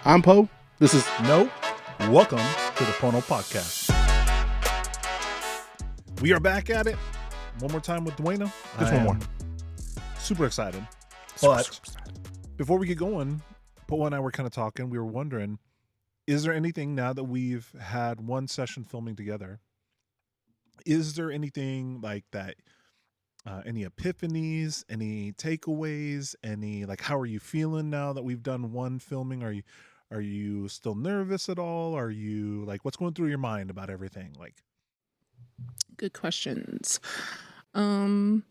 I'm Poe. This is No. Welcome to the DaPoNoPodcast. We are back at it one more time with Duana. Just one more. Super excited. Super But excited. before we get going, Paoa and I were kind of talking. We were wondering, is there anything now that we've had one session filming together? Is there anything like that? Any epiphanies, any takeaways, any like how are you feeling now that we've done one filming? Are you still nervous at all? Are you like what's going through your mind about everything? Like Good questions. Well,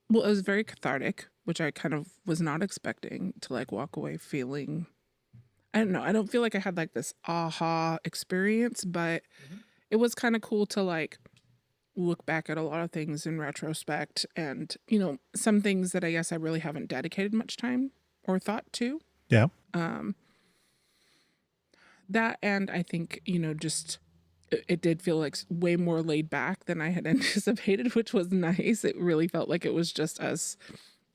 it was very cathartic, which I kind of was not expecting to like walk away feeling. I don't know. I don't feel like I had like this aha experience, but it was kind of cool to like look back at a lot of things in retrospect and, you know, some things that I guess I really haven't dedicated much time or thought to. Yeah. That, and I think, you know, just it did feel like way more laid back than I had anticipated, which was nice. It really felt like it was just us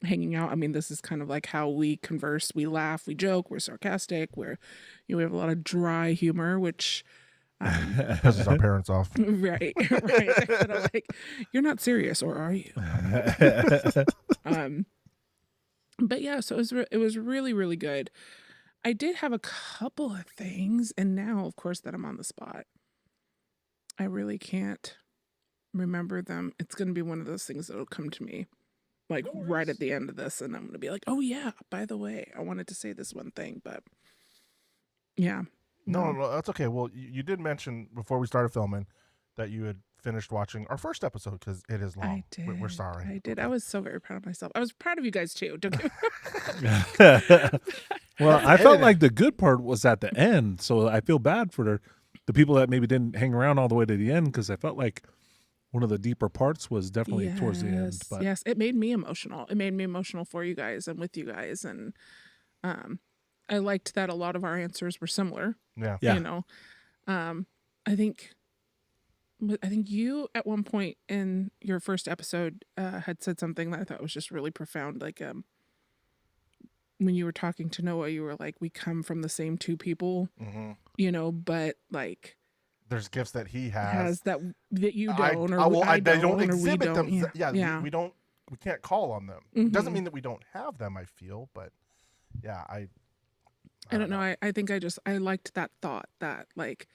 hanging out. I mean, this is kind of like how we converse. We laugh, we joke, we're sarcastic, we have a lot of dry humor, which Pisses our parents off. right. They're kind of like, you're not serious, or are you? But yeah, so it was really, really good. I did have a couple of things, and now, of course, that I'm on the spot, I really can't remember them. It's going to be one of those things that'll come to me like right at the end of this, and I'm going to be like, oh yeah, by the way, I wanted to say this one thing, but yeah. No, that's okay. Well, you did mention before we started filming that you had finished watching our first episode because it is long. I did. We're sorry. I did. I was so very proud of myself. I was proud of you guys too. Don't get Well, I felt like the good part was at the end, so I feel bad for the people that maybe didn't hang around all the way to the end because I felt like one of the deeper parts was definitely towards the end. But yes, it made me emotional. It made me emotional for you guys and with you guys, and I liked that a lot of our answers were similar. Yeah. You know, I think you at one point in your first episode had said something that I thought was just really profound. Like when you were talking to Noah, you were like, "We come from the same two people," you know, but like there's gifts that he has that you don't, I don't, don't or exhibit we them. don't. Yeah. We can't call on them. Doesn't mean that we don't have them. I feel, but yeah, I don't know. I think I liked that thought that like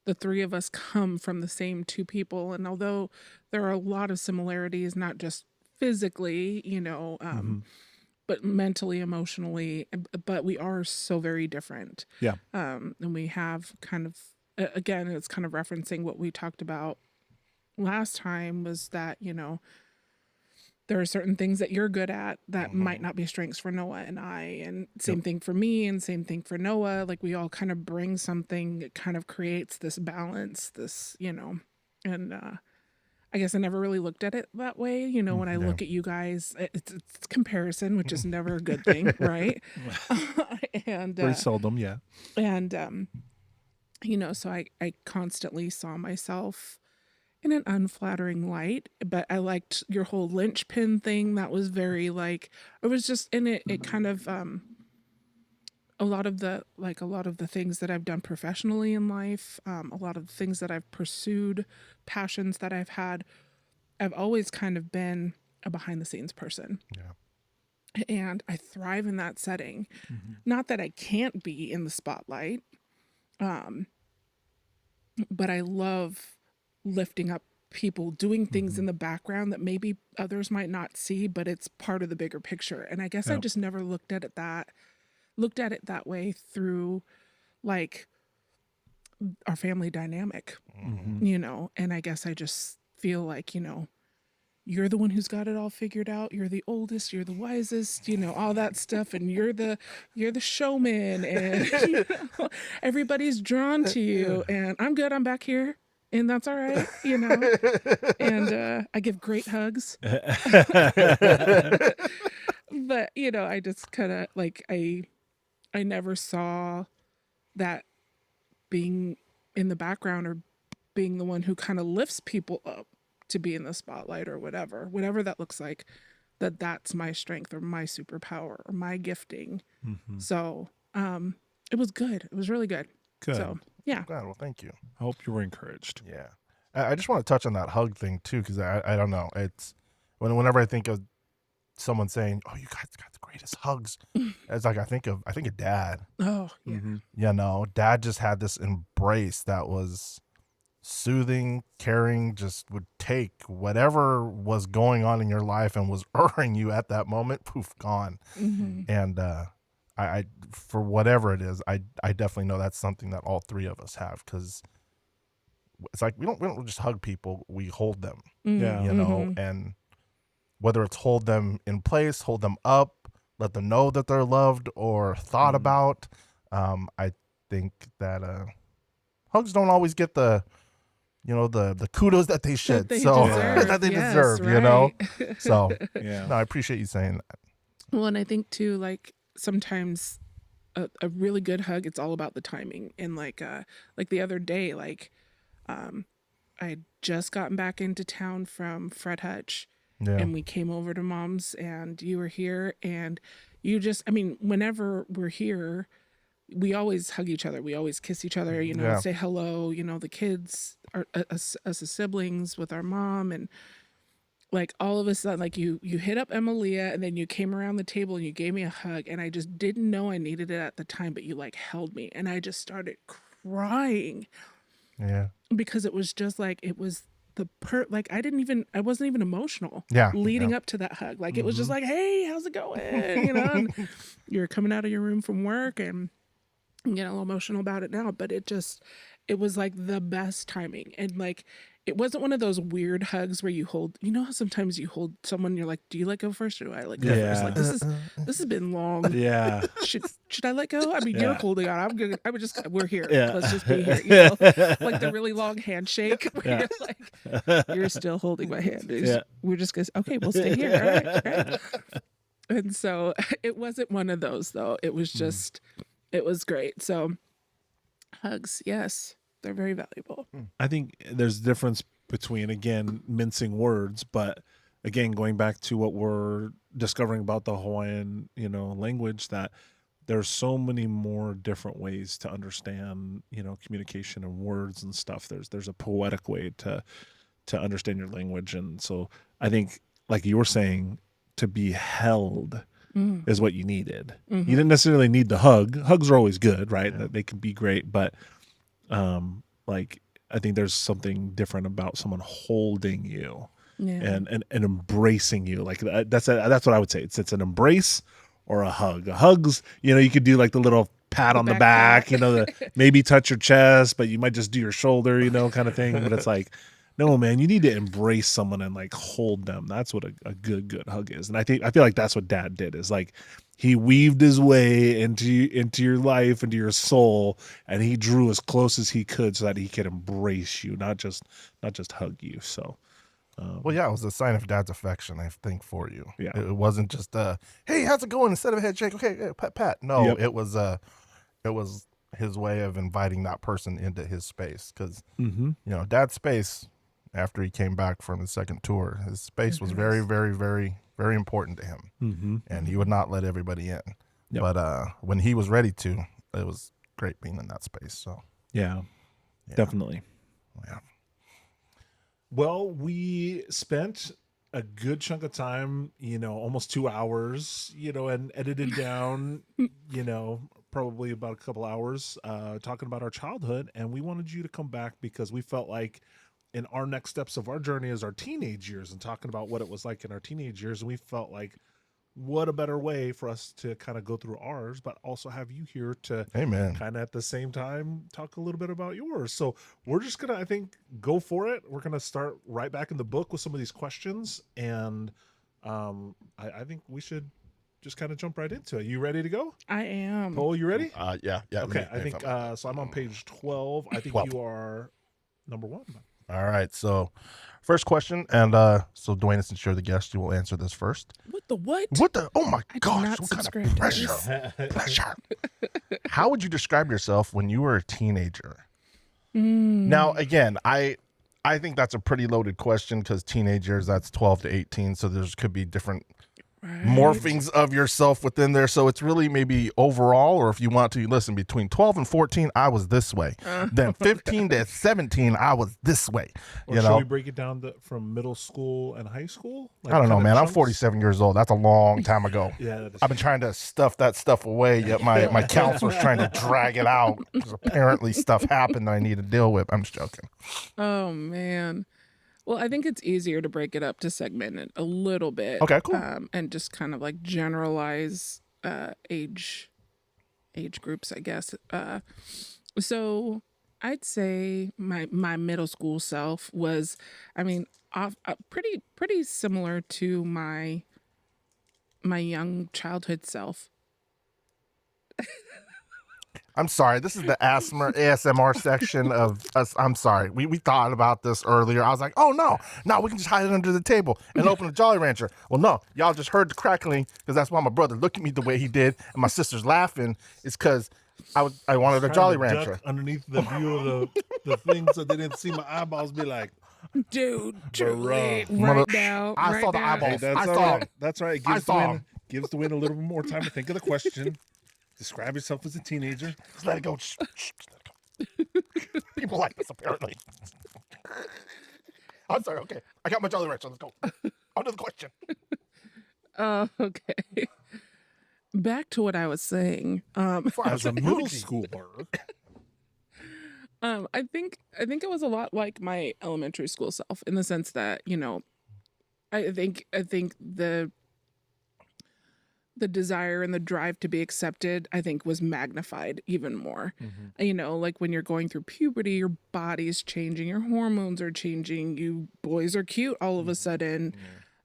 the three of us come from the same two people. And although there are a lot of similarities, not just physically, you know, but mentally, emotionally, but we are so very different. yeah. And we have kind of, again, it's kind of referencing what we talked about last time was that, you know, there are certain things that you're good at that might not be strengths for Noah and I, and same thing for me and same thing for Noah. Like we all kind of bring something, it kind of creates this balance, this, you know, and I guess I never really looked at it that way. You know, when I look at you guys, it's comparison, which is never a good thing, right? And Very seldom, yeah. And you know, so I constantly saw myself in an unflattering light, but I liked your whole linchpin thing. That was very like, it was just in it kind of a lot of the things that I've done professionally in life, a lot of the things that I've pursued, passions that I've had, I've always kind of been a behind the scenes person. Yeah. And I thrive in that setting. Not that I can't be in the spotlight, but I love lifting up people, doing things in the background that maybe others might not see, but it's part of the bigger picture. And I guess I just never looked at it that way through like our family dynamic, you know, and I guess I just feel like, you know, you're the one who's got it all figured out. You're the oldest, you're the wisest, you know, all that stuff. And you're the showman, and you know, everybody's drawn to you, and I'm good. I'm back here. And that's all right, you know, and I give great hugs. But, you know, I just kind of like, I never saw that being in the background or being the one who kind of lifts people up to be in the spotlight or whatever that looks like, that's my strength or my superpower or my gifting. So It was good. It was really good. Good. So yeah. God, well, thank you. I hope you were encouraged. Yeah. I just want to touch on that hug thing too, because I don't know. It's whenever I think of someone saying, "Oh, you guys got the greatest hugs," it's like I think of Dad. Oh yeah. Mm-hmm. You know, Dad just had this embrace that was soothing, caring, just would take whatever was going on in your life and was irking you at that moment, poof, gone. Mm-hmm. And I for whatever it is, I definitely know that's something that all three of us have, because it's like we don't just hug people, we hold them, Yeah. you know, and whether it's hold them in place, hold them up, let them know that they're loved or thought about. I think that hugs don't always get the the kudos that they should, that they deserve, you know. So Yeah. no, I appreciate you saying that. Well, and I think too, like sometimes a really good hug, it's all about the timing. And like the other day, like I had just gotten back into town from Fred Hutch, and we came over to Mom's, and you were here, and you just, I mean, whenever we're here, we always hug each other. We always kiss each other, you know, say hello, you know, the kids are us as siblings with our mom. And like all of a sudden, like you hit up Emilia, and then you came around the table and you gave me a hug, and I just didn't know I needed it at the time, but you like held me, and I just started crying. Yeah. Because it was just like, it was like I wasn't even emotional leading up to that hug. Like it was just like, hey, how's it going? You know, and you're coming out of your room from work, and I'm getting a little emotional about it now, but it was like the best timing. And like, it wasn't one of those weird hugs where you hold, you know how sometimes you hold someone, you're like, do you let go first or do I let go first? Like this has been long. Yeah. Should I let go? I mean, you're holding on. I'm good. We're here. Yeah. Let's just be here. You know, like the really long handshake where you're like, you're still holding my hand. We're just gonna, okay, we'll stay here. All right. And so it wasn't one of those though. It was just, it was great. So hugs, yes, they're very valuable. I think there's a difference between, again, mincing words, but again, going back to what we're discovering about the Hawaiian, you know, language, that there's so many more different ways to understand, you know, communication and words and stuff. There's a poetic way to understand your language. And so I think, like you were saying, to be held is what you needed. You didn't necessarily need the hug. Hugs are always good, right? Yeah. They can be great, but like I think there's something different about someone holding you and embracing you. Like that's what I would say. It's an embrace or a hug. A hug's, you know, you could do like the little pat on the back, you know, maybe touch your chest, but you might just do your shoulder, you know, kind of thing. But it's like, no, man, you need to embrace someone and like hold them. That's what a good hug is. And I feel like that's what Dad did, is like he weaved his way into your life, into your soul, and he drew as close as he could so that he could embrace you, not just hug you. So well, yeah, it was a sign of Dad's affection, I think, for you. Yeah. It wasn't just hey, how's it going? Instead of a head shake, okay, pat. No, it was his way of inviting that person into his space, because you know, Dad's space, after he came back from his second tour, his space was very, very, very, very important to him, and he would not let everybody in. But when he was ready to, it was great being in that space. So yeah. Definitely. Yeah. Well, we spent a good chunk of time, you know, almost 2 hours, you know, and edited down, you know, probably about a couple hours, talking about our childhood. And we wanted you to come back because we felt like in our next steps of our journey as our teenage years and talking about what it was like in our teenage years. And we felt like, what a better way for us to kind of go through ours, but also have you here to kind of at the same time talk a little bit about yours. So we're just going to, I think, go for it. We're going to start right back in the book with some of these questions. And I think we should just kind of jump right into it. You ready to go? I am. Paul, you ready? Yeah. Okay. I think, so I'm on page 12. I think you are number 1. All right. So first question. And so Duana, since you're the guest, you will answer this first. What? Oh my gosh. What kind of pressure. How would you describe yourself when you were a teenager? Now, again, I think that's a pretty loaded question, because teenagers, that's 12 to 18. So there could be different morphings of yourself within there. So it's really maybe overall, or if you want to listen, between 12 and 14, I was this way. Then 15 to 17, I was this way. Or you should know, we break it down from middle school and high school? Like I don't know, kinda man. I'm chunks? 47 years old. That's a long time ago. Yeah, that is I've been trying to stuff that stuff away, yet my counselor's trying to drag it out because apparently stuff happened that I need to deal with. I'm just joking. Oh man. Well, I think it's easier to break it up, to segment it a little bit. Okay, cool. And just kind of like generalize age groups, I guess. So I'd say my middle school self was, I mean, pretty similar to my young childhood self. I'm sorry. This is the ASMR section of us. I'm sorry. We thought about this earlier. I was like, oh, no, we can just hide it under the table and open a Jolly Rancher. Well, no, y'all just heard the crackling because that's why my brother looked at me the way he did. And my sister's laughing is because I wanted a Jolly Rancher. Underneath the view of the thing so they didn't see my eyeballs be like, Dude, Bruh. right now. I right saw the now. eyeballs. hey, I that's all saw right. him. That's right. It gives the win a little bit more time to think of the question. Describe yourself as a teenager. Just let it go. Shh, just let it go. People like this, apparently. I'm sorry. Okay. I got my Jolly Rancher. Let's go. On to the question. Okay. Back to what I was saying. As a middle schooler. I think it was a lot like my elementary school self, in the sense that, I think the desire and the drive to be accepted, I think, was magnified even more. Like when you're going through puberty, your body's changing, your hormones are changing, you boys are cute all of a sudden,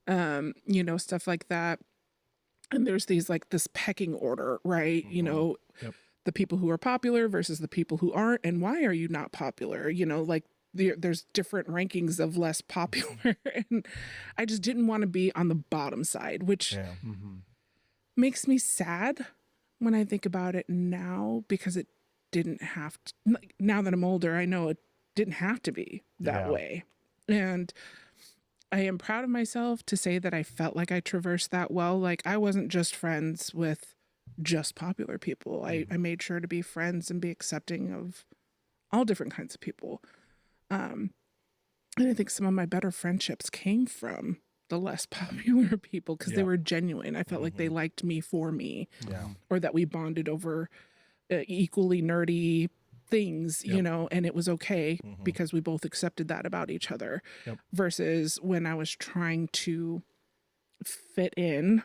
stuff like that. And there's this pecking order, right? Yep. The people who are popular versus the people who aren't, and why are you not popular? There's different rankings of less popular, and I just didn't want to be on the bottom side, which makes me sad when I think about it now, because it didn't have to. Now that I'm older, I know it didn't have to be that way, and I am proud of myself to say that I felt like I traversed that well. Like, I wasn't just friends with just popular people. I made sure to be friends and be accepting of all different kinds of people. And I think some of my better friendships came from the less popular people, because they were genuine. I felt like they liked me for me, or that we bonded over equally nerdy things, and it was okay because we both accepted that about each other. Versus when I was trying to fit in,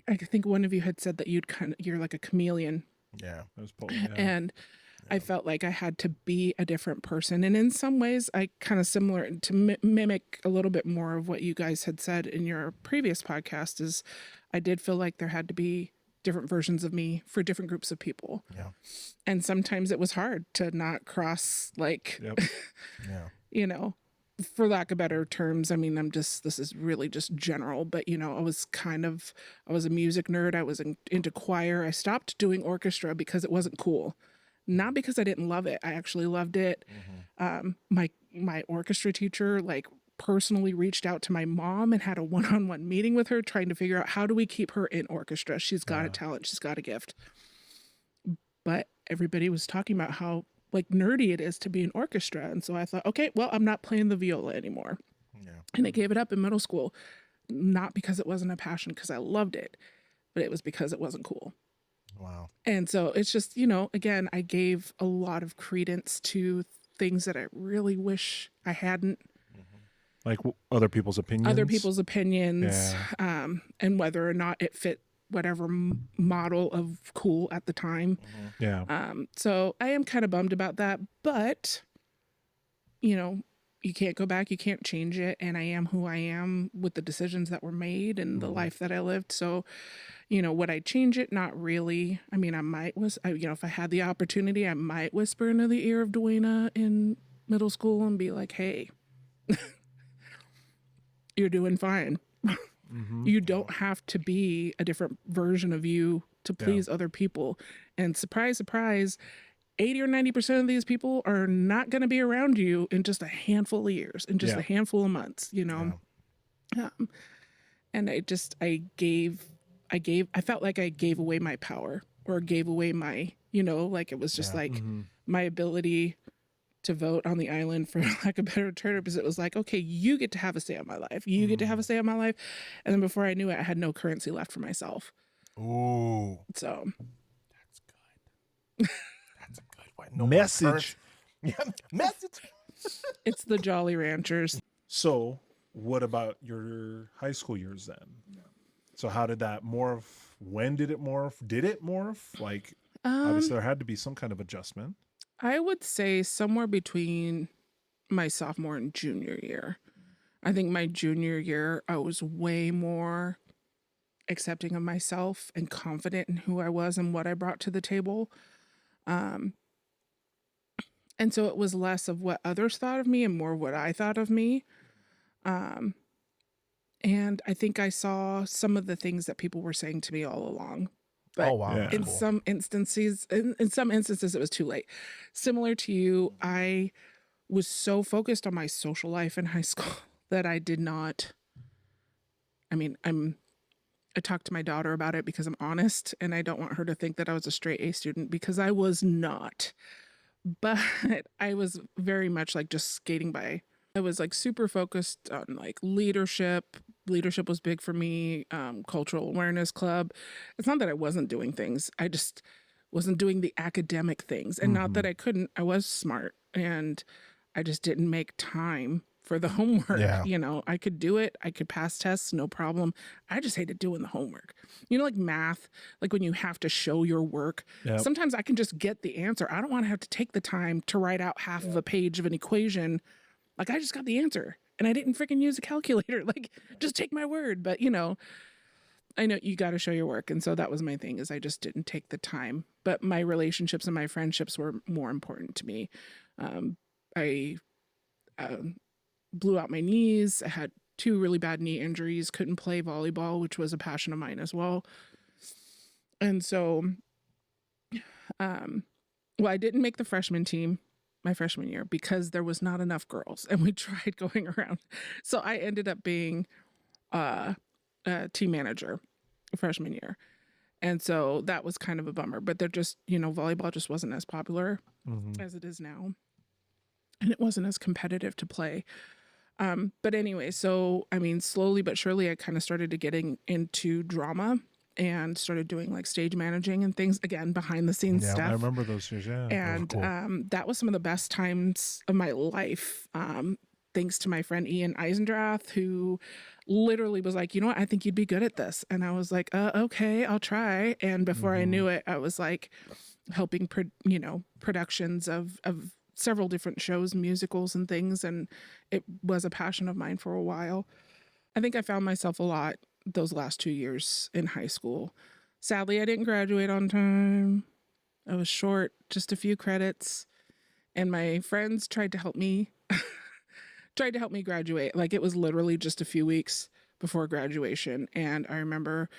I think one of you had said that you're like a chameleon. Yeah. That was Paoa, And I felt like I had to be a different person. And in some ways, I kind of similar to mimic a little bit more of what you guys had said in your previous podcast, is I did feel like there had to be different versions of me for different groups of people. Yeah. And sometimes it was hard to not cross, for lack of better terms. I mean, this is really just general, but I was a music nerd. I was into choir. I stopped doing orchestra because it wasn't cool. Not because I didn't love it. I actually loved it. My orchestra teacher, personally reached out to my mom and had a one-on-one meeting with her, trying to figure out, how do we keep her in orchestra? She's got a talent. She's got a gift. But everybody was talking about how nerdy it is to be in orchestra. And so I thought, okay, well, I'm not playing the viola anymore. Yeah. And I gave it up in middle school, not because it wasn't a passion, because I loved it, but it was because it wasn't cool. Wow. And so it's just, again, I gave a lot of credence to things that I really wish I hadn't. Like other people's opinions. And whether or not it fit whatever model of cool at the time. So I am kind of bummed about that, but you can't go back, you can't change it, and I am who I am with the decisions that were made and the life that I lived. So would I change it? Not really. I mean, I might if I had the opportunity, I might whisper into the ear of Duana in middle school and be like, hey, you're doing fine. You don't have to be a different version of you to please other people. And surprise, surprise, 80 or 90% of these people are not going to be around you in just a handful of years, in just a handful of months, And I felt like I gave away my power or gave away my, like it was just like my ability to vote on the island, for lack of a better term, because it was like, okay, you get to have a say on my life. You get to have a say on my life. And then before I knew it, I had no currency left for myself. Ooh. So That's good. That's a good one. No Message. Yeah, message. it's the Jolly Ranchers. So, what about your high school years then? So, how did that morph? When did it morph? Did it morph? Like, obviously, there had to be some kind of adjustment. I would say somewhere between my sophomore and junior year. I think my junior year, I was way more accepting of myself and confident in who I was and what I brought to the table. And so it was less of what others thought of me and more what I thought of me. And I think I saw some of the things that people were saying to me all along. But oh wow! Yeah. in Cool. some instances, in some instances, it was too late. Similar to you, I was so focused on my social life in high school that I did not. I mean, I talked to my daughter about it because I'm honest, and I don't want her to think that I was a straight A student, because I was not. But I was very much like just skating by. I was like super focused on like leadership. Leadership was big for me. Cultural awareness club. It's not that I wasn't doing things. I just wasn't doing the academic things. And not that I couldn't. I was smart, and I just didn't make time for the homework. Yeah. I could do it. I could pass tests, no problem. I just hated doing the homework. Like math, like when you have to show your work. Yep. Sometimes I can just get the answer. I don't want to have to take the time to write out half of a page of an equation. Like, I just got the answer and I didn't freaking use a calculator. Like, just take my word. But, I know you got to show your work. And so that was my thing, is I just didn't take the time. But my relationships and my friendships were more important to me. I blew out my knees. I had 2 really bad knee injuries, couldn't play volleyball, which was a passion of mine as well. And so, I didn't make the freshman team my freshman year because there was not enough girls, and we tried going around. So I ended up being a team manager freshman year. And so that was kind of a bummer, but they're just, volleyball just wasn't as popular as it is now. And it wasn't as competitive to play. But anyway, so, slowly but surely I kind of started to getting into drama and started doing like stage managing and things, again, behind the scenes stuff. I remember those years. Yeah. And cool. that was some of the best times of my life. Thanks to my friend Ian Eisendrath, who literally was like, I think you'd be good at this. And I was like, okay, I'll try. And before I knew it, I was like helping, productions of several different shows, musicals and things. And it was a passion of mine for a while. I think I found myself a lot those last 2 years in high school. Sadly, I didn't graduate on time. I was short just a few credits. And my friends tried to help me graduate. Like, it was literally just a few weeks before graduation. And I remember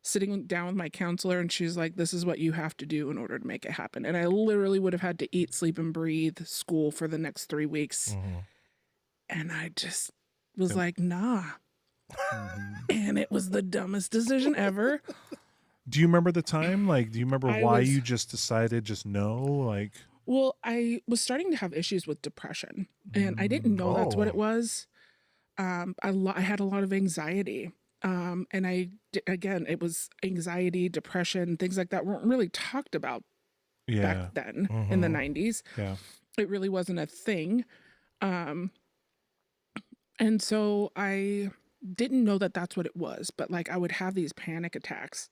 sitting down with my counselor, and she's like, this is what you have to do in order to make it happen. And I literally would have had to eat, sleep, and breathe school for the next 3 weeks. And I just was like, nah. And it was the dumbest decision ever. Do you remember the time? Like, do you remember why you just decided no? Like, well, I was starting to have issues with depression, and I didn't know that's what it was. I had a lot of anxiety. And again, it was anxiety, depression, things like that weren't really talked about back then in the 90s. Yeah. It really wasn't a thing. And so I didn't know that that's what it was, but like I would have these panic attacks,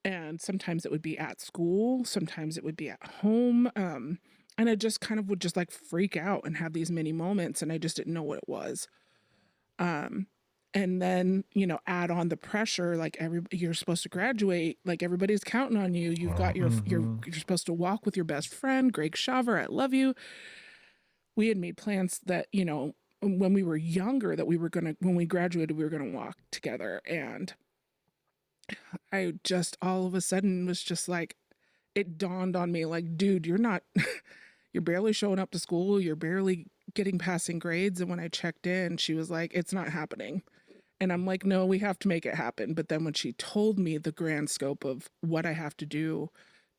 and sometimes it would be at school, sometimes it would be at home. And I just kind of would just like freak out and have these mini moments, and I just didn't know what it was. And then, add on the pressure, like you're supposed to graduate, like everybody's counting on you. You've got you're supposed to walk with your best friend, Greg Shaver. I love you. We had made plans that, when we were younger, that when we graduated, we were going to walk together. And I just all of a sudden was just like, it dawned on me like, dude, you're barely showing up to school. You're barely getting passing grades. And when I checked in, she was like, it's not happening. And I'm like, no, we have to make it happen. But then when she told me the grand scope of what I have to do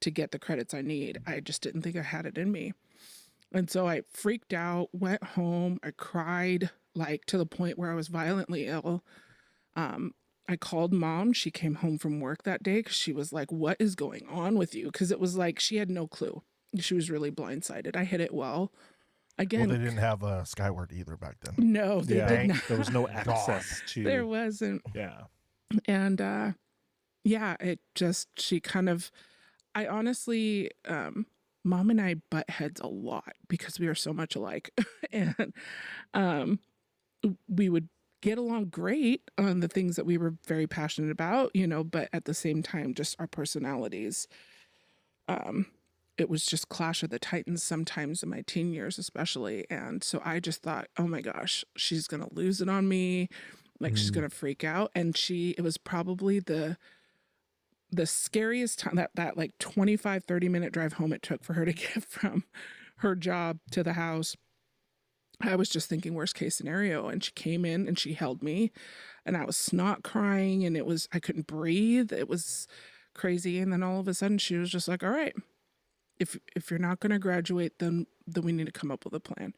to get the credits I need, I just didn't think I had it in me. And so I freaked out, went home, I cried, like to the point where I was violently ill. I called mom. She came home from work that day because she was like, what is going on with you? Because it was like she had no clue. She was really blindsided. I hit it well. Again, Well, they didn't have a Skyward either back then. no, they did not. There was no access to. There wasn't. Yeah. And yeah, it just, she kind of, I honestly, mom and I butt heads a lot because we are so much alike. And we would get along great on the things that we were very passionate about, you know, but at the same time, just our personalities. It was just clash of the titans sometimes in my teen years, especially. And so I just thought, oh my gosh, she's going to lose it on me. Like she's going to freak out. And it was probably the scariest time, that like 25-30 minute drive home it took for her to get from her job to the house. I was just thinking worst case scenario. And she came in and she held me and I was snot crying and I couldn't breathe. It was crazy. And then all of a sudden she was just like, all right, if you're not going to graduate, then we need to come up with a plan.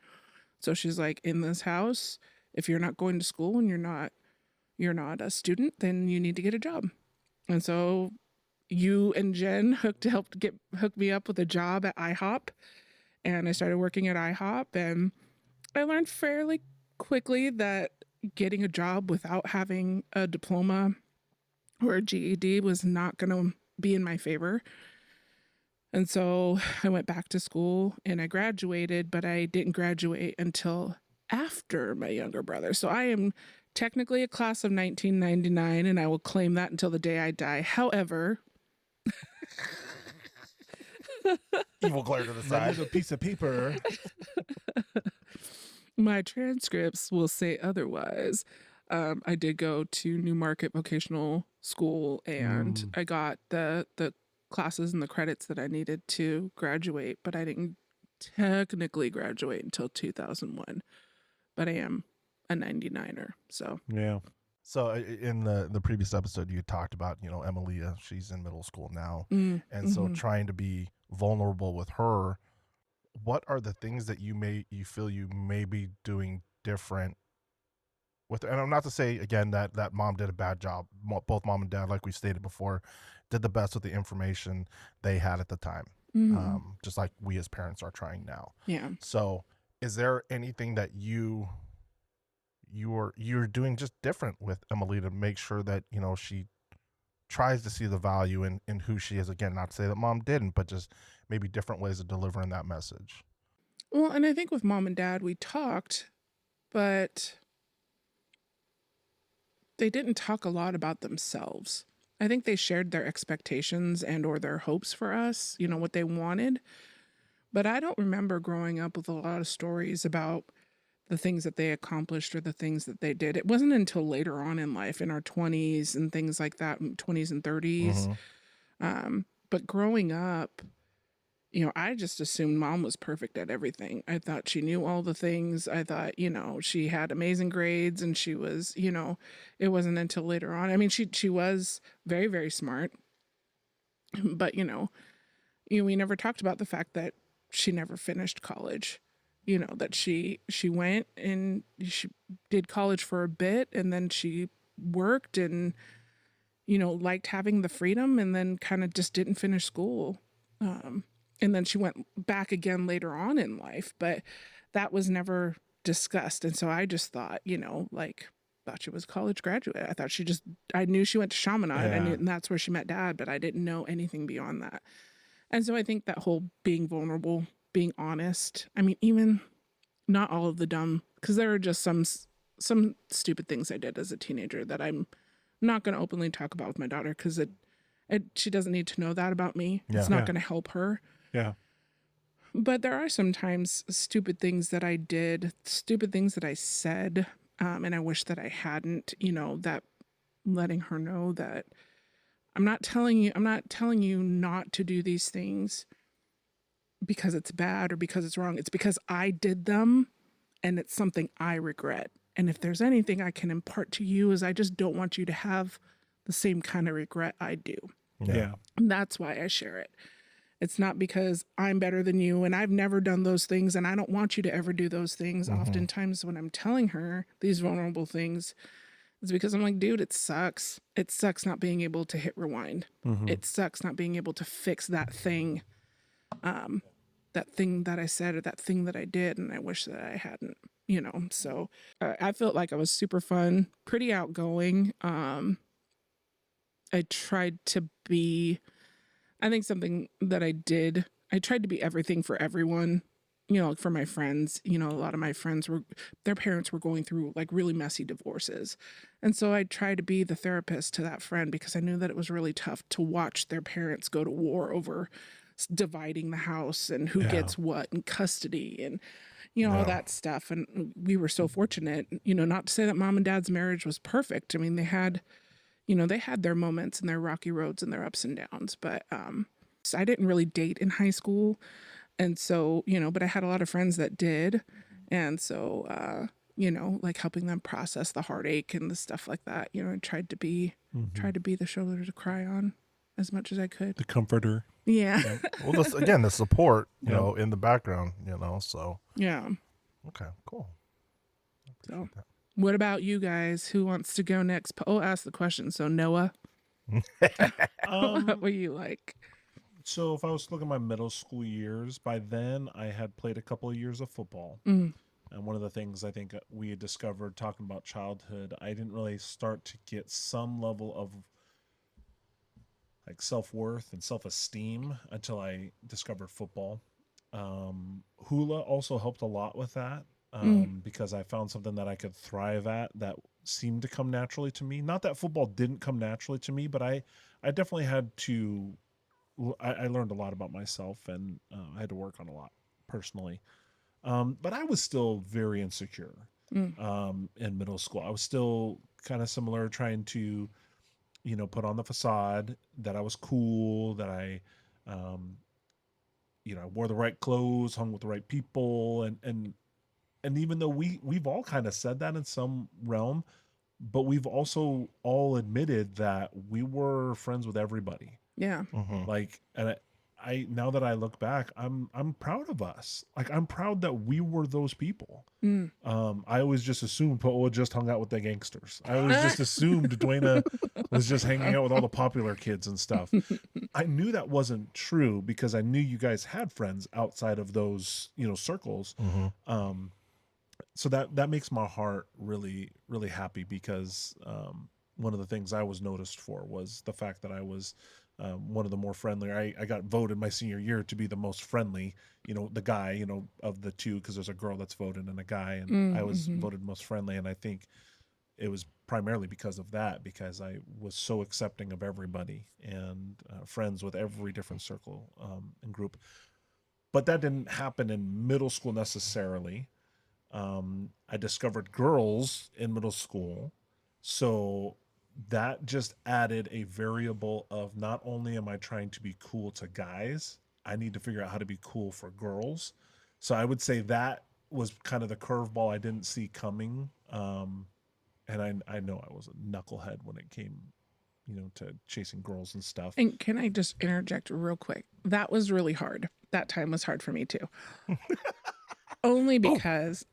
So she's like, in this house, if you're not going to school and you're not a student, then you need to get a job. And so you and Jen helped hook me up with a job at IHOP. And I started working at IHOP, and I learned fairly quickly that getting a job without having a diploma or a GED was not going to be in my favor. And so I went back to school and I graduated, but I didn't graduate until after my younger brother. So I am technically a class of 1999, and I will claim that until the day I die. However, Evil glare to the That side. little piece of paper. my transcripts will say otherwise. I did go to Newmarket Vocational School, and I got the classes and the credits that I needed to graduate, but I didn't technically graduate until 2001. But I am a 99er, so Yeah. So in the previous episode, you talked about, Emilia, she's in middle school now. And so trying to be vulnerable with her, what are the things that you feel you may be doing different with her? And I'm not to say, again, that mom did a bad job. Both mom and dad, like we stated before, did the best with the information they had at the time. Just like we as parents are trying now. Yeah. So is there anything that you're doing just different with Emily to make sure that, she tries to see the value in who she is? Again, not to say that mom didn't, but just maybe different ways of delivering that message. Well, and I think with mom and dad, we talked, but they didn't talk a lot about themselves. I think they shared their expectations and or their hopes for us, what they wanted. But I don't remember growing up with a lot of stories about the things that they accomplished or the things that they did. It wasn't until later on in life, in our 20s and things like that, 20s and 30s. But growing up, I just assumed mom was perfect at everything. I thought she knew all the things. I thought, she had amazing grades and she was, it wasn't until later on. I mean, she was very, very smart. But, we never talked about the fact that she never finished college. That she went and she did college for a bit, and then she worked and, liked having the freedom, and then kind of just didn't finish school. And then she went back again later on in life, but that was never discussed. And so I just thought, thought she was a college graduate. I knew she went to Chaminade, and that's where she met dad, but I didn't know anything beyond that. And so I think that whole being vulnerable, being honest, I mean, even not all of the dumb, because there are just some stupid things I did as a teenager that I'm not going to openly talk about with my daughter, because she doesn't need to know that about me. It's not going to help her. Yeah. But there are sometimes stupid things that I did, stupid things that I said, and I wish that I hadn't, that letting her know that I'm not telling you not to do these things because it's bad or because it's wrong. It's because I did them and it's something I regret. And if there's anything I can impart to you is I just don't want you to have the same kind of regret I do. Yeah. And that's why I share it. It's not because I'm better than you and I've never done those things and I don't want you to ever do those things. Oftentimes when I'm telling her these vulnerable things, it's because I'm like, dude, it sucks. It sucks not being able to hit rewind. It sucks not being able to fix that thing that I said or that thing that I did. And I wish that I hadn't, so I felt like I was super fun, pretty outgoing. I tried to be, I think something that I did, I tried to be everything for everyone, for my friends. A lot of my friends their parents were going through like really messy divorces. And so I tried to be the therapist to that friend because I knew that it was really tough to watch their parents go to war over dividing the house and who gets what and custody and, all that stuff. And we were so fortunate, not to say that mom and dad's marriage was perfect. I mean, they had their moments and their rocky roads and their ups and downs, but so I didn't really date in high school. And so, but I had a lot of friends that did. And so, like helping them process the heartache and the stuff like that, I tried to be the shoulder to cry on as much as I could. The comforter. Yeah. Well, the support, in the background, so. Yeah. Okay, cool. So what about you guys? Who wants to go next? Ask the question. So Noah, what were you like? So if I was looking at my middle school years, by then I had played a couple of years of football. Mm. And one of the things I think we had discovered talking about childhood, I didn't really start to get some level of like self-worth and self-esteem until I discovered football. Hula also helped a lot with that. Because I found something that I could thrive at that seemed to come naturally to me. Not that football didn't come naturally to me, but I definitely had to, I learned a lot about myself and I had to work on a lot personally. But I was still very insecure in middle school. I was still kind of similar, trying to, put on the facade that I was cool, that I wore the right clothes, hung with the right people, and even though we've all kind of said that in some realm, but we've also all admitted that we were friends with everybody. Yeah. Like, and I now that I look back, I'm proud of us. Like, I'm proud that we were those people. I always just assumed Paoa just hung out with the gangsters. I always just assumed Duana was just hanging out with all the popular kids and stuff. I knew that wasn't true because I knew you guys had friends outside of those, circles. So that makes my heart really, really happy because one of the things I was noticed for was the fact that I was one of the more friendly. I got voted my senior year to be the most friendly, the guy, of the two, because there's a girl that's voted and a guy, and I was voted most friendly. And I think it was primarily because of that, because I was so accepting of everybody and friends with every different circle and group. But that didn't happen in middle school necessarily. I discovered girls in middle school. So that just added a variable of not only am I trying to be cool to guys, I need to figure out how to be cool for girls. So I would say that was kind of the curveball I didn't see coming. And I know I was a knucklehead when it came, to chasing girls and stuff. And can I just interject real quick? That was really hard. That time was hard for me too. Only because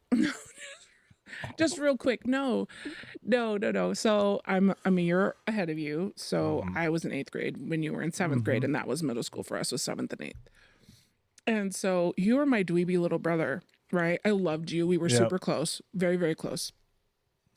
just real quick. No. So I'm a year ahead of you. So I was in 8th grade when you were in 7th grade, and that was middle school for us, was 7th and 8th. And so you were my dweeby little brother, right? I loved you. We were super close, very, very close.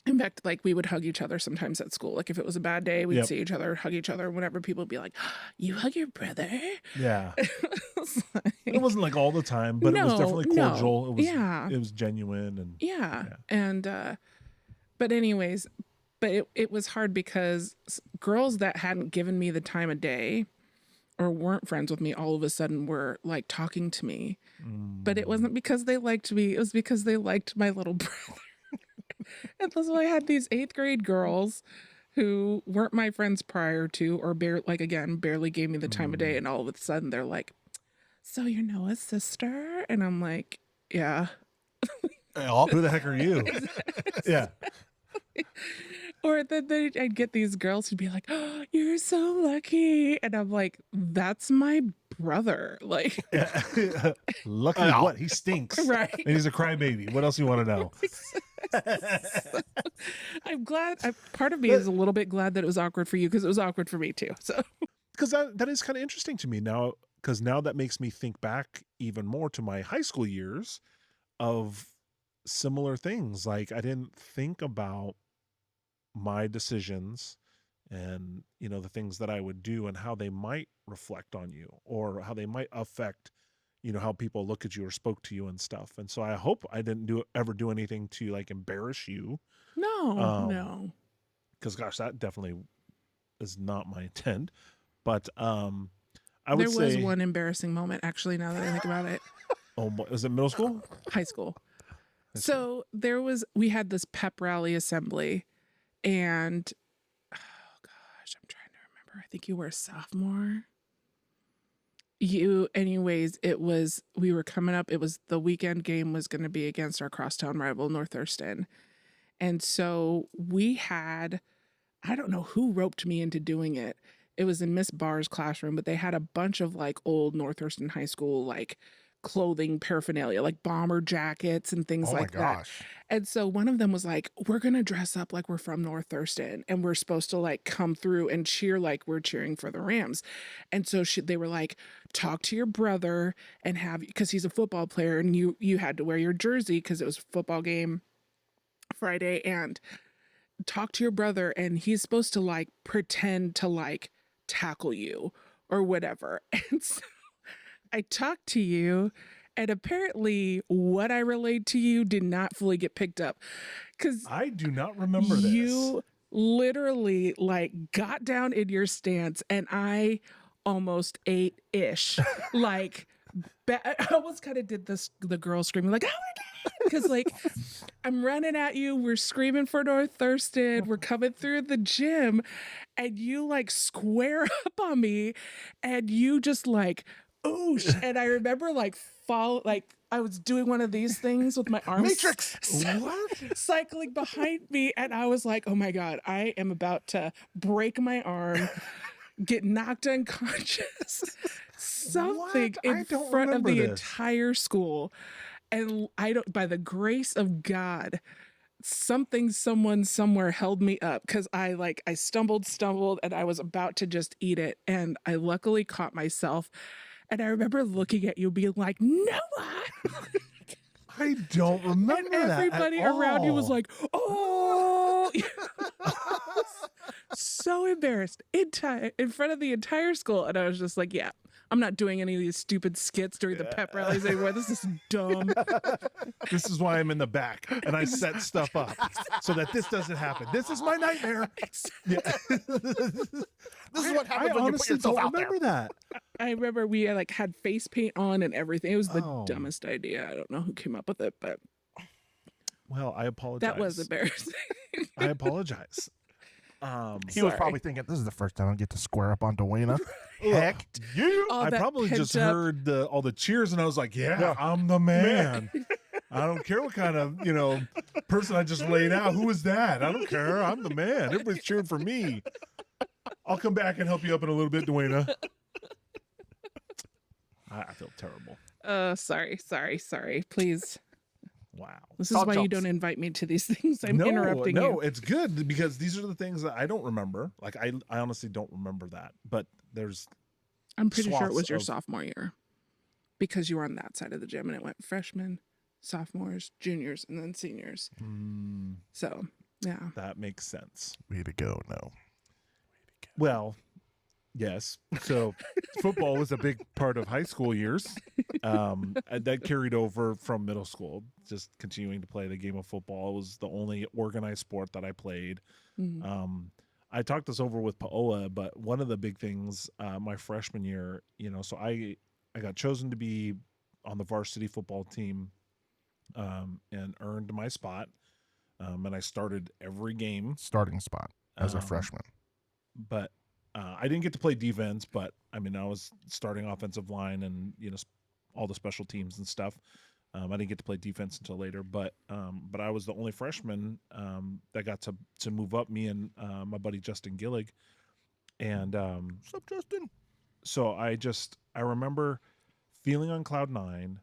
In fact, like we would hug each other sometimes at school. Like if it was a bad day, we'd see each other, hug each other. Whenever people would be like, "You hug your brother?" Yeah, it wasn't like all the time, but it was definitely cordial. It was genuine, and and but anyways, but it was hard because girls that hadn't given me the time of day or weren't friends with me all of a sudden were like talking to me, but it wasn't because they liked me. It was because they liked my little brother. And so I had these 8th grade girls who weren't my friends prior to, or barely gave me the time of day. And all of a sudden they're like, "So you're Noah's sister?" And I'm like, "Yeah." Who the heck are you? Yeah. Or then I'd get these girls who'd be like, "Oh, you're so lucky," and I'm like, "That's my brother." Like, Lucky what? He stinks, right? And he's a crybaby. What else you want to know? So, I'm glad. Part of me is a little bit glad that it was awkward for you because it was awkward for me too. So, because that is kind of interesting to me now. Because now that makes me think back even more to my high school years of similar things. Like I didn't think about my decisions and the things that I would do and how they might reflect on you or how they might affect how people look at you or spoke to you and stuff. And so I hope I didn't ever do anything to like embarrass you. no. Because gosh, that definitely is not my intent. But I would There was say one embarrassing moment actually. Now that I think about it, was it middle school? high school. So we had this pep rally assembly. And, oh gosh, I'm trying to remember. I think you were a sophomore. We were coming up. It was the weekend game was going to be against our crosstown rival, North Thurston. And so I don't know who roped me into doing it. It was in Miss Barr's classroom, but they had a bunch of like old North Thurston High School, like clothing paraphernalia, like bomber jackets and things like that. And so one of them was like, "We're going to dress up like we're from North Thurston and we're supposed to like come through and cheer like we're cheering for the Rams." And so they were like, "Talk to your brother and because he's a football player and you had to wear your jersey because it was a football game Friday, and talk to your brother and he's supposed to like pretend to like tackle you or whatever." And so I talked to you, and apparently what I relayed to you did not fully get picked up because I do not remember you literally like got down in your stance and I almost ate ish. Like I almost kind of did the girl screaming like, "Oh my God," because like I'm running at you, we're screaming for North Thurston, we're coming through the gym, and you like square up on me and you just like oosh. And I remember like I was doing one of these things with my arms Matrix. cycling behind me, and I was like, "Oh my God, I am about to break my arm, get knocked unconscious." Something in front of the entire school. And by the grace of God, someone somewhere held me up because I stumbled and I was about to just eat it, and I luckily caught myself. And I remember looking at you being like, "Noah." I don't remember and everybody that at around you was all. like, "Oh." So embarrassed in front of the entire school. And I was just like, "Yeah, I'm not doing any of these stupid skits during the pep rallies anymore. This is dumb." This is why I'm in the back and I set stuff up so that this doesn't happen. This is my nightmare. Yeah. This is what happens when you put yourself out there. I remember that. I remember we like had face paint on and everything. It was the dumbest idea. I don't know who came up with it, but well, I apologize. That was embarrassing. I apologize. He was probably thinking, "This is the first time I get to square up on Duana." Heck, you! I probably just heard all the cheers, and I was like, "Yeah, I'm the man." I don't care what kind of person I just laid out. Who is that? I don't care. I'm the man. Everybody's cheering for me. I'll come back and help you up in a little bit, Duana. I feel terrible. Sorry. Please. Wow. This is why you don't invite me to these things. I'm interrupting you. No, it's good because these are the things that I don't remember. Like I honestly don't remember that. But I'm pretty sure it was your sophomore year because you were on that side of the gym and it went freshmen, sophomores, juniors, and then seniors. So, yeah. That makes sense. Way to go. No. Well, yes. So football was a big part of high school years. That carried over from middle school, just continuing to play the game of football. It was the only organized sport that I played. I talked this over with Paoa, but one of the big things my freshman year, so I got chosen to be on the varsity football team and earned my spot. And I started every game. Starting spot as a freshman. But I didn't get to play defense, but I mean, I was starting offensive line and, all the special teams and stuff. I didn't get to play defense until later, but I was the only freshman that got to move up. Me and my buddy Justin Gillig, and What's up, Justin? so I remember feeling on cloud nine,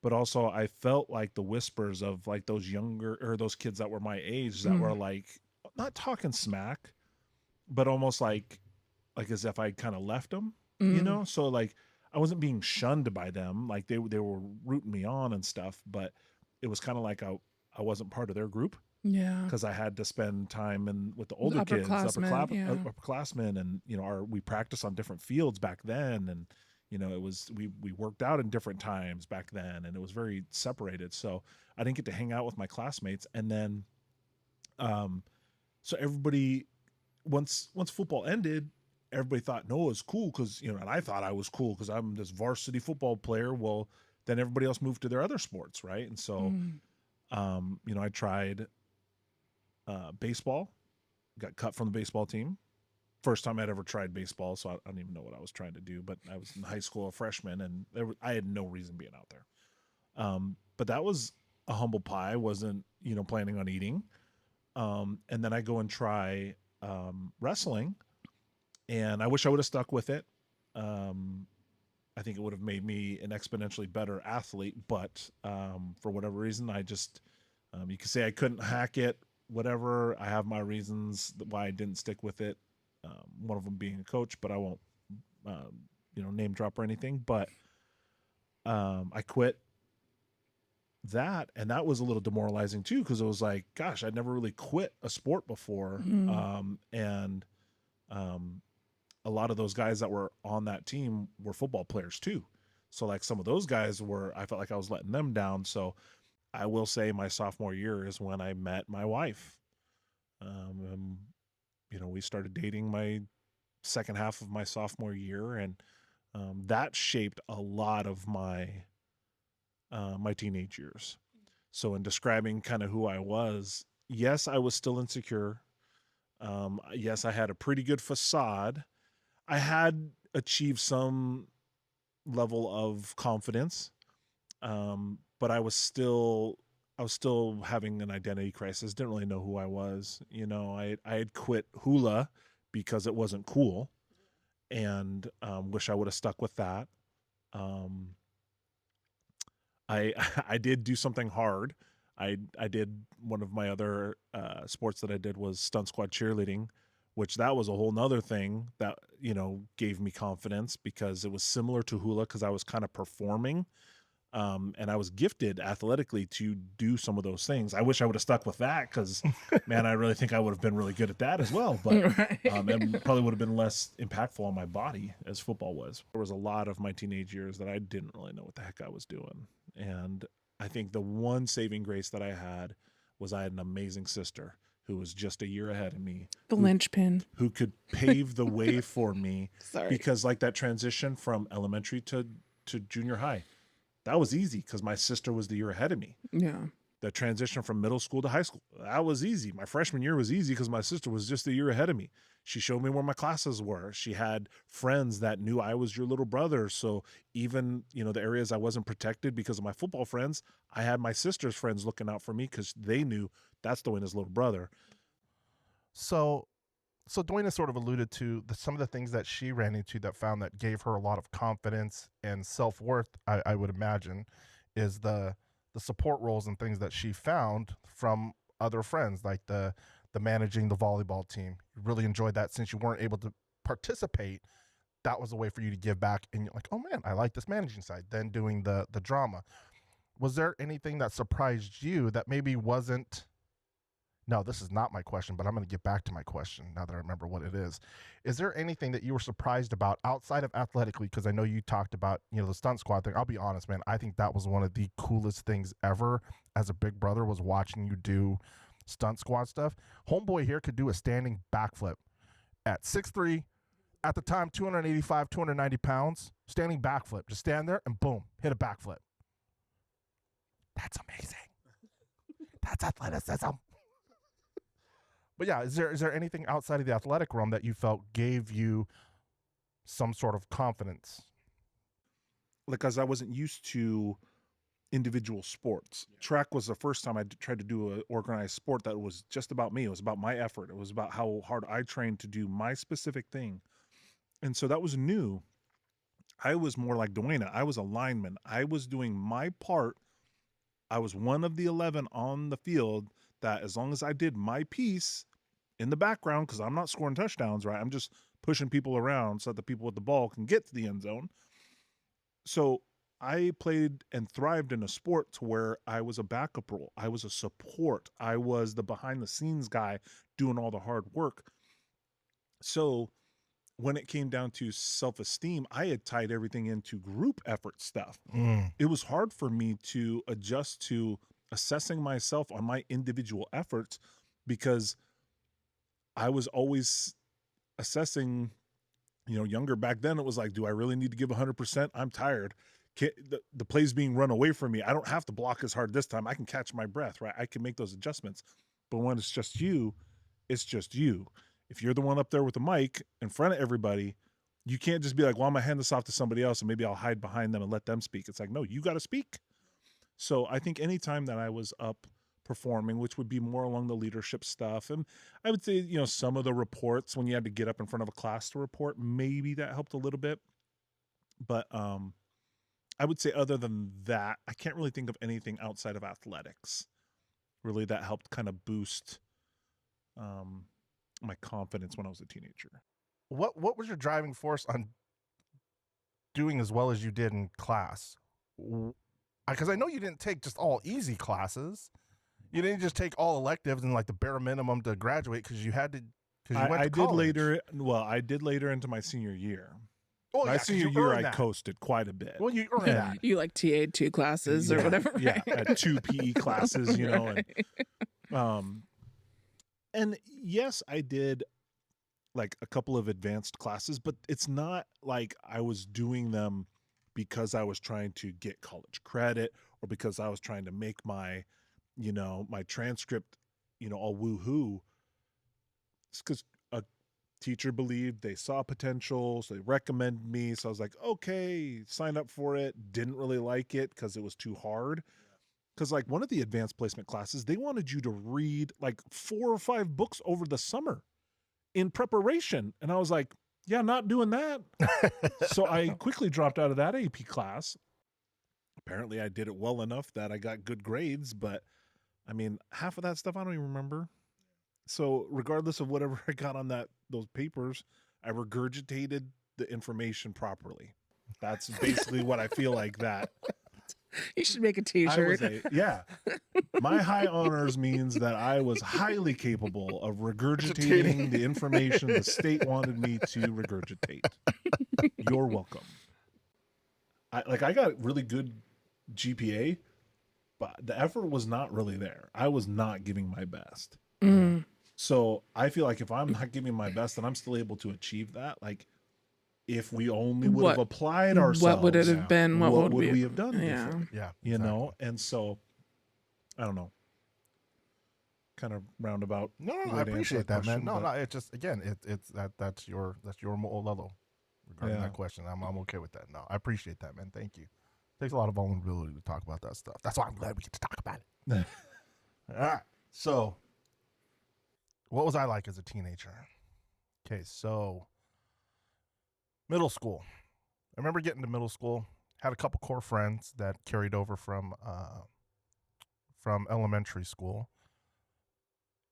but also I felt like the whispers of like those younger or those kids that were my age that were like not talking smack, but almost like as if I kind of left them, you know? So like I wasn't being shunned by them. Like they were rooting me on and stuff, but it was kind of like I wasn't part of their group. Yeah. Because I had to spend time with the older kids, upperclassmen, and we practiced on different fields back then, and it was we worked out in different times back then, and it was very separated. So I didn't get to hang out with my classmates, and then, so everybody once football ended, everybody thought Noah was cool because and I thought I was cool because I'm this varsity football player. Well, then everybody else moved to their other sports, right? And so, I tried. Baseball, got cut from the baseball team. First time I'd ever tried baseball, so I don't even know what I was trying to do. But I was in high school, a freshman, and I had no reason being out there. But that was a humble pie. Wasn't planning on eating. And then I go and try wrestling, and I wish I would have stuck with it. I think it would have made me an exponentially better athlete. But for whatever reason, I just you could say I couldn't hack it. Whatever, I have my reasons why I didn't stick with it. One of them being a coach, but I won't, name drop or anything. But I quit that, and that was a little demoralizing too, because it was like, gosh, I'd never really quit a sport before, and a lot of those guys that were on that team were football players too. So like some of those guys I felt like I was letting them down. So I will say my sophomore year is when I met my wife. We started dating my second half of my sophomore year, and that shaped a lot of my my teenage years. So in describing kind of who I was, yes, I was still insecure. Yes, I had a pretty good facade. I had achieved some level of confidence. But I was still having an identity crisis. Didn't really know who I was. I had quit hula because it wasn't cool, and wish I would have stuck with that. I did do something hard. I did one of my other sports that I did was stunt squad cheerleading, which that was a whole nother thing that gave me confidence because it was similar to hula because I was kind of performing. And I was gifted athletically to do some of those things. I wish I would have stuck with that because, man, I really think I would have been really good at that as well. But it probably would have been less impactful on my body as football was. There was a lot of my teenage years that I didn't really know what the heck I was doing. And I think the one saving grace that I had was I had an amazing sister who was just a year ahead of me. The linchpin. Who could pave the way for me. Sorry. Because like that transition from elementary to junior high, that was easy because my sister was the year ahead of me. Yeah. The transition from middle school to high school, that was easy. My freshman year was easy because my sister was just a year ahead of me. She showed me where my classes were. She had friends that knew I was your little brother. So even, the areas I wasn't protected because of my football friends, I had my sister's friends looking out for me because they knew that's Duana's little brother. So Duana sort of alluded to some of the things that she ran into that found that gave her a lot of confidence and self-worth, I would imagine, is the support roles and things that she found from other friends, like the managing the volleyball team. You really enjoyed that since you weren't able to participate. That was a way for you to give back, and you're like, oh man, I like this managing side. Then doing the drama. Was there anything that surprised you that maybe wasn't? No, this is not my question, but I'm going to get back to my question now that I remember what it is. Is there anything that you were surprised about outside of athletically? Because I know you talked about, the stunt squad thing. I'll be honest, man. I think that was one of the coolest things ever as a big brother was watching you do stunt squad stuff. Homeboy here could do a standing backflip at 6'3", at the time 285, 290 pounds, standing backflip. Just stand there and boom, hit a backflip. That's amazing. That's athleticism. But yeah, is there anything outside of the athletic realm that you felt gave you some sort of confidence? Because I wasn't used to individual sports. Track was the first time I tried to do an organized sport that was just about me. It was about my effort. It was about how hard I trained to do my specific thing. And so that was new. I was more like Duana. I was a lineman. I was doing my part. I was one of the 11 on the field that as long as I did my piece in the background, because I'm not scoring touchdowns, right? I'm just pushing people around so that the people with the ball can get to the end zone. So I played and thrived in a sport to where I was a backup role. I was a support. I was the behind the scenes guy doing all the hard work. So when it came down to self-esteem, I had tied everything into group effort stuff. It was hard for me to adjust to assessing myself on my individual efforts because I was always assessing, younger back then. It was like, do I really need to give 100%? I'm tired. The play's being run away from me. I don't have to block as hard this time. I can catch my breath, right? I can make those adjustments. But when it's just you, it's just you. If you're the one up there with the mic in front of everybody, you can't just be like, well, I'm going to hand this off to somebody else and maybe I'll hide behind them and let them speak. It's like, no, you got to speak. So I think anytime that I was up performing, which would be more along the leadership stuff, and I would say, some of the reports when you had to get up in front of a class to report, maybe that helped a little bit. But I would say other than that, I can't really think of anything outside of athletics really that helped kind of boost my confidence when I was a teenager. What was your driving force on doing as well as you did in class? Because I know you didn't take just all easy classes. You didn't just take all electives and like the bare minimum to graduate because you had to. Because you went to college. I did later into my senior year. Oh, my yeah, senior year, I coasted quite a bit. Well, you earned that. You like TA'd 2 classes or whatever. Right? Yeah, at 2 PE classes, Right. And yes, I did like a couple of advanced classes, but it's not like I was doing them because I was trying to get college credit or because I was trying to make my, my transcript, all woohoo. It's because a teacher believed they saw potential, so they recommended me. So I was like, okay, sign up for it. Didn't really like it because it was too hard. Because like one of the advanced placement classes, they wanted you to read like 4 or 5 books over the summer in preparation. And I was like, yeah, not doing that. So I quickly dropped out of that AP class. Apparently I did it well enough that I got good grades, but I mean, half of that stuff I don't even remember. So regardless of whatever I got on those papers, I regurgitated the information properly. That's basically what I feel like that. You should make a t-shirt. Yeah. My high honors means that I was highly capable of regurgitating the information the state wanted me to regurgitate. You're welcome. I got really good GPA, but the effort was not really there. I was not giving my best. So I feel like if I'm not giving my best and I'm still able to achieve that, like if we only would have applied ourselves, what would it have been? What would we have done different? Yeah, you know? And so, I don't know. Kind of roundabout. No, I appreciate that, man. No, it's just, again, that's your mo'olelo regarding that question. I'm okay with that. No, I appreciate that, man. Thank you. It takes a lot of vulnerability to talk about that stuff. That's why I'm glad we get to talk about it. All right. So, what was I like as a teenager? Okay, so middle school. I remember getting to middle school, had a couple core friends that carried over from elementary school.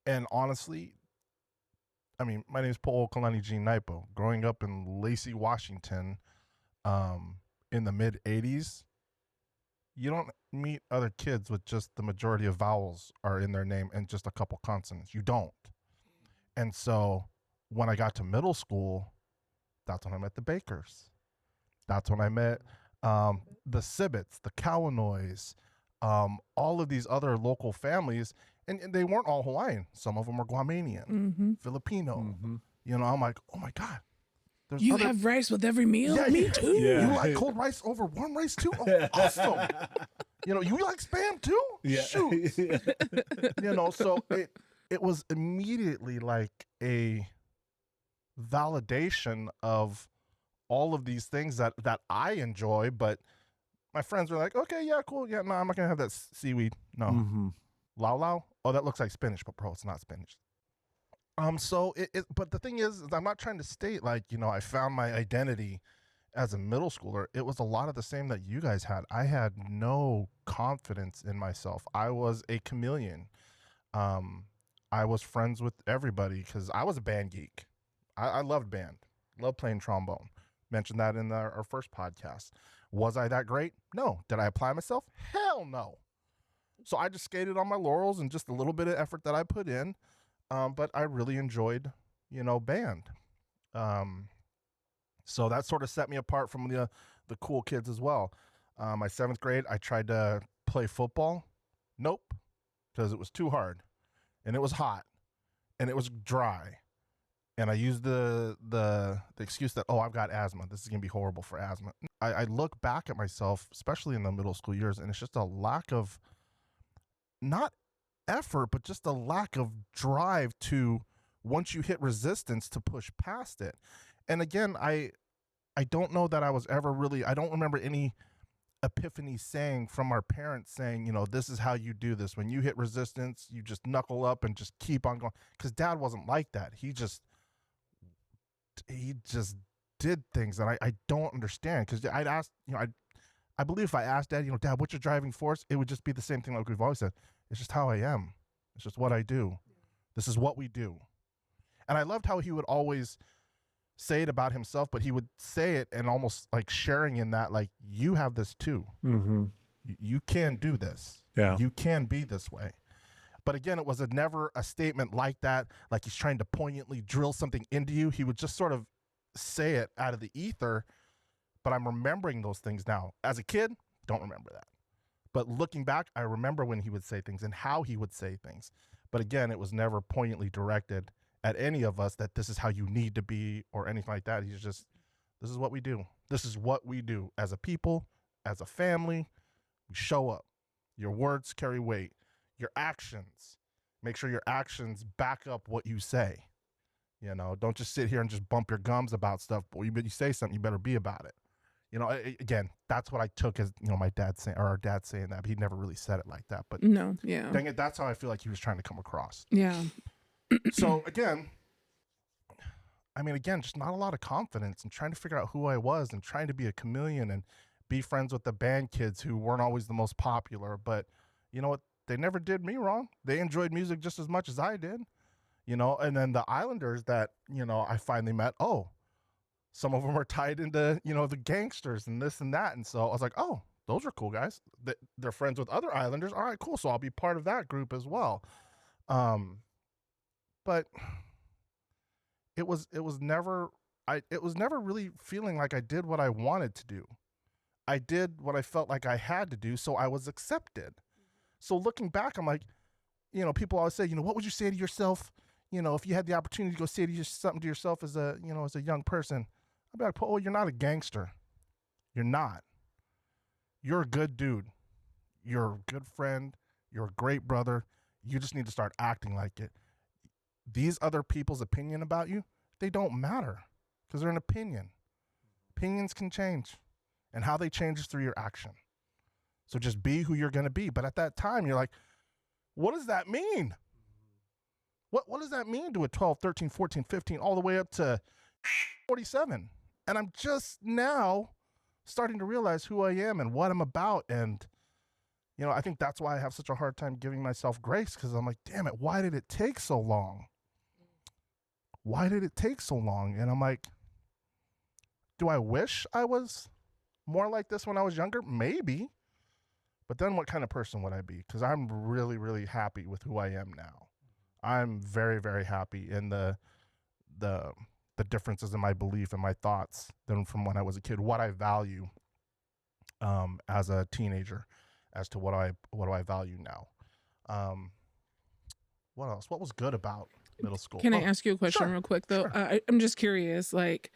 And honestly, I mean, my name is Paoa Kalani Jean Naipo. Growing up in Lacey, Washington, in the mid-'80s, you don't meet other kids with just the majority of vowels are in their name and just a couple consonants. You don't. And so when I got to middle school, that's when I met the Bakers. That's when I met the Sibbets, the Cowanoys, all of these other local families. And they weren't all Hawaiian. Some of them are Guamanian, Filipino. You know, I'm like, oh my God. You have rice with every meal? Yeah, Me too. Yeah. You like cold rice over warm rice too? Oh, awesome. You know, you like Spam too? Yeah. Shoot. You know, so it was immediately like a validation of all of these things that I enjoy, but my friends were like, okay, yeah, cool. Yeah, no, I'm not going to have that seaweed. No. Mm-hmm. Lau lau? Oh, that looks like spinach, but bro, it's not spinach. So but the thing is I'm not trying to state like, I found my identity as a middle schooler. It was a lot of the same that you guys had. I had no confidence in myself. I was a chameleon. I was friends with everybody because I was a band geek. I loved band, loved playing trombone. Mentioned that in our first podcast. Was I that great? No. Did I apply myself? Hell no. So I just skated on my laurels and just a little bit of effort that I put in. But I really enjoyed, band. So that sort of set me apart from the cool kids as well. My 7th grade, I tried to play football. Nope, because it was too hard, and it was hot, and it was dry, and I used the excuse that, I've got asthma. This is gonna be horrible for asthma. I look back at myself, especially in the middle school years, and it's just a lack of not effort, but just a lack of drive to, once you hit resistance, to push past it. And again, I don't know that I was ever really, I don't remember any epiphany saying from our parents saying, this is how you do this. When you hit resistance, you just knuckle up and just keep on going. Because Dad wasn't like that. He just did things that I don't understand. Because I'd ask, I believe if I asked Dad, Dad, what's your driving force? It would just be the same thing like we've always said. It's just how I am. It's just what I do. This is what we do. And I loved how he would always say it about himself, but he would say it and almost like sharing in that, like, you have this too. Mm-hmm. You can do this. Yeah. You can be this way. But again, it was never a statement like that, like he's trying to poignantly drill something into you. He would just sort of say it out of the ether. But I'm remembering those things now. As a kid, don't remember that. But looking back, I remember when he would say things and how he would say things. But again, it was never poignantly directed at any of us that this is how you need to be or anything like that. He's just, this is what we do. This is what we do as a people, as a family. We show up. Your words carry weight. Your actions, make sure your actions back up what you say. Don't just sit here and just bump your gums about stuff. But you say something, you better be about it. Again, that's what I took as, my dad saying, or our dad saying that, but he never really said it like that. But no, yeah. Dang it, that's how I feel like he was trying to come across. Yeah. So again, just not a lot of confidence and trying to figure out who I was and trying to be a chameleon and be friends with the band kids who weren't always the most popular. But you know what? They never did me wrong. They enjoyed music just as much as I did, and then the Islanders that, I finally met, some of them are tied into, the gangsters and this and that. And so I was like, those are cool guys. They're friends with other Islanders. All right, cool. So I'll be part of that group as well. But it was never really feeling like I did what I wanted to do. I did what I felt like I had to do. So I was accepted. So looking back, I'm like, people always say, what would you say to yourself? If you had the opportunity to go say something to yourself as a young person, I'd be like, Paoa, you're not a gangster. You're not. You're a good dude. You're a good friend. You're a great brother. You just need to start acting like it. These other people's opinion about you, they don't matter because they're an opinion. Opinions can change, and how they change is through your action. So just be who you're going to be. But at that time, you're like, what does that mean? What does that mean to a 12, 13, 14, 15, all the way up to 47? And I'm just now starting to realize who I am and what I'm about. And, I think that's why I have such a hard time giving myself grace, because I'm like, damn it, why did it take so long? Why did it take so long? And I'm like, do I wish I was more like this when I was younger? Maybe. But then what kind of person would I be? Because I'm really, really happy with who I am now. I'm very, very happy in the differences in my belief and my thoughts than from when I was a kid, what I value as a teenager as to what do I value now. What else? What was good about middle school? Can I ask you a question real quick, though? Sure. I'm just curious, like,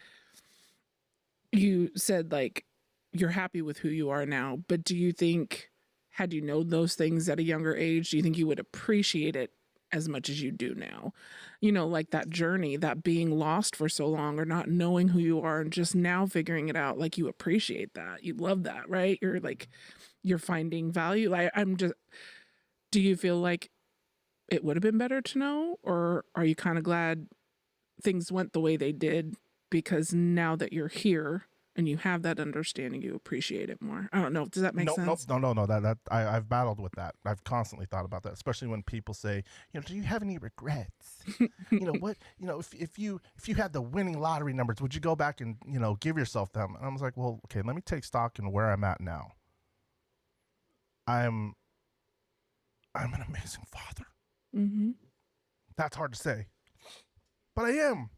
you said, like, you're happy with who you are now, but do you think, had you known those things at a younger age, do you think you would appreciate it as much as you do now. Like that journey, that being lost for so long or not knowing who you are and just now figuring it out. Like you appreciate that. You love that, right? You're finding value. Do you feel like it would have been better to know, or are you kind of glad things went the way they did because now that you're here and you have that understanding, you appreciate it more? I don't know. Does that make sense? No. I've battled with that. I've constantly thought about that, especially when people say, do you have any regrets? What? If you had the winning lottery numbers, would you go back and give yourself them? And I was like, well, okay, let me take stock in where I'm at now. I'm an amazing father. Mm-hmm. That's hard to say, but I am.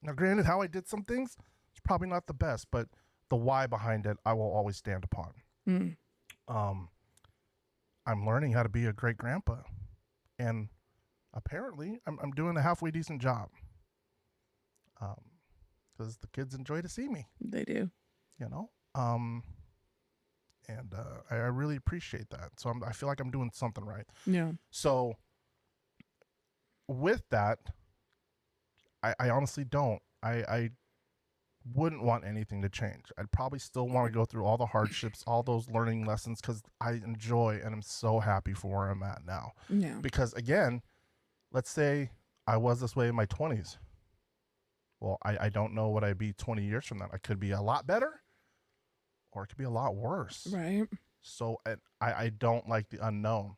Now, granted, how I did some things, it's probably not the best, but the why behind it, I will always stand upon. Mm. I'm learning how to be a great grandpa, and apparently, I'm doing a halfway decent job. Because the kids enjoy to see me. They do. And I really appreciate that. So I feel like I'm doing something right. Yeah. So with that, I honestly don't. I wouldn't want anything to change. I'd probably still want to go through all the hardships, all those learning lessons, because I enjoy and I'm so happy for where I'm at now. Yeah. Because again, let's say I was this way in my 20s. Well, I don't know what I'd be 20 years from that. I could be a lot better, or it could be a lot worse. Right. So I don't like the unknown.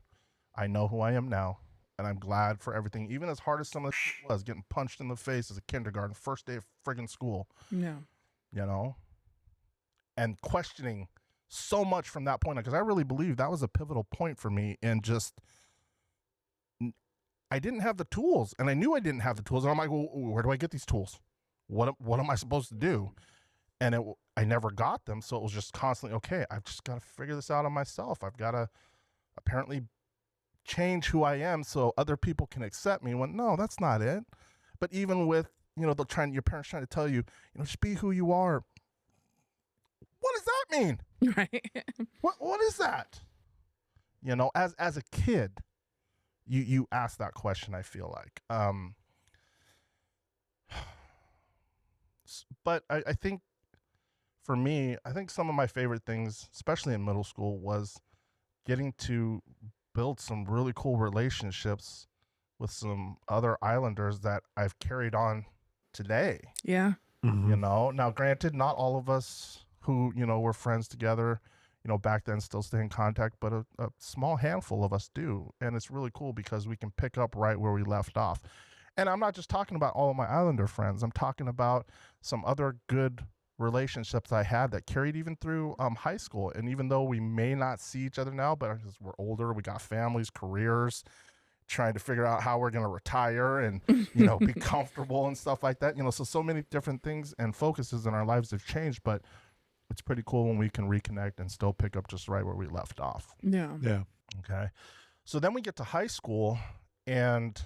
I know who I am now, and I'm glad for everything. Even as hard as some of the shit was, getting punched in the face as a kindergarten, first day of friggin' school. Yeah. And questioning so much from that point, because I really believe that was a pivotal point for me. And just, I didn't have the tools, and I knew I didn't have the tools. And I'm like, well, where do I get these tools? What am I supposed to do? And I never got them. So it was just constantly, okay, I've just got to figure this out on myself. I've got to apparently change who I am so other people can accept me. When no, that's not it. But even with, your parents trying to tell you, just be who you are. What does that mean? Right. What is that? As a kid, you ask that question, I feel like. But I think for me, I think some of my favorite things, especially in middle school, was getting to build some really cool relationships with some other Islanders that I've carried on today. Yeah. Mm-hmm. Now granted, not all of us who, were friends together, back then still stay in contact, but a small handful of us do. And it's really cool because we can pick up right where we left off. And I'm not just talking about all of my Islander friends. I'm talking about some other good relationships I had that carried even through high school. And even though we may not see each other now, but because we're older, we got families, careers, trying to figure out how we're going to retire and, be comfortable and stuff like that. So many different things and focuses in our lives have changed, but it's pretty cool when we can reconnect and still pick up just right where we left off. Yeah. Yeah. Okay. So then we get to high school, and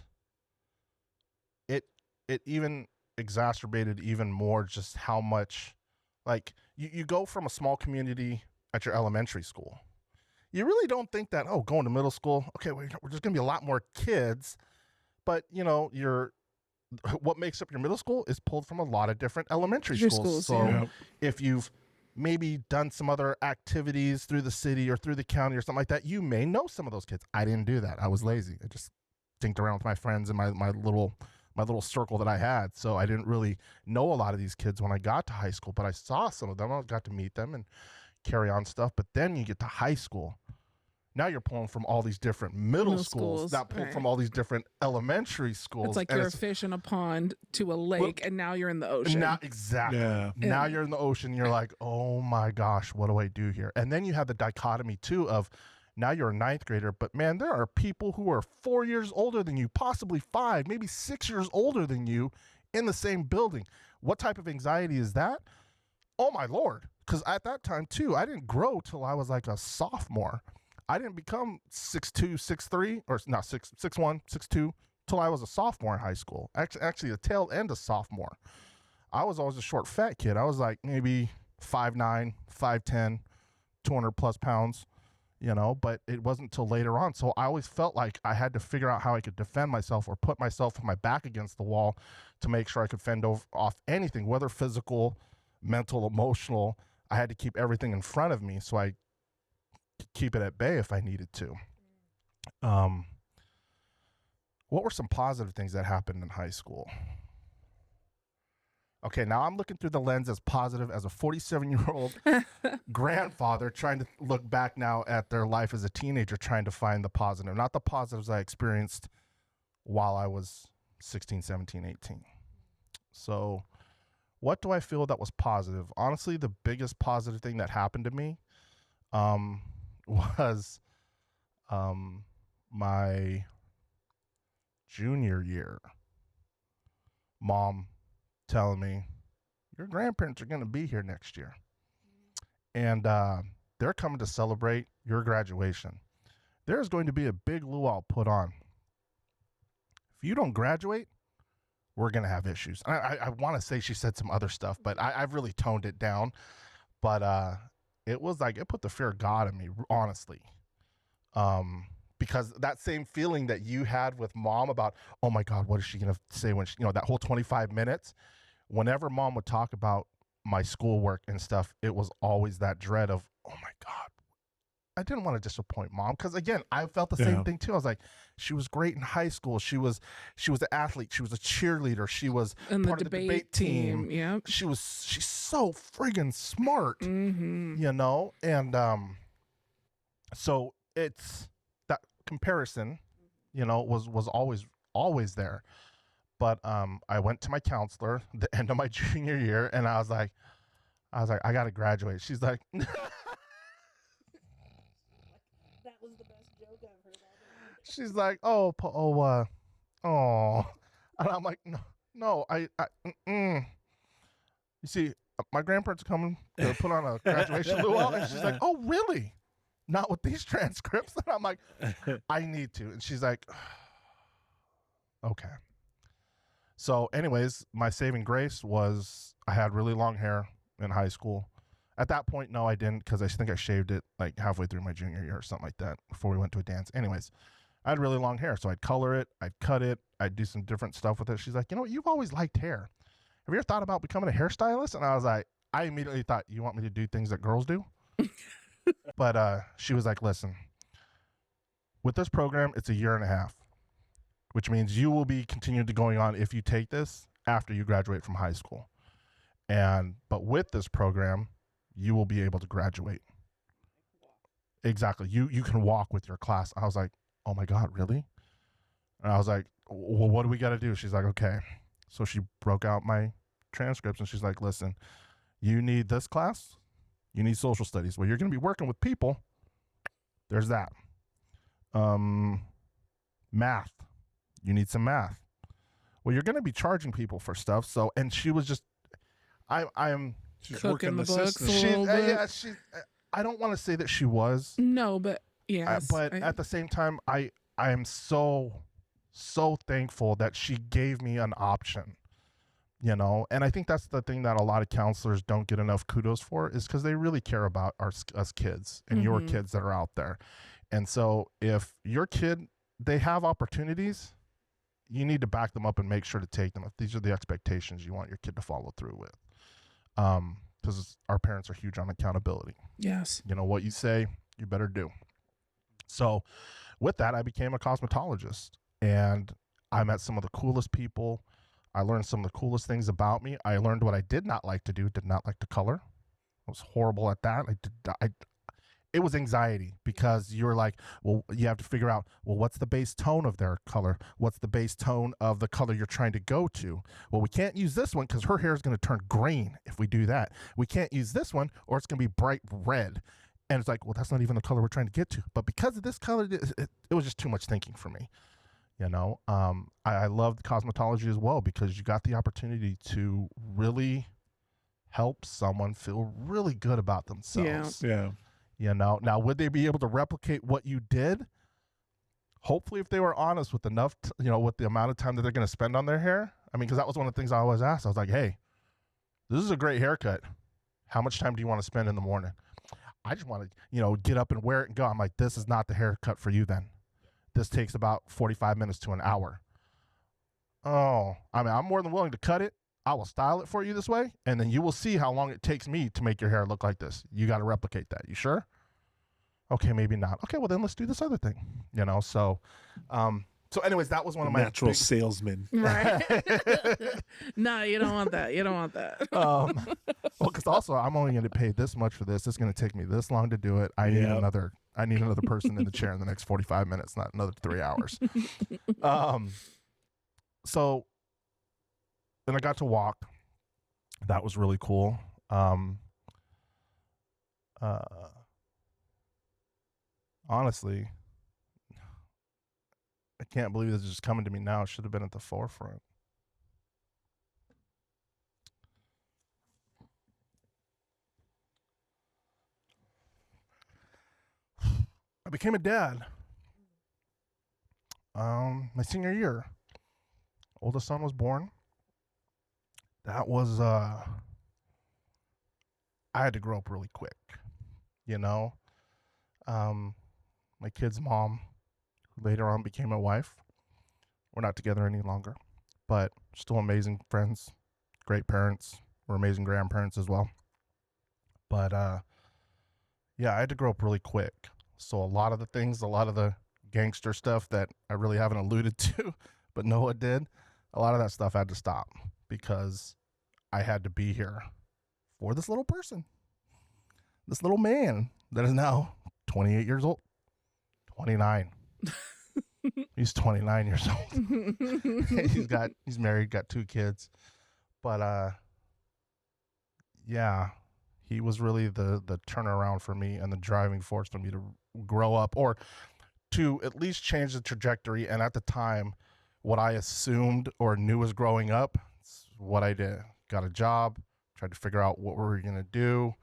it even exacerbated even more just how much, like, you go from a small community at your elementary school. You really don't think that, going to middle school, okay, we're just going to be a lot more kids. But, what makes up your middle school is pulled from a lot of different elementary schools. So yeah. If you've maybe done some other activities through the city or through the county or something like that, you may know some of those kids. I didn't do that. I was lazy. I just dinked around with my friends in my little circle that I had. So I didn't really know a lot of these kids when I got to high school, but I saw some of them. I got to meet them and carry on stuff. But then you get to high school. Now you're pulling from all these different middle schools that pull from all these different elementary schools. It's like you're a fish in a pond to a lake, and now you're in the ocean. Now, exactly. Yeah. Now you're in the ocean. You're like, oh my gosh, what do I do here? And then you have the dichotomy too of, now you're a ninth grader, but man, there are people who are 4 years older than you, possibly 5, maybe 6 years older than you in the same building. What type of anxiety is that? Oh my Lord. Because at that time too, I didn't grow till I was like a sophomore. I didn't become 6'2", 6'3", or not 6'1", 6'2", till I was a sophomore in high school. Actually, the tail end of sophomore. I was always a short, fat kid. I was like maybe 5'9", 5'10", 200 plus pounds. but it wasn't until later on. So I always felt like I had to figure out how I could defend myself or put myself with my back against the wall to make sure I could fend off anything, whether physical, mental, emotional. I had to keep everything in front of me so I could keep it at bay if I needed to. What were some positive things that happened in high school? Okay, now I'm looking through the lens as positive as a 47-year-old grandfather trying to look back now at their life as a teenager, trying to find the positive, not the positives I experienced while I was 16, 17, 18. So what do I feel that was positive? Honestly, the biggest positive thing that happened to me was my junior year. Mom telling me, your grandparents are going to be here next year. And they're coming to celebrate your graduation. There's going to be a big luau put on. If you don't graduate, we're going to have issues. I want to say she said some other stuff, but I've really toned it down. But it was like, it put the fear of God in me, honestly. Because that same feeling that you had with Mom about, oh my God, what is she going to say when she, that whole 25 minutes, whenever Mom would talk about my schoolwork and stuff, it was always that dread of, oh my God, I didn't want to disappoint Mom. Because again, I felt the same thing too. I was like, she was great in high school. She was an athlete. She was a cheerleader. She was And part of the debate team. Yeah. She's so friggin' smart, and so it's that comparison, was always there. But I went to my counselor the end of my junior year, and I was like, I got to graduate. She's like, That was the best joke I've heard all day. she's like, oh, Paoa, oh, and I'm like, no, you see, my grandparents are coming to put on a graduation luau, and she's like, oh, really? Not with these transcripts? And I'm like, I need to. And she's like, okay. So anyways, my saving grace was I had really long hair in high school. At that point, no, I didn't, because I think I shaved it like halfway through my junior year or something like that before we went to a dance. Anyways, I had really long hair, so I'd color it, I'd cut it, I'd do some different stuff with it. She's like, you've always liked hair. Have you ever thought about becoming a hairstylist? And I was like, I immediately thought, you want me to do things that girls do? But she was like, listen, with this program, it's a year and a half, which means you will be continued to going on if you take this after you graduate from high school. But with this program, you will be able to graduate. Exactly. You can walk with your class. I was like, oh my God, really? And I was like, well, what do we got to do? She's like, okay. So she broke out my transcripts and she's like, listen, you need this class. You need social studies. Well, you're going to be working with people. There's that. Math. You need some math. Well, you're going to be charging people for stuff. So, and she was just, She's Cooking working the the books system. I don't want to say that she was. No, but yes. But at the same time, I am so thankful that she gave me an option, and I think that's the thing that a lot of counselors don't get enough kudos for, is because they really care about us kids and your kids that are out there. And so if your kid, they have opportunities, you need to back them up and make sure to take them if these are the expectations you want your kid to follow through with. Because our parents are huge on accountability. Yes. What you say, you better do. So with that, I became a cosmetologist, and I met some of the coolest people. I learned some of the coolest things about me. I learned what I did not like to do, did not like to color. I was horrible at that. It was anxiety, because you're like, well, you have to figure out, well, what's the base tone of their color? What's the base tone of the color you're trying to go to? Well, we can't use this one because her hair is going to turn green if we do that. We can't use this one or it's going to be bright red. And it's like, well, that's not even the color we're trying to get to. But because of this color, it was just too much thinking for me. I loved cosmetology as well, because you got the opportunity to really help someone feel really good about themselves. Yeah. Now, would they be able to replicate what you did? Hopefully, if they were honest with enough, with the amount of time that they're going to spend on their hair. I mean, because that was one of the things I always asked. I was like, hey, this is a great haircut. How much time do you want to spend in the morning? I just want to, get up and wear it and go. I'm like, this is not the haircut for you then. This takes about 45 minutes to an hour. Oh, I mean, I'm more than willing to cut it. I will style it for you this way, and then you will see how long it takes me to make your hair look like this. You got to replicate that. You sure? Okay, maybe not. Okay, well then let's do this other thing. So anyways, that was one of my natural salesmen. Right. No, you don't want that. You don't want that. well, because also I'm only going to pay this much for this. It's going to take me this long to do it. I need another person in the chair in the next 45 minutes, not another 3 hours. So then I got to walk. That was really cool. Honestly, I can't believe this is just coming to me now. It should have been at the forefront. I became a dad. My senior year. Oldest son was born. That was I had to grow up really quick. My kid's mom, who later on became my wife. We're not together any longer, but still amazing friends, great parents. We're amazing grandparents as well. But I had to grow up really quick. So a lot of the gangster stuff that I really haven't alluded to, but Noah did, a lot of that stuff had to stop because I had to be here for this little person, this little man that is now 28 years old, 29. He's 29 years old. He's married, got 2 kids. But he was really the turnaround for me and the driving force for me to grow up, or to at least change the trajectory. And at the time, what I assumed or knew was growing up, it's what I did. Got a job, tried to figure out what we were going to do,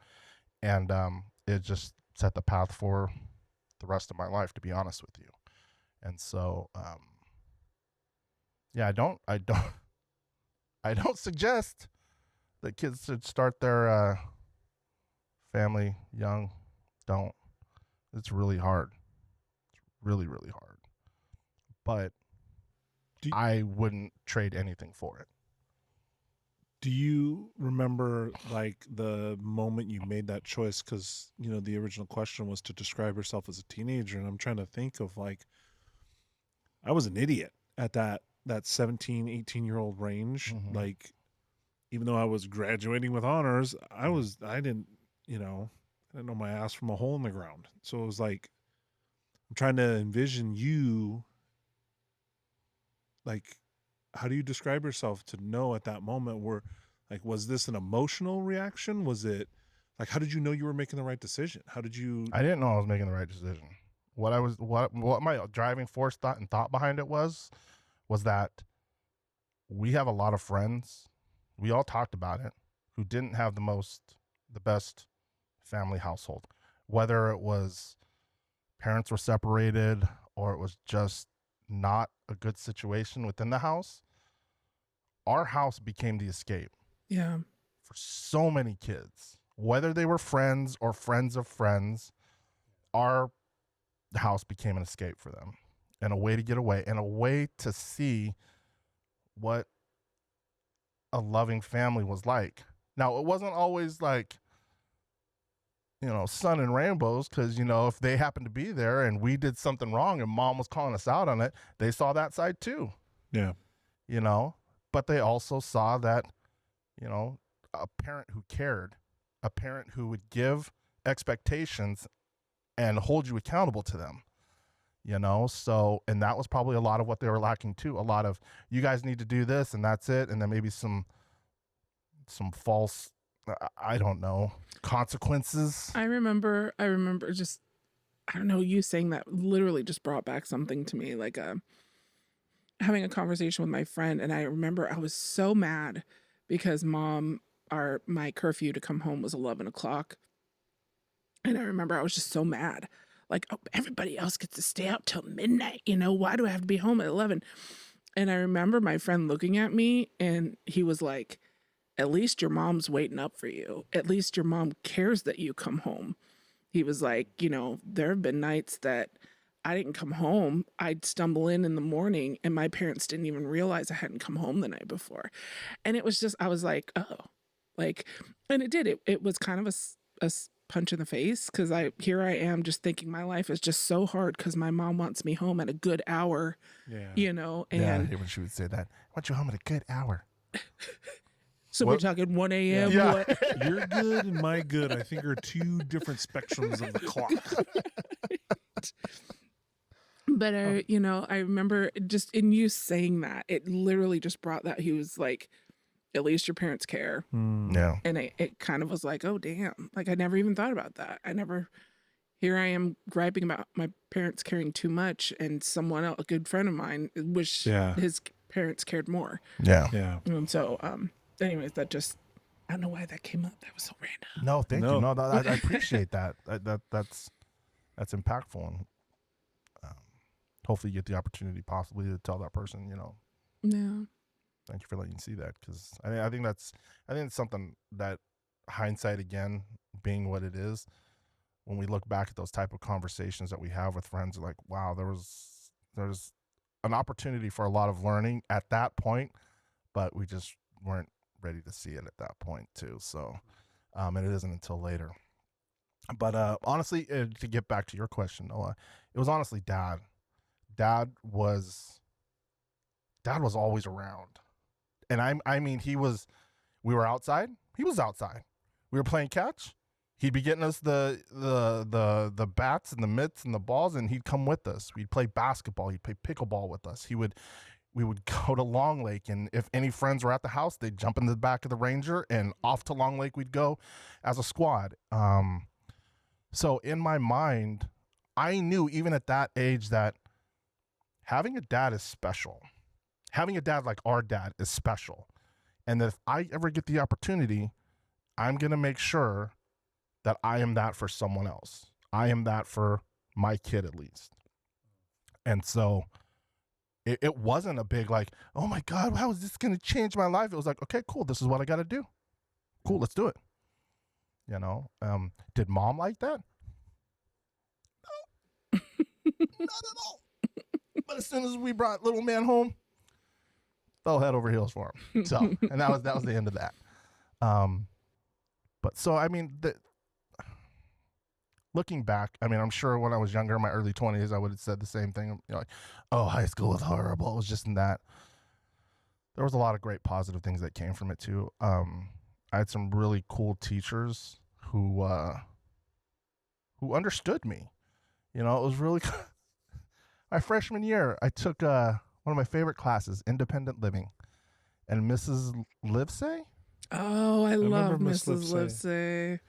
and it just set the path for the rest of my life, to be honest with you. And so I don't suggest that kids should start their family young. Don't. It's really hard. It's really, really hard. But I wouldn't trade anything for it. Do you remember like the moment you made that choice? Because, the original question was to describe yourself as a teenager. And I'm trying to think of like, I was an idiot at that 17, 18-year-old range. Mm-hmm. Like, even though I was graduating with honors, I didn't know my ass from a hole in the ground. So it was like, I'm trying to envision you. Like, how do you describe yourself to know at that moment where, like, was this an emotional reaction? Was it like, how did you know you were making the right decision? How did you? I didn't know I was making the right decision. What my driving force thought behind it was that we have a lot of friends. We all talked about it, who didn't have the best family household, whether it was parents were separated or it was just not a good situation within the house. Our house became the escape. Yeah. For so many kids, whether they were friends or friends of friends, our house became an escape for them, and a way to get away, and a way to see what a loving family was like. Now, it wasn't always like, sun and rainbows, because, if they happened to be there and we did something wrong and mom was calling us out on it, they saw that side too. Yeah. But they also saw that, a parent who cared, a parent who would give expectations and hold you accountable to them, so, and that was probably a lot of what they were lacking too. A lot of, you guys need to do this and that's it. And then maybe some false, I don't know, consequences. I remember just, I don't know, you saying that literally just brought back something to me, like having a conversation with my friend. And I remember I was so mad because my curfew to come home was 11 o'clock. And I remember I was just so mad. Like, oh, everybody else gets to stay out till midnight. Why do I have to be home at 11? And I remember my friend looking at me and he was like, at least your mom's waiting up for you. At least your mom cares that you come home. he was like, there have been nights that I didn't come home. I'd stumble in the morning and my parents didn't even realize I hadn't come home the night before. And it was just, I was like, oh, like, and it did. It was kind of a punch in the face because here I am just thinking my life is just so hard because my mom wants me home at a good hour, and yeah, I hate when she would say that. I want you home at a good hour. So What? we're talking 1 a.m. Yeah. What? Your good and my good, I think, are two different spectrums of the clock. But I remember just in you saying that, it literally just brought that. He was like, at least your parents care. Yeah. And it kind of was like, oh, damn. Like, I never even thought about that. Here I am griping about my parents caring too much, and someone else, a good friend of mine, wish his parents cared more. Yeah. And so, anyways, that just, I don't know why that came up. That was so random. No, thank you. No, I appreciate that. That's impactful. And, hopefully you get the opportunity possibly to tell that person, Yeah. thank you for letting me see that. Because I think it's something that hindsight, again, being what it is, when we look back at those type of conversations that we have with friends, like, wow, there's an opportunity for a lot of learning at that point, but we just weren't ready to see it at that point too. So, and it isn't until later. But honestly, to get back to your question, Noah, it was honestly Dad. Dad was always around. And I mean, we were outside. He was outside. We were playing catch. He'd be getting us the bats and the mitts and the balls, and he'd come with us. We'd play basketball. He'd play pickleball with us. We would go to Long Lake, and if any friends were at the house, they'd jump in the back of the Ranger, and off to Long Lake we'd go as a squad. So in my mind, I knew even at that age that having a dad is special. Having a dad like our dad is special. And that if I ever get the opportunity, I'm going to make sure that I am that for someone else. I am that for my kid, at least. And so it wasn't a big like, oh my God, how is this going to change my life? It was like, okay, cool. This is what I got to do. Cool. Let's do it. Did Mom like that? No, not at all. But as soon as we brought little man home, fell head over heels for him. So, and that was the end of that. But so, I mean, looking back, I mean, I'm sure when I was younger, in my early 20s, I would have said the same thing. Like, oh, high school was horrible. It was just in that. There was a lot of great positive things that came from it too. I had some really cool teachers who understood me. It was really my freshman year. I took one of my favorite classes, Independent Living, and Mrs. Livesey. Oh, I love Miss Mrs. Livesey.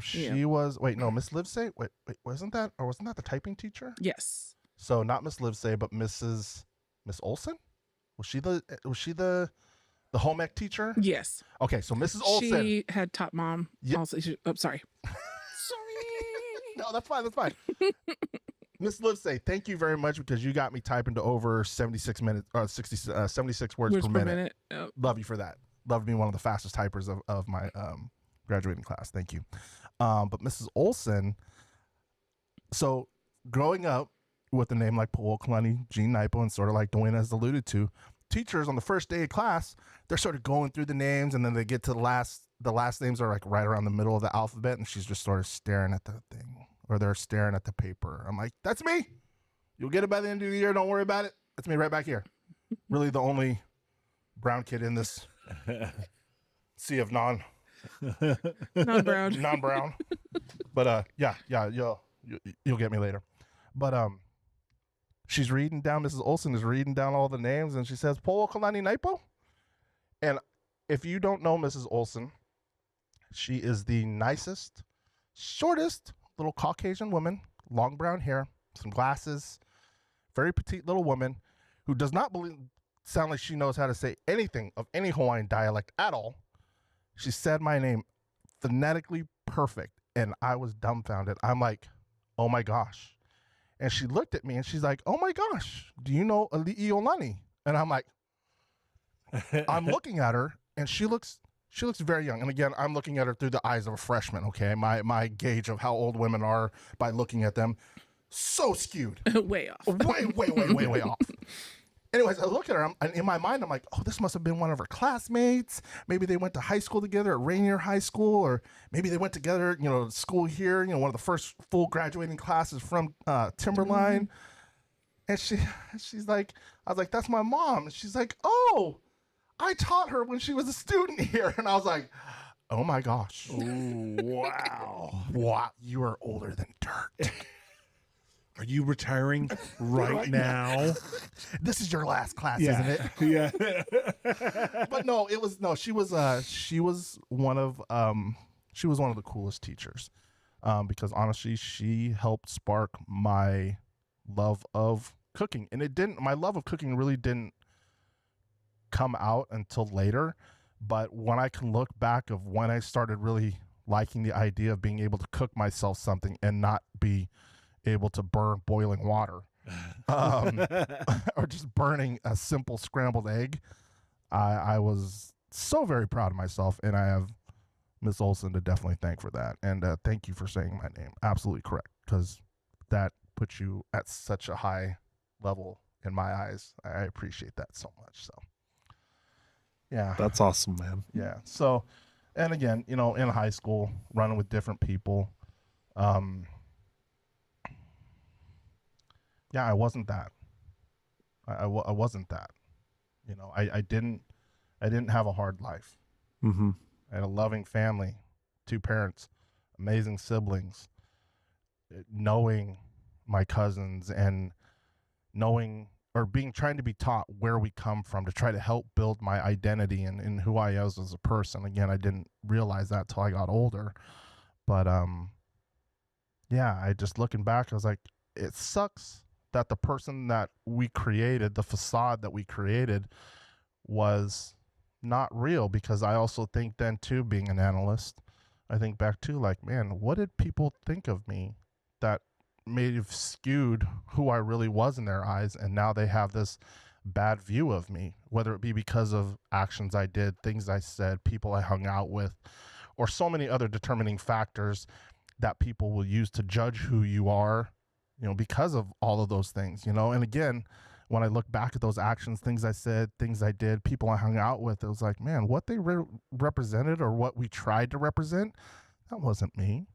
She was Miss Livesey. Wait, wasn't that the typing teacher? Yes. So not Miss Livesey, but Miss Olson. Was she the home ec teacher? Yes. Okay, so Mrs. Olson. She had taught Mom. Yeah. Also, sorry. No, that's fine. Miss Livesey, thank you very much because you got me typing to over 76 minutes, 76 words per minute. Oh. Love you for that. Love being one of the fastest typers of my graduating class. Thank you. But Mrs. Olson, so growing up with a name like Paoa, Jean Naipo, and sort of like Duana has alluded to, teachers on the first day of class, they're sort of going through the names, and then they get to the last names are like right around the middle of the alphabet, and she's just sort of staring at the thing, or they're staring at the paper. I'm like, that's me. You'll get it by the end of the year. Don't worry about it. That's me right back here. Really the only brown kid in this sea of non-brown. But yeah, you'll get me later. But she's reading down, Mrs. Olson is reading down all the names, and she says, Paoa Kalani Naipo. And if you don't know Mrs. Olson, she is the nicest, shortest little Caucasian woman, long brown hair, some glasses, very petite little woman who does not sound like she knows how to say anything of any Hawaiian dialect at all. She said my name phonetically perfect, and I was dumbfounded. I'm like, oh my gosh. And she looked at me and she's like, oh my gosh, do you know Ali'i Olani? And I'm like, I'm looking at her and she looks She looks very young. And again, I'm looking at her through the eyes of a freshman, okay? My gauge of how old women are by looking at them, so skewed. Way off. Way off. Anyways, I look at her, and in my mind, I'm like, oh, this must have been one of her classmates. Maybe they went to high school together at Rainier High School, or maybe they went together, school here, one of the first full graduating classes from Timberline. And she's like, I was like, that's my mom. And she's like, oh, I taught her when she was a student here. And I was like, oh my gosh. Oh, wow. Wow, you are older than dirt. Are you retiring right now? This is your last class, isn't it? Yeah. But no, she was one of the coolest teachers. Because honestly, she helped spark my love of cooking. And my love of cooking really didn't come out until later. But when I can look back of when I started really liking the idea of being able to cook myself something and not be able to burn boiling water, or just burning a simple scrambled egg, I was so very proud of myself, and I have Miss Olson to definitely thank for that. And thank you for saying my name. Absolutely correct, because that puts you at such a high level in my eyes. I appreciate that so much. So, yeah, That's awesome, man. yeah. So, and again, in high school, running with different people. Yeah, I wasn't that. I wasn't that. I didn't have a hard life. Mm-hmm. I had a loving family, 2 parents, amazing siblings. Knowing my cousins and trying to be taught where we come from to try to help build my identity and who I was as a person. Again, I didn't realize that till I got older. But yeah, I just looking back, I was like, it sucks that the person that we created, the facade that we created, was not real. Because I also think then too, being an analyst, I think back to like, man, what did people think of me that may have skewed who I really was in their eyes, and now they have this bad view of me, whether it be because of actions I did, things I said, people I hung out with, or so many other determining factors that people will use to judge who you are, because of all of those things, And again, when I look back at those actions, things I said, things I did, people I hung out with, it was like, man, what they represented or what we tried to represent, that wasn't me.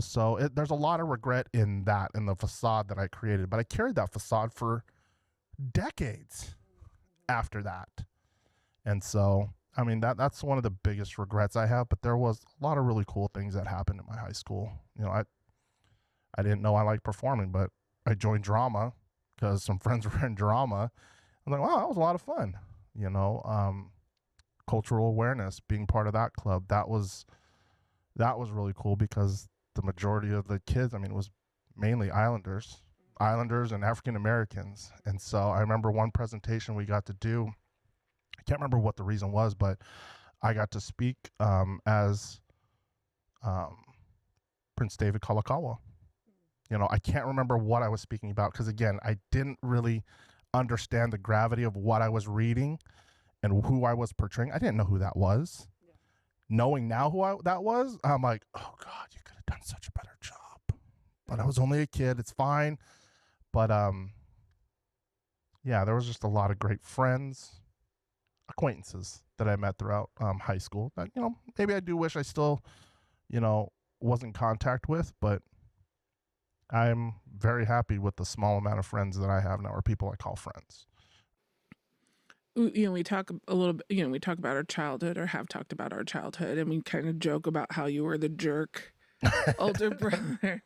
So there's a lot of regret in that, in the facade that I created. But I carried that facade for decades after that. And so, I mean, that's one of the biggest regrets I have. But there was a lot of really cool things that happened in my high school. I didn't know I liked performing, but I joined drama because some friends were in drama. I'm like, wow, that was a lot of fun. Cultural awareness, being part of that club, that was really cool, because the majority of the kids, it was mainly Islanders and African Americans. And so I remember one presentation we got to do, I can't remember what the reason was, but I got to speak as Prince David Kalakaua. I can't remember what I was speaking about, because again, I didn't really understand the gravity of what I was reading and who I was portraying. I didn't know who that was. Knowing now who that was, I'm like, oh God, you could have done such a better job. But I was only a kid. It's fine. But yeah, there was just a lot of great friends, acquaintances that I met throughout high school that, maybe I do wish I still, was in contact with, but I'm very happy with the small amount of friends that I have now, or people I call friends. We talk a little bit, we talk about our childhood, or have talked about our childhood, and we kind of joke about how you were the jerk older brother.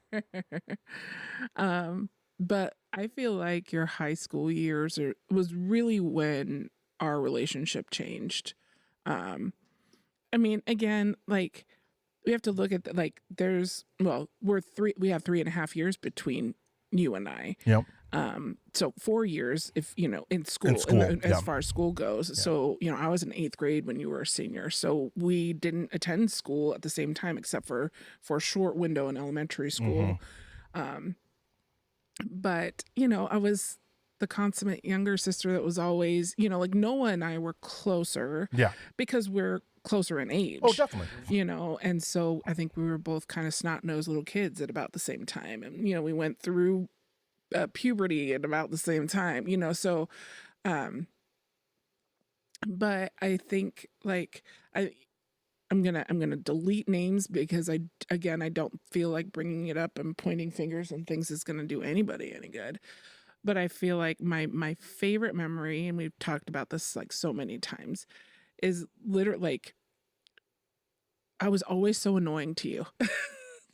But I feel like your high school years was really when our relationship changed. Again, like, we have to look at we have 3.5 years between you and I. Yep. So 4 years, if in school, as far as school goes. Yeah. So I was in 8th grade when you were a senior, so we didn't attend school at the same time, except for a short window in elementary school. Mm-hmm. But I was the consummate younger sister that was always, you know, like Noah and I were closer Yeah. because we're closer in age. Oh, definitely. You know, and so I think we were both kind of snot-nosed little kids at about the same time. And, you know, we went through puberty at about the same time, you know, so, but I think like I'm gonna delete names because I don't feel like bringing it up and pointing fingers and things is gonna do anybody any good. But I feel like my favorite memory, and we've talked about this like so many times, is literally like I was always so annoying to you.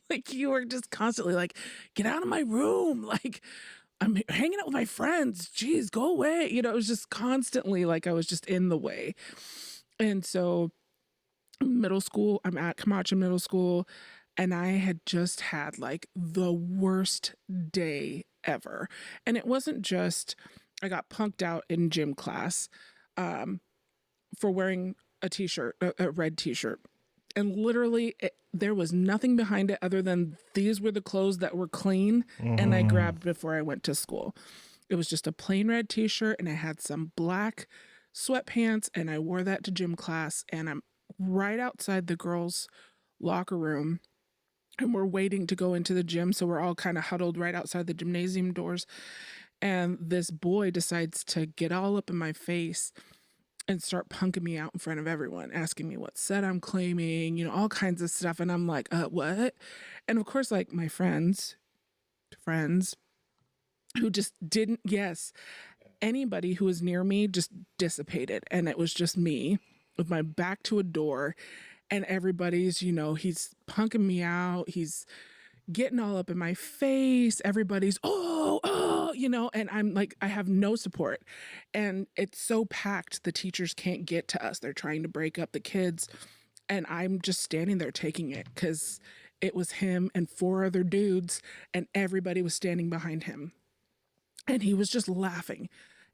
Like you were just constantly like, get out of my room. Like I'm hanging out with my friends. Jeez, go away. You know, it was just constantly like I was just in the way. And so middle school, I'm at Camacho Middle School, and I had just had like the worst day ever. And it wasn't just I got punked out in gym class for wearing a t-shirt, a red t-shirt. And literally there was nothing behind it other than these were the clothes that were clean and I grabbed before I went to school. It was just a plain red t-shirt and I had some black sweatpants and I wore that to gym class, and I'm right outside the girls' locker room and we're waiting to go into the gym. So we're all kind of huddled right outside the gymnasium doors. And this boy decides to get all up in my face and start punking me out in front of everyone, asking me what set I'm claiming, you know, all kinds of stuff. And I'm like, what? And of course, like my friends who just didn't, anybody who was near me just dissipated. And it was just me with my back to a door, and everybody's, you know, he's punking me out. He's getting all up in my face. Everybody's, oh, you know, and I'm like, I have no support. And it's so packed, the teachers can't get to us. They're trying to break up the kids. And I'm just standing there taking it because it was him and 4 other dudes, and everybody was standing behind him. And he was just laughing,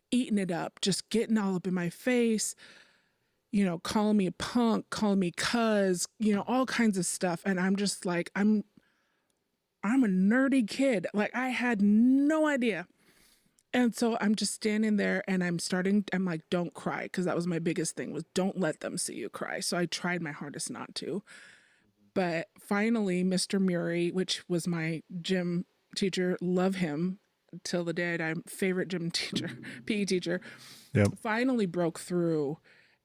eating it up, just getting all up in my face, you know, calling me a punk, calling me cuz, you know, all kinds of stuff. And I'm just like, I'm a nerdy kid. Like I had no idea. And so I'm just standing there and I'm like, don't cry. Because that was my biggest thing, was don't let them see you cry. So I tried my hardest not to. But finally, Mr. Murray, which was my gym teacher, love him till the day I died, favorite gym teacher, PE teacher, finally broke through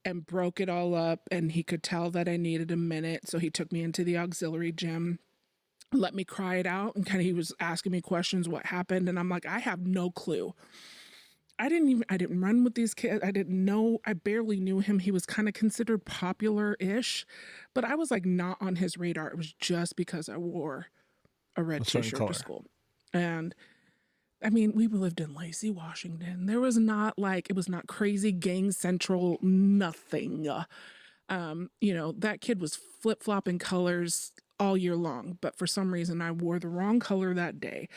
and broke it all up. And he could tell that I needed a minute. So he took me into the auxiliary gym, let me cry it out, and he was asking me questions, what happened. And I'm like, I have no clue. I didn't run with these kids. I barely knew him. He was kind of considered popular-ish, but I was like not on his radar. It was just because I wore a red t-shirt to school. And I mean, we lived in Lacey, Washington. There was not like, it was not crazy gang central, nothing. You know, that kid was flip-flopping colors all year long, but for some reason I wore the wrong color that day.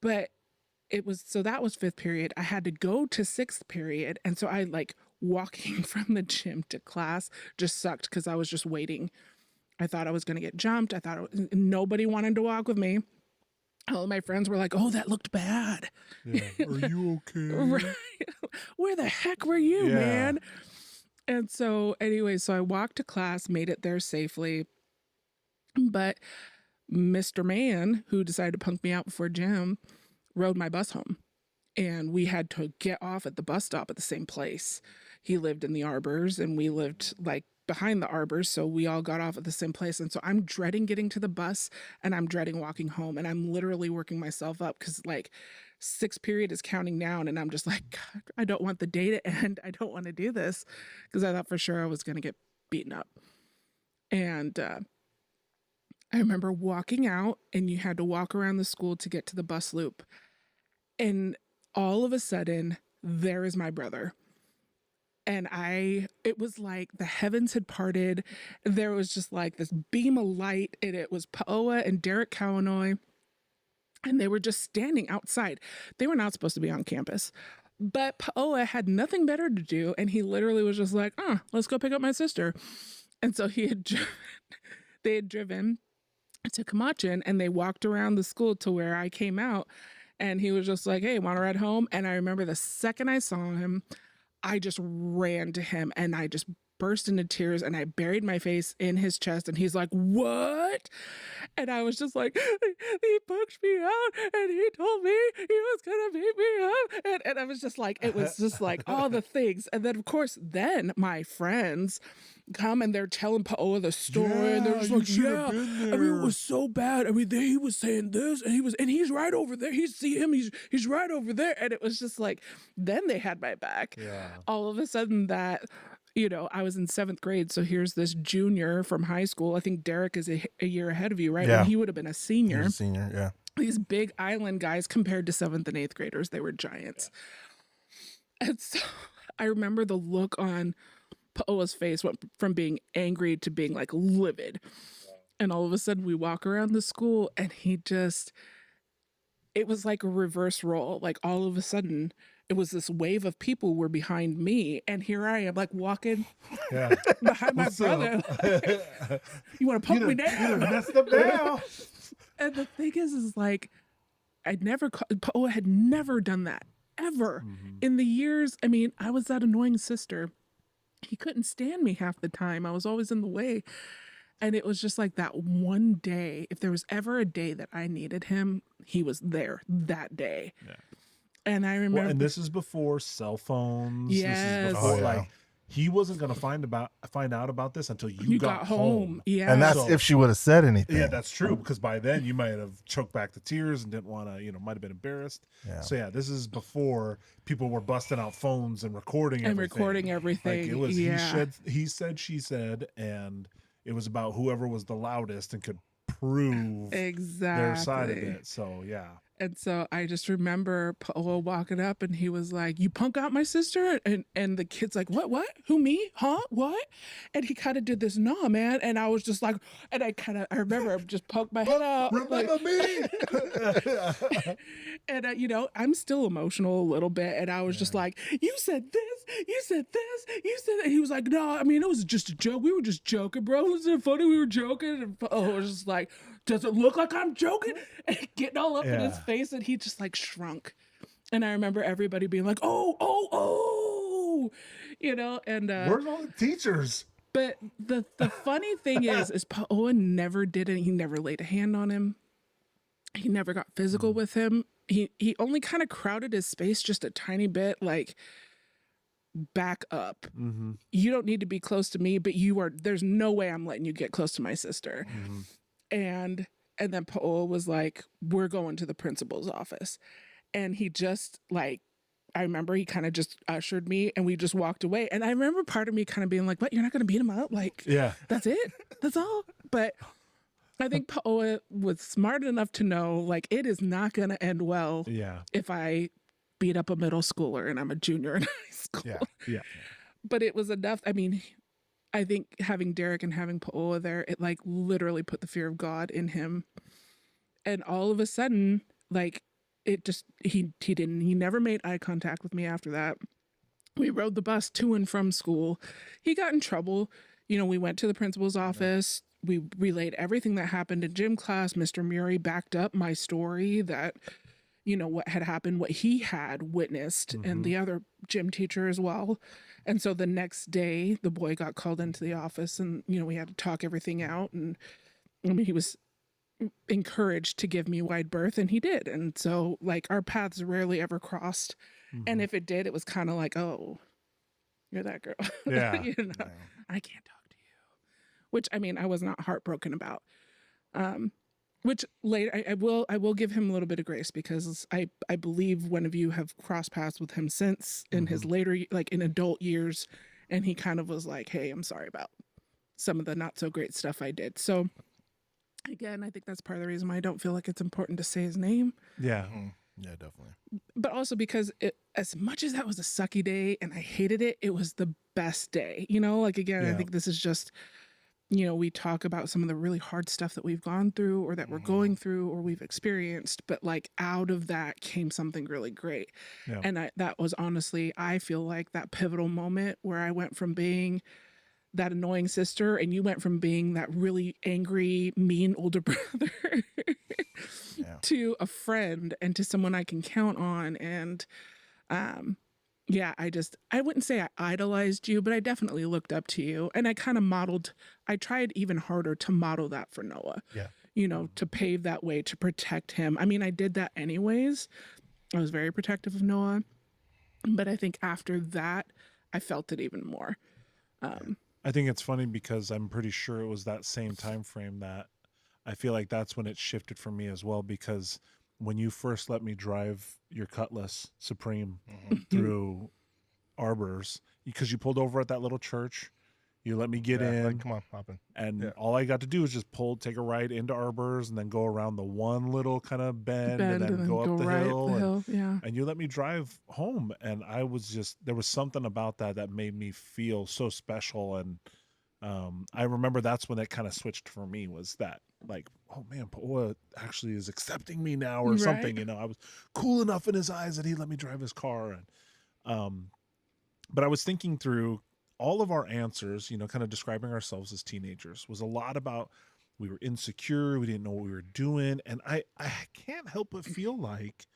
But that was 5th period. I had to go to 6th period. And so I like walking from the gym to class just sucked because I was just waiting. I thought I was going to get jumped. Nobody wanted to walk with me. All of my friends were like, oh, that looked bad. Yeah. Are you okay? Right. Where the heck were you, man? And so anyway, so I walked to class, made it there safely. But Mr. Man, who decided to punk me out before gym, rode my bus home. And we had to get off at the bus stop at the same place. He lived in the Arbors and we lived like behind the Arbors. So we all got off at the same place. And so I'm dreading getting to the bus and I'm dreading walking home. And I'm literally working myself up because like 6th period is counting down. And I'm just like, God, I don't want the day to end. I don't want to do this, because I thought for sure I was going to get beaten up. And I remember walking out, and you had to walk around the school to get to the bus loop. And all of a sudden, there is my brother. And it was like the heavens had parted. There was just like this beam of light, and it was Paoa and Derek Cowanoy. And they were just standing outside. They were not supposed to be on campus. But Paoa had nothing better to do. And he literally was just like, let's go pick up my sister. And so they had driven to Camacho, and they walked around the school to where I came out. And he was just like, hey, want to ride home? And I remember the second I saw him, I just ran to him and I just burst into tears and I buried my face in his chest and he's like, what? And I was just like, he pushed me out and he told me he was gonna beat me up. And I was just like, it was just like all the things. And then of course, then my friends come and they're telling Paoa the story and they're just like, yeah, I mean, it was so bad. I mean, he was saying this and he's right over there. He's right over there. And it was just like, then they had my back. Yeah. All of a sudden that, you know, I was in 7th grade. So here's this junior from high school. I think Derek is a year ahead of you, right? Yeah. And he would have been a senior. He was a senior, yeah. These big island guys compared to 7th and 8th graders, they were giants. And so I remember the look on Paoa's face went from being angry to being like livid. And all of a sudden we walk around the school and it was like a reverse role. Like all of a sudden it was this wave of people were behind me. And here I am like walking behind my brother. You want to poke me down? You done messed up now. And the thing is like, Paoa had never done that ever in the years. I mean, I was that annoying sister. He couldn't stand me half the time. I was always in the way. And it was just like that one day, if there was ever a day that I needed him, he was there that day. Yeah. And I remember. Well, and this is before cell phones. Yes. This is before, like, he wasn't going to find out about this until you got home. Yeah. And that's if she would have said anything. Yeah, that's true. Because by then you might have choked back the tears and didn't want to, might have been embarrassed. Yeah. So yeah, this is before people were busting out phones and recording everything. Like, it was he said, she said, and it was about whoever was the loudest and could prove their side of it. So yeah. And so I just remember Paoa walking up and he was like, you punk out my sister? And the kid's like, what? Who, me? Huh? What? And he kind of did this, nah, man. And I was just like, and I remember just poked my head out. Remember me? And, I'm still emotional a little bit. And I was just like, you said this, you said this, you said that. And he was like, no, I mean, it was just a joke. We were just joking, bro. Wasn't it funny? We were joking. And Paoa was just like, does it look like I'm joking? And getting all up in his face, and he just like shrunk. And I remember everybody being like, oh, and where's all the teachers? But the funny thing is Paoa never did it. He never laid a hand on him. He never got physical with him. He only kind of crowded his space just a tiny bit, like, back up. You don't need to be close to me, but there's no way I'm letting you get close to my sister. And then Paoa was like, we're going to the principal's office. And he just I remember he kind of just ushered me and we just walked away. And I remember part of me kind of being like, what, you're not going to beat him up? Like, that's it? That's all? But I think Paoa was smart enough to know, like, it is not going to end well if I beat up a middle schooler and I'm a junior in high school. Yeah. But it was enough. I mean, I think having Derek and having Paoa there, it like literally put the fear of God in him. And all of a sudden, like, it just, he never made eye contact with me after that. We rode the bus to and from school. He got in trouble. We went to the principal's office. We relayed everything that happened in gym class. Mr. Murray backed up my story that, what had happened, what he had witnessed, and the other gym teacher as well. And so the next day, the boy got called into the office and, we had to talk everything out. And I mean, he was encouraged to give me wide berth, and he did. And so, like, our paths rarely ever crossed. And if it did, it was kind of like, oh, you're that girl. Yeah. I can't talk to you. Which, I mean, I was not heartbroken about. Which later, I will give him a little bit of grace, because I believe one of you have crossed paths with him since in his later, like in adult years. And he kind of was like, hey, I'm sorry about some of the not so great stuff I did. So again, I think that's part of the reason why I don't feel like it's important to say his name. Yeah. Yeah, definitely. But also because as much as that was a sucky day and I hated it, it was the best day. Like, again, I think this is just, we talk about some of the really hard stuff that we've gone through or that we're going through or we've experienced, but like out of that came something really great. Yeah. And that was honestly, I feel like that pivotal moment where I went from being that annoying sister and you went from being that really angry, mean older brother. to a friend and to someone I can count on. And yeah, I wouldn't say I idolized you, but I definitely looked up to you. And I kind of I tried even harder to model that for Noah. Yeah. You know, to pave that way, to protect him. I mean, I did that anyways. I was very protective of Noah. But I think after that, I felt it even more. I think it's funny because I'm pretty sure it was that same time frame that I feel like that's when it shifted for me as well, because when you first let me drive your Cutlass Supreme through Arbors, because you pulled over at that little church, you let me get in. Like, come on, hop in. And all I got to do was just take a ride into Arbors and then go around the one little kind of bend and then go up the right hill. Up the hill. Yeah. And you let me drive home. And I was just, there was something about that made me feel so special. And I remember that's when it kind of switched for me, was that like, oh man, Paoa actually is accepting me now or something. You know, I was cool enough in his eyes that he let me drive his car. And but I was thinking through all of our answers, you know, kind of describing ourselves as teenagers, was a lot about we were insecure, we didn't know what we were doing. And I can't help but feel like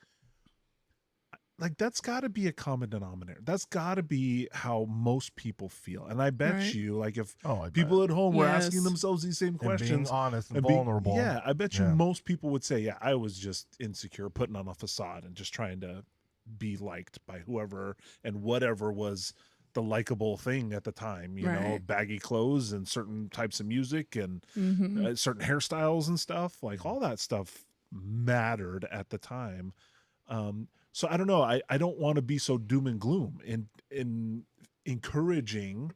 that's got to be a common denominator. That's got to be how most people feel. And I bet you, like, if people at home were asking themselves these same questions, being honest and vulnerable, I bet you most people would say, yeah, I was just insecure, putting on a facade and just trying to be liked by whoever and whatever was the likable thing at the time, you know, baggy clothes and certain types of music and certain hairstyles and stuff, like all that stuff mattered at the time. So I don't know. I don't want to be so doom and gloom in encouraging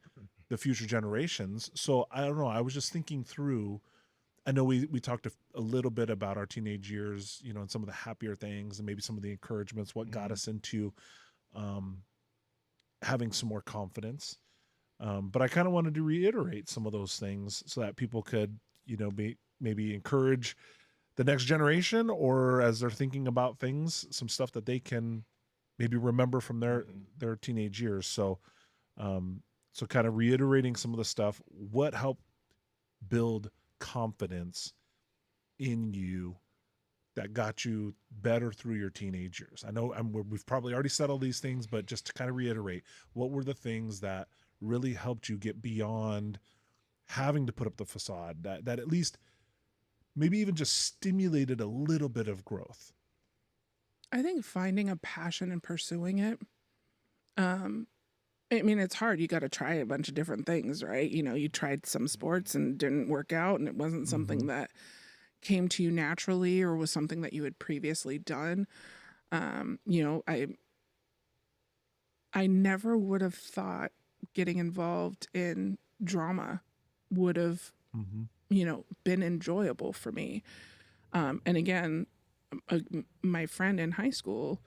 the future generations. So I don't know. I was just thinking through, I know we talked a little bit about our teenage years, you know, and some of the happier things and maybe some of the encouragements, what got us into, having some more confidence. But I kind of wanted to reiterate some of those things so that people could, you know, maybe encourage the next generation, or as they're thinking about things, some stuff that they can maybe remember from their teenage years. So, so kind of reiterating some of the stuff, what helped build confidence in you that got you better through your teenage years. I know we've probably already said all these things, but just to kind of reiterate, what were the things that really helped you get beyond having to put up the facade, that at least maybe even just stimulated a little bit of growth? I think finding a passion and pursuing it. I mean, it's hard. You got to try a bunch of different things, right? You know, you tried some sports and didn't work out, and it wasn't something that came to you naturally or was something that you had previously done. You know, I never would have thought getting involved in drama would have, you know, been enjoyable for me. And again, my friend in high school,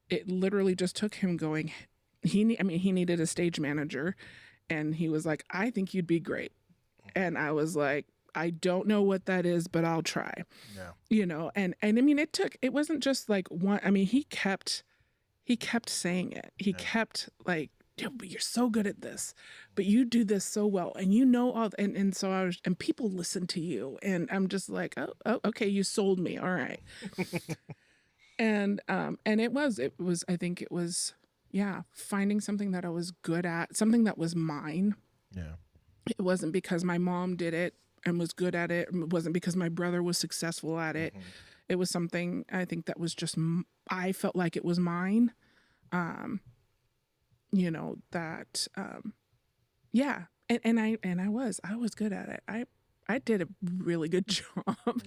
it literally just took him going, he needed a stage manager, and he was like, I think you'd be great. And I was like, I don't know what that is, but I'll try. Yeah. You know, and I mean, it wasn't just like one, I mean, he kept saying it. He kept like, dude, but you're so good at this, but you do this so well. And you know, all, and so and people listen to you, and I'm just like, oh, okay. You sold me. All right. And it was, I think it was, finding something that I was good at, something that was mine. Yeah. It wasn't because my mom did it and was good at it. It wasn't because my brother was successful at it. It was something, I think, that was just, I felt like it was mine. You know, that, And I was good at it. I did a really good job,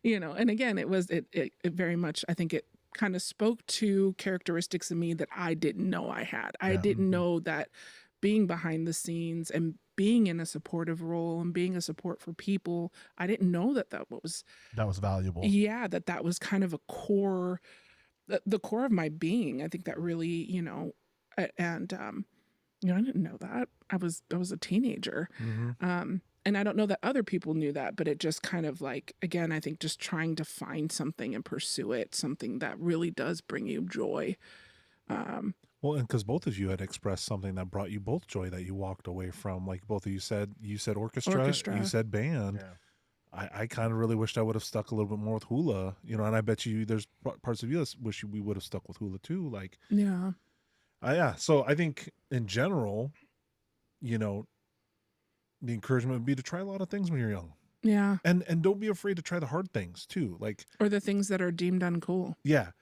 you know, and again, it very much, I think it kind of spoke to characteristics of me that I didn't know I had. I didn't know that being behind the scenes and being in a supportive role and being a support for people, I didn't know that was valuable. Yeah. That was kind of a core, the core of my being. I think that really, you know, and, you know, I didn't know that. I was a teenager. And I don't know that other people knew that, but it just kind of like, again, I think just trying to find something and pursue it, something that really does bring you joy. Well, and because both of you had expressed something that brought you both joy that you walked away from, like both of you said orchestra. You said band. I kind of really wished I would have stuck a little bit more with hula, you know, and I bet you there's parts of you that wish we would have stuck with hula too. Like, Yeah. yeah. So I think in general, you know, the encouragement would be to try a lot of things when you're young. Yeah. And don't be afraid to try the hard things too. Like, Or the things that are deemed uncool. yeah,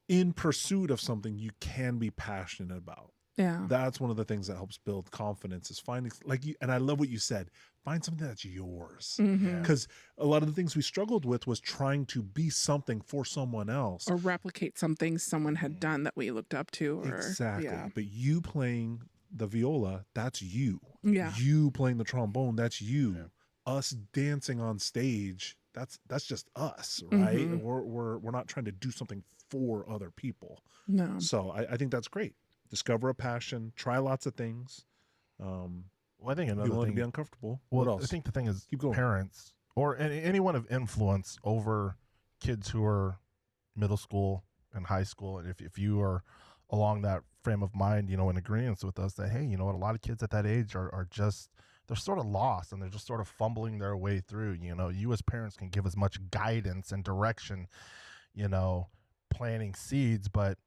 in pursuit of something you can be passionate about. Yeah. That's one of the things that helps build confidence is finding, like you, and I love what you said, find something that's yours. Mhm. Because a lot of the things we struggled with was trying to be something for someone else. Or replicate something someone had done that we looked up to. Or, Exactly. Yeah. But you playing the viola, that's you. Yeah. You playing the trombone, that's you. Yeah. Us dancing on stage, that's just us, right? Mhm. We're not trying to do something for other people. No. So I think that's great. Discover a passion, try lots of things. Well, I think another You want thing to be uncomfortable. Well, What else? I think the thing is Keep going. parents or anyone of influence over kids who are middle school and high school. And if you are along that frame of mind, you know, in agreement with us that, hey, you know what, a lot of kids at that age are just, they're sort of lost and they're just sort of fumbling their way through. You know, you as parents can give as much guidance and direction, you know, planting seeds, but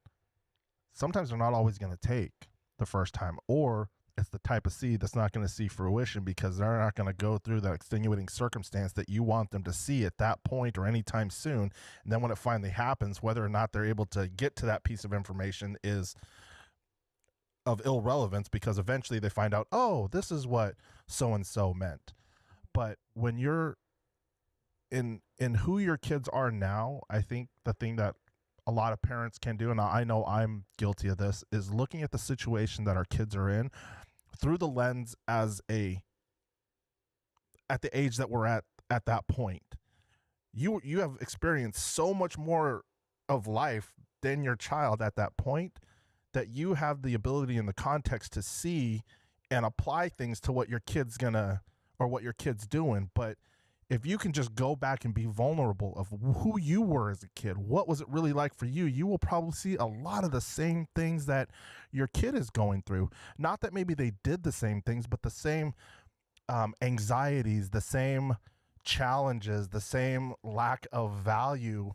sometimes they're not always going to take the first time, or it's the type of seed that's not going to see fruition because they're not going to go through that extenuating circumstance that you want them to see at that point or anytime soon. And then when it finally happens, whether or not they're able to get to that piece of information is of irrelevance because eventually they find out, oh, this is what so-and-so meant. But when you're in who your kids are now, I think the thing that a lot of parents can do, and I know I'm guilty of this, is looking at the situation that our kids are in through the lens at the age that we're at that point. You have experienced so much more of life than your child at that point that you have the ability and the context to see and apply things to what your kid's gonna or what your kid's doing. But if you can just go back and be vulnerable of who you were as a kid, what was it really like for you, you will probably see a lot of the same things that your kid is going through. Not that maybe they did the same things, but the same anxieties, the same challenges, the same lack of value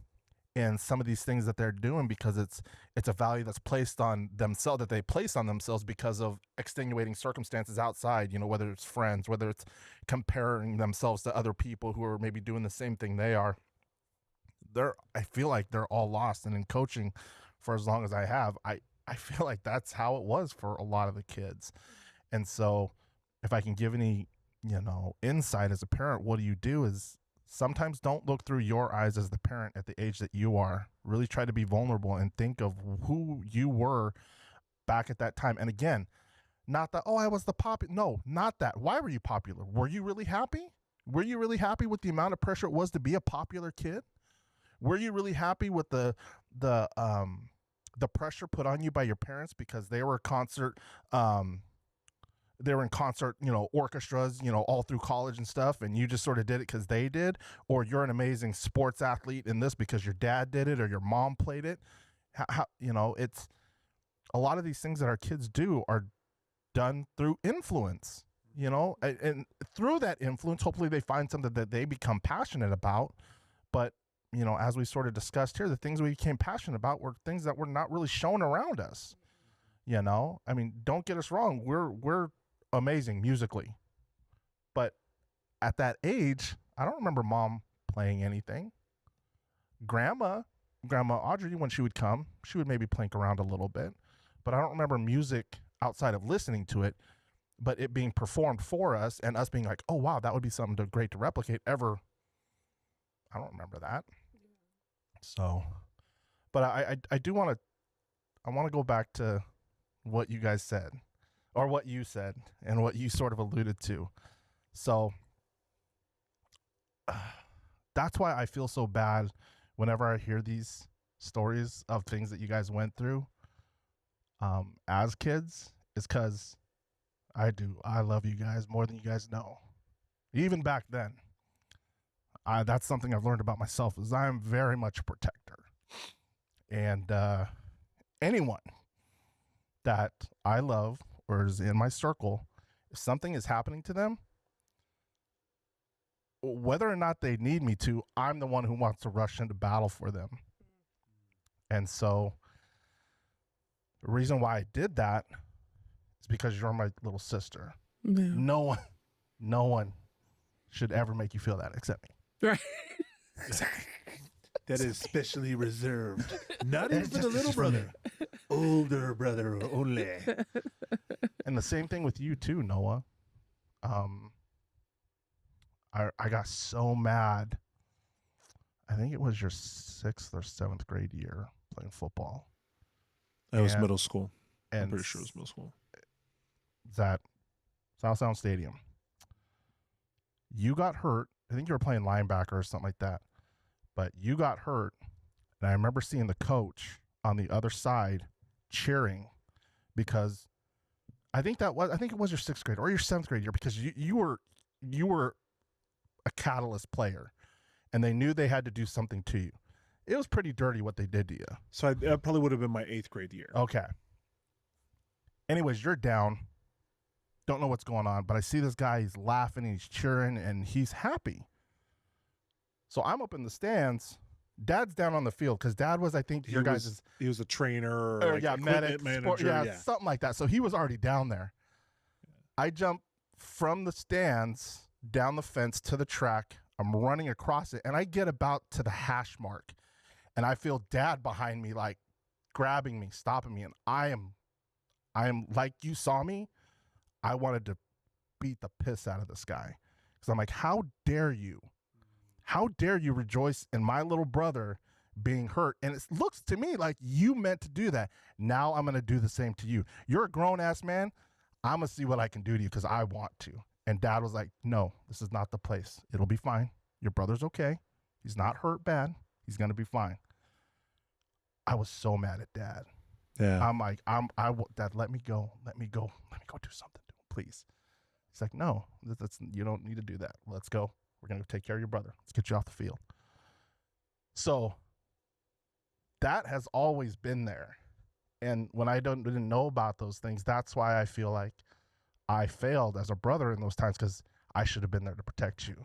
in some of these things that they're doing because it's a value that's placed on themselves, that they place on themselves because of extenuating circumstances outside, you know, whether it's friends, whether it's comparing themselves to other people who are maybe doing the same thing they are. I feel like they're all lost. And in coaching for as long as I have, I feel like that's how it was for a lot of the kids. And so if I can give any, you know, insight as a parent, what do do is sometimes don't look through your eyes as the parent at the age that you are. Really try to be vulnerable and think of who you were back at that time. And again, not that, oh, I was the popular. No, not that. Why were you popular? Were you really happy? Were you really happy with the amount of pressure it was to be a popular kid? Were you really happy with the pressure put on you by your parents because they were in concert, you know, orchestras, you know, all through college and stuff, and you just sort of did it because they did? Or you're an amazing sports athlete in this because your dad did it or your mom played it? How, you know, it's a lot of these things that our kids do are done through influence, you know, and through that influence, hopefully they find something that they become passionate about. But, you know, as we sort of discussed here, the things we became passionate about were things that were not really shown around us. You know, I mean, don't get us wrong. We're amazing musically, but at that age, I don't remember mom playing anything. Grandma Audrey, when she would come, she would maybe plink around a little bit, but I don't remember music outside of listening to it, but it being performed for us and us being like, oh wow, that would be something great to replicate ever. I don't remember that. So, but I do want to go back to what you guys said, or what you said, and what you sort of alluded to. So that's why I feel so bad whenever I hear these stories of things that you guys went through as kids, is because I love you guys more than you guys know. Even back then, that's something I've learned about myself, is I'm very much a protector. And anyone that I love or is in my circle, if something is happening to them, whether or not they need me to, I'm the one who wants to rush into battle for them. And so the reason why I did that is because you're my little sister. Yeah. No one should ever make you feel that except me. Right. That is specially reserved. Not even for the little brother. Older brother only. And the same thing with you too, Noah. I got so mad. I think it was your 6th or 7th grade year playing football. That was middle school. And I'm pretty sure it was middle school. It's at South Sound Stadium. You got hurt. I think you were playing linebacker or something like that. But you got hurt. And I remember seeing the coach on the other side cheering because I think it was your 6th grade or your 7th grade year because you were a catalyst player and they knew they had to do something to you. It was pretty dirty what they did to you. So that probably would have been my 8th grade year. Okay. Anyways, you're down. Don't know what's going on, but I see this guy, he's laughing, and he's cheering, and he's happy. So I'm up in the stands. Dad's down on the field because Dad was, I think, He was a trainer or like medic, manager. something like that. So he was already down there. I jump from the stands down the fence to the track. I'm running across it, and I get about to the hash mark, and I feel Dad behind me, like grabbing me, stopping me, and I am like you saw me. I wanted to beat the piss out of this guy because I'm like, how dare you? How dare you rejoice in my little brother being hurt? And it looks to me like you meant to do that. Now I'm going to do the same to you. You're a grown-ass man. I'm going to see what I can do to you because I want to. And Dad was like, no, this is not the place. It'll be fine. Your brother's okay. He's not hurt bad. He's going to be fine. I was so mad at Dad. Yeah. I'm like, Dad, let me go. Let me go do something to him, please. He's like, no, you don't need to do that. Let's go. We're going to take care of your brother. Let's get you off the field. So that has always been there. And when I didn't know about those things, that's why I feel like I failed as a brother in those times because I should have been there to protect you.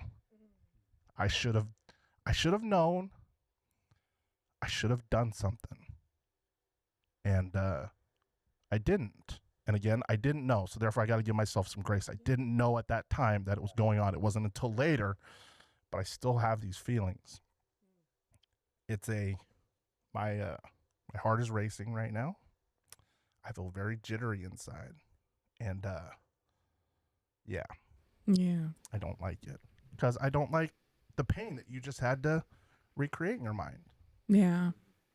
I should have known. I should have done something. And I didn't. And again, I didn't know. So therefore, I got to give myself some grace. I didn't know at that time that it was going on. It wasn't until later, but I still have these feelings. It's my heart is racing right now. I feel very jittery inside. And yeah, I don't like it because I don't like the pain that you just had to recreate in your mind. Yeah.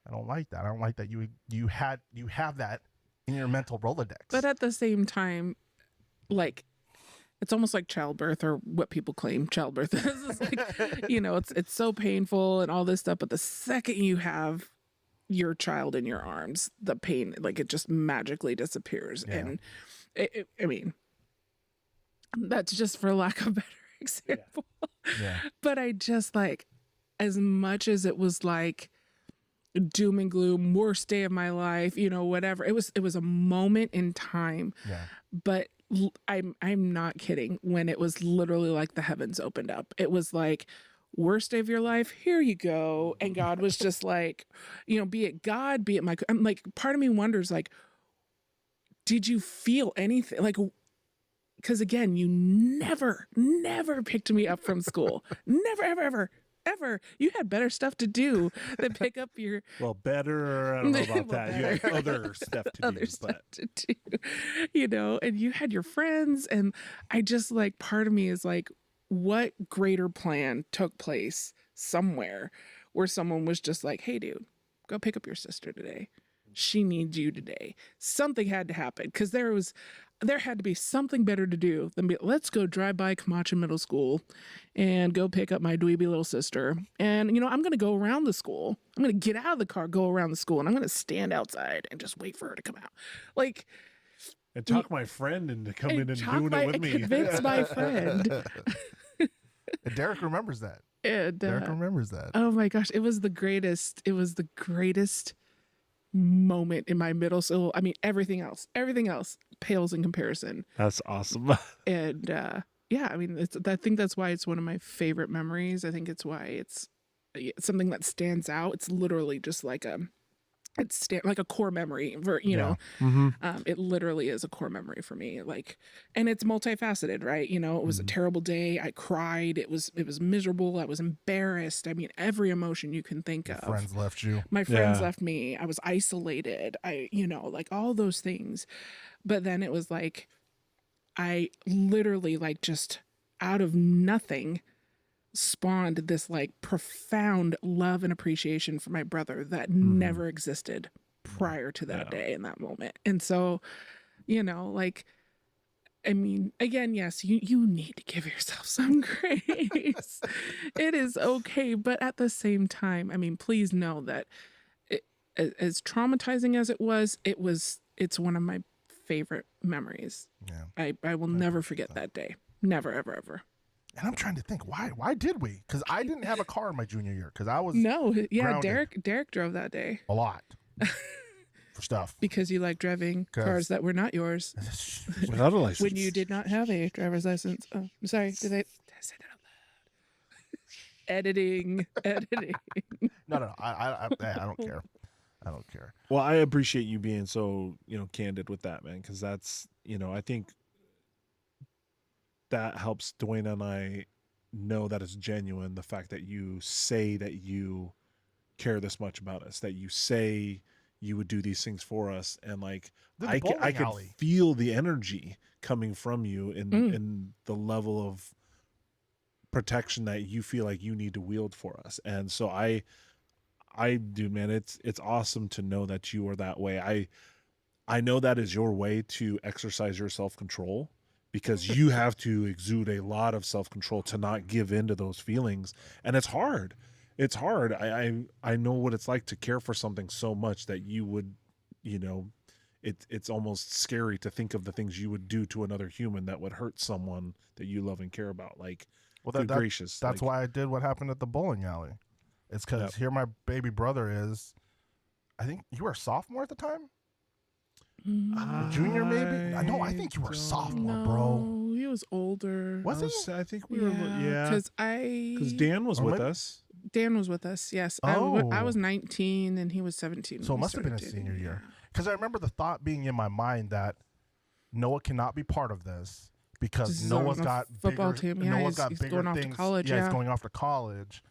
I don't like that. I don't like that you have that in your mental Rolodex. But at the same time, like, it's almost like childbirth or what people claim childbirth is. It's like, it's so painful and all this stuff. But the second you have your child in your arms, the pain, like, it just magically disappears. Yeah. And I mean, that's just for lack of a better example. Yeah. But I just like, as much as it was like doom and gloom, worst day of my life, whatever. It was a moment in time. Yeah. But I'm not kidding when it was literally like the heavens opened up. It was like, worst day of your life, here you go. And God was just like, be it God, be it I'm like, part of me wonders, like, did you feel anything? Like, because again, you never picked me up from school. Never, ever. You had better stuff to do than pick up your... Well, better, I don't know about that. You had other stuff to do. And you had your friends. And I just like, part of me is like, what greater plan took place somewhere where someone was just like, hey, dude, go pick up your sister today. She needs you today. Something had to happen because there had to be something better to do than let's go drive by Camacho Middle School and go pick up my dweeby little sister. And, I'm going to go around the school. I'm going to get out of the car, go around the school, and I'm going to stand outside and just wait for her to come out. Like, and talk my friend into coming and doing it with me. Convince my friend. And Derek remembers that. And, Derek remembers that. Oh my gosh. It was the greatest moment in my middle school. I mean, everything else pales in comparison. That's awesome. And yeah, I mean, I think that's why it's one of my favorite memories. I think it's why it's something that stands out. It's literally just like like a core memory Yeah. it literally is a core memory for me, like, and it's multifaceted, right? It was a terrible day. I cried. It was miserable. I was embarrassed. I mean, every emotion you can think Your of. friends left you. My friends left me. I was isolated. Like all those things. But then it was like, I literally, like, just out of nothing spawned this like profound love and appreciation for my brother that never existed prior to that day and that moment. And so, like, I mean, again, yes, you need to give yourself some grace. It is okay. But at the same time, I mean, please know that as traumatizing as it was, it's one of my favorite memories. Yeah. I will never forget that day. Never, ever, ever. And I'm trying to think, why did we? Because I didn't have a car in my junior year because I was grounded. Derek drove that day a lot for stuff. Because you like driving cars that were not yours without a license when you did not have a driver's license. Oh, I'm sorry. Did I say that out loud? Editing. No. I don't care. I don't care. Well, I appreciate you being so candid with that, man, because that's I think that helps Duana and I know that it's genuine. The fact that you say that you care this much about us, that you say you would do these things for us, and like I could feel the energy coming from you in the level of protection that you feel like you need to wield for us. And so I do, man. It's awesome to know that you are that way. I know that is your way to exercise your self-control, because you have to exude a lot of self-control to not give in to those feelings. And it's hard. It's hard. I know what it's like to care for something so much that you would, it's almost scary to think of the things you would do to another human that would hurt someone that you love and care about. Like, well, gracious. That's why I did what happened at the bowling alley. It's because here my baby brother is, I think you were a sophomore at the time? Junior, maybe? No, I think you were a sophomore, bro. He was older. Was he? I think we were, because Dan was with us. Dan was with us, yes. Oh. I was 19 and he was 17. So it must have been a senior year. Because I remember the thought being in my mind that Noah cannot be part of this because Noah's got football team. Yeah, Noah's got he's bigger going off things. to college. He's going off to college.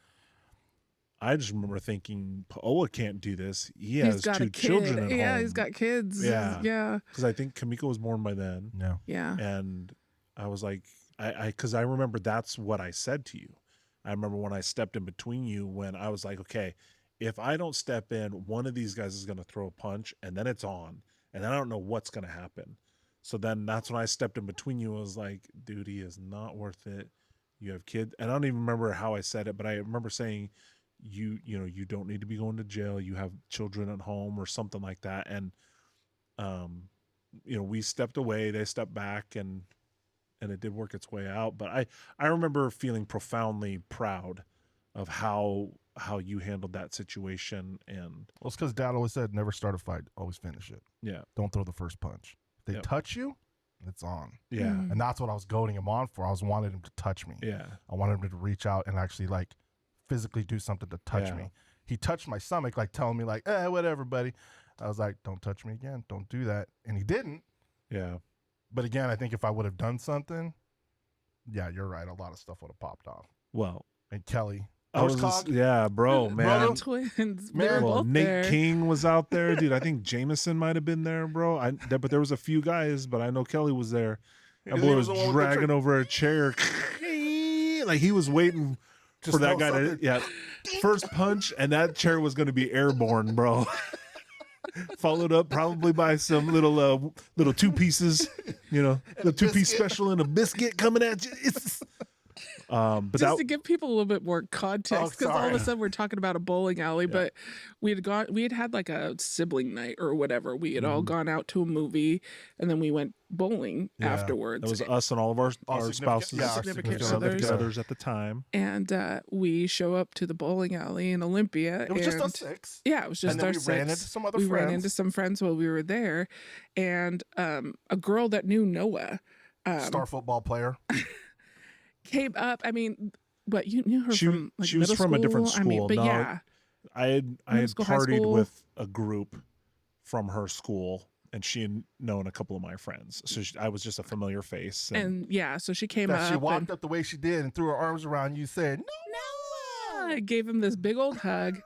I just remember thinking, Paoa can't do this. He has two children at home. Yeah, he's got kids. Yeah. Because I think Kamiko was born by then. Yeah. And I was like, because I remember that's what I said to you. I remember when I stepped in between you, when I was like, okay, if I don't step in, one of these guys is going to throw a punch, and then it's on. And then I don't know what's going to happen. So then that's when I stepped in between you and was like, duty is not worth it. You have kids. And I don't even remember how I said it, but I remember saying, you don't need to be going to jail. You have children at home or something like that. And, we stepped away, they stepped back, and it did work its way out. But I remember feeling profoundly proud of how you handled that situation. And well, it's because Dad always said, never start a fight, always finish it. Yeah. Don't throw the first punch. If they touch you, it's on. Yeah. And that's what I was goading him on for. I was wanting him to touch me. Yeah. I wanted him to reach out and actually like physically do something to touch me. He touched my stomach, like telling me like, whatever, buddy. I was like, don't touch me again. Don't do that. And he didn't. Yeah. But again, I think if I would have done something, yeah, you're right. A lot of stuff would have popped off. Well, and Kelly. Bro, man. Twins. Nate King was out there, dude. I think Jameson might have been there, bro. But there was a few guys, but I know Kelly was there. That boy was dragging over a chair. Like he was waiting for that guy to first punch, and that chair was going to be airborne, bro. Followed up probably by some little two pieces, the 2-piece special and a biscuit coming at you. But just to give people a little bit more context, because all of a sudden we're talking about a bowling alley, but we had like a sibling night or whatever. We had all gone out to a movie, and then we went bowling afterwards. It was us and all of our spouses, our significant others at the time. And we show up to the bowling alley in Olympia. It was just us 6. Yeah, it was just our 6. We ran into some other friends. We ran into some friends while we were there, and a girl that knew Noah, star football player. came up. I mean, but you knew her from like she was middle from a different school? I mean, school. but No, yeah, I had middle school, high partied school. with a group from her school, and she had known a couple of my friends, so I was just a familiar face. And yeah, so she came That up. she walked and up the way she did and threw her arms around you, said, I gave him this big old hug.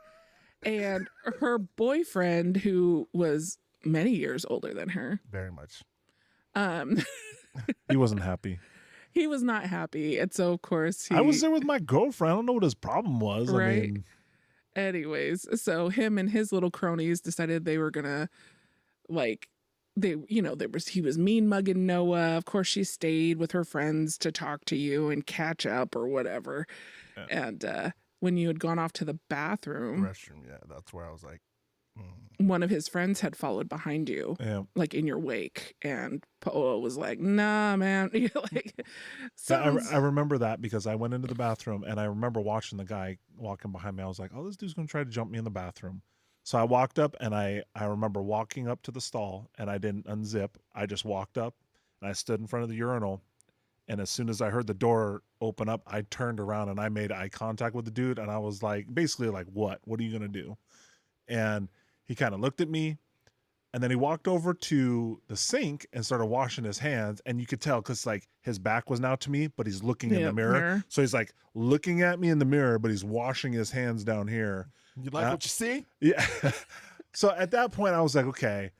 And her boyfriend, who was many years older than her, very much. He wasn't happy. He was not happy. And so, of course, I was there with my girlfriend. I don't know what his problem was. Right. I mean, anyways, so him and his little cronies decided they were gonna, like, he was mean mugging Noah. Of course, she stayed with her friends to talk to you and catch up or whatever. Yeah. And when you had gone off to the bathroom, Restroom, yeah, that's where I was like, one of his friends had followed behind you, yeah. like in your wake, and Paoa was like, "Nah, man." Like, I remember that because I went into the bathroom and I remember watching the guy walking behind me. I was like, "Oh, this dude's gonna try to jump me in the bathroom." So I walked up and I remember walking up to the stall and I didn't unzip. I just walked up and I stood in front of the urinal. And as soon as I heard the door open up, I turned around and I made eye contact with the dude. And I was like, basically like, what are you going to do? And he kind of looked at me and then he walked over to the sink and started washing his hands. And you could tell because like his back was now to me, but he's looking in the mirror. So he's like looking at me in the mirror, but he's washing his hands down here. you like what you see? Yeah. So at that point I was like, okay,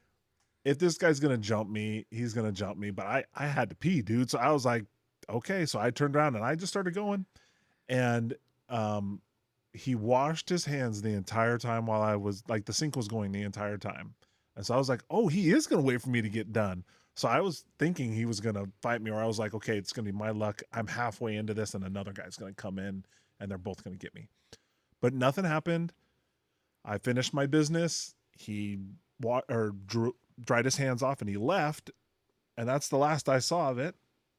if this guy's going to jump me, he's going to jump me. But I had to pee, dude. So I was like, okay. So I turned around and I just started going. And he washed his hands the entire time while I was like, the sink was going the entire time. And so I was like, oh, he is going to wait for me to get done. So I was thinking he was going to fight me, or I was like, okay, it's going to be my luck. I'm halfway into this and another guy's going to come in and they're both going to get me. But nothing happened. I finished my business. He dried his hands off and he left. And that's the last I saw of it.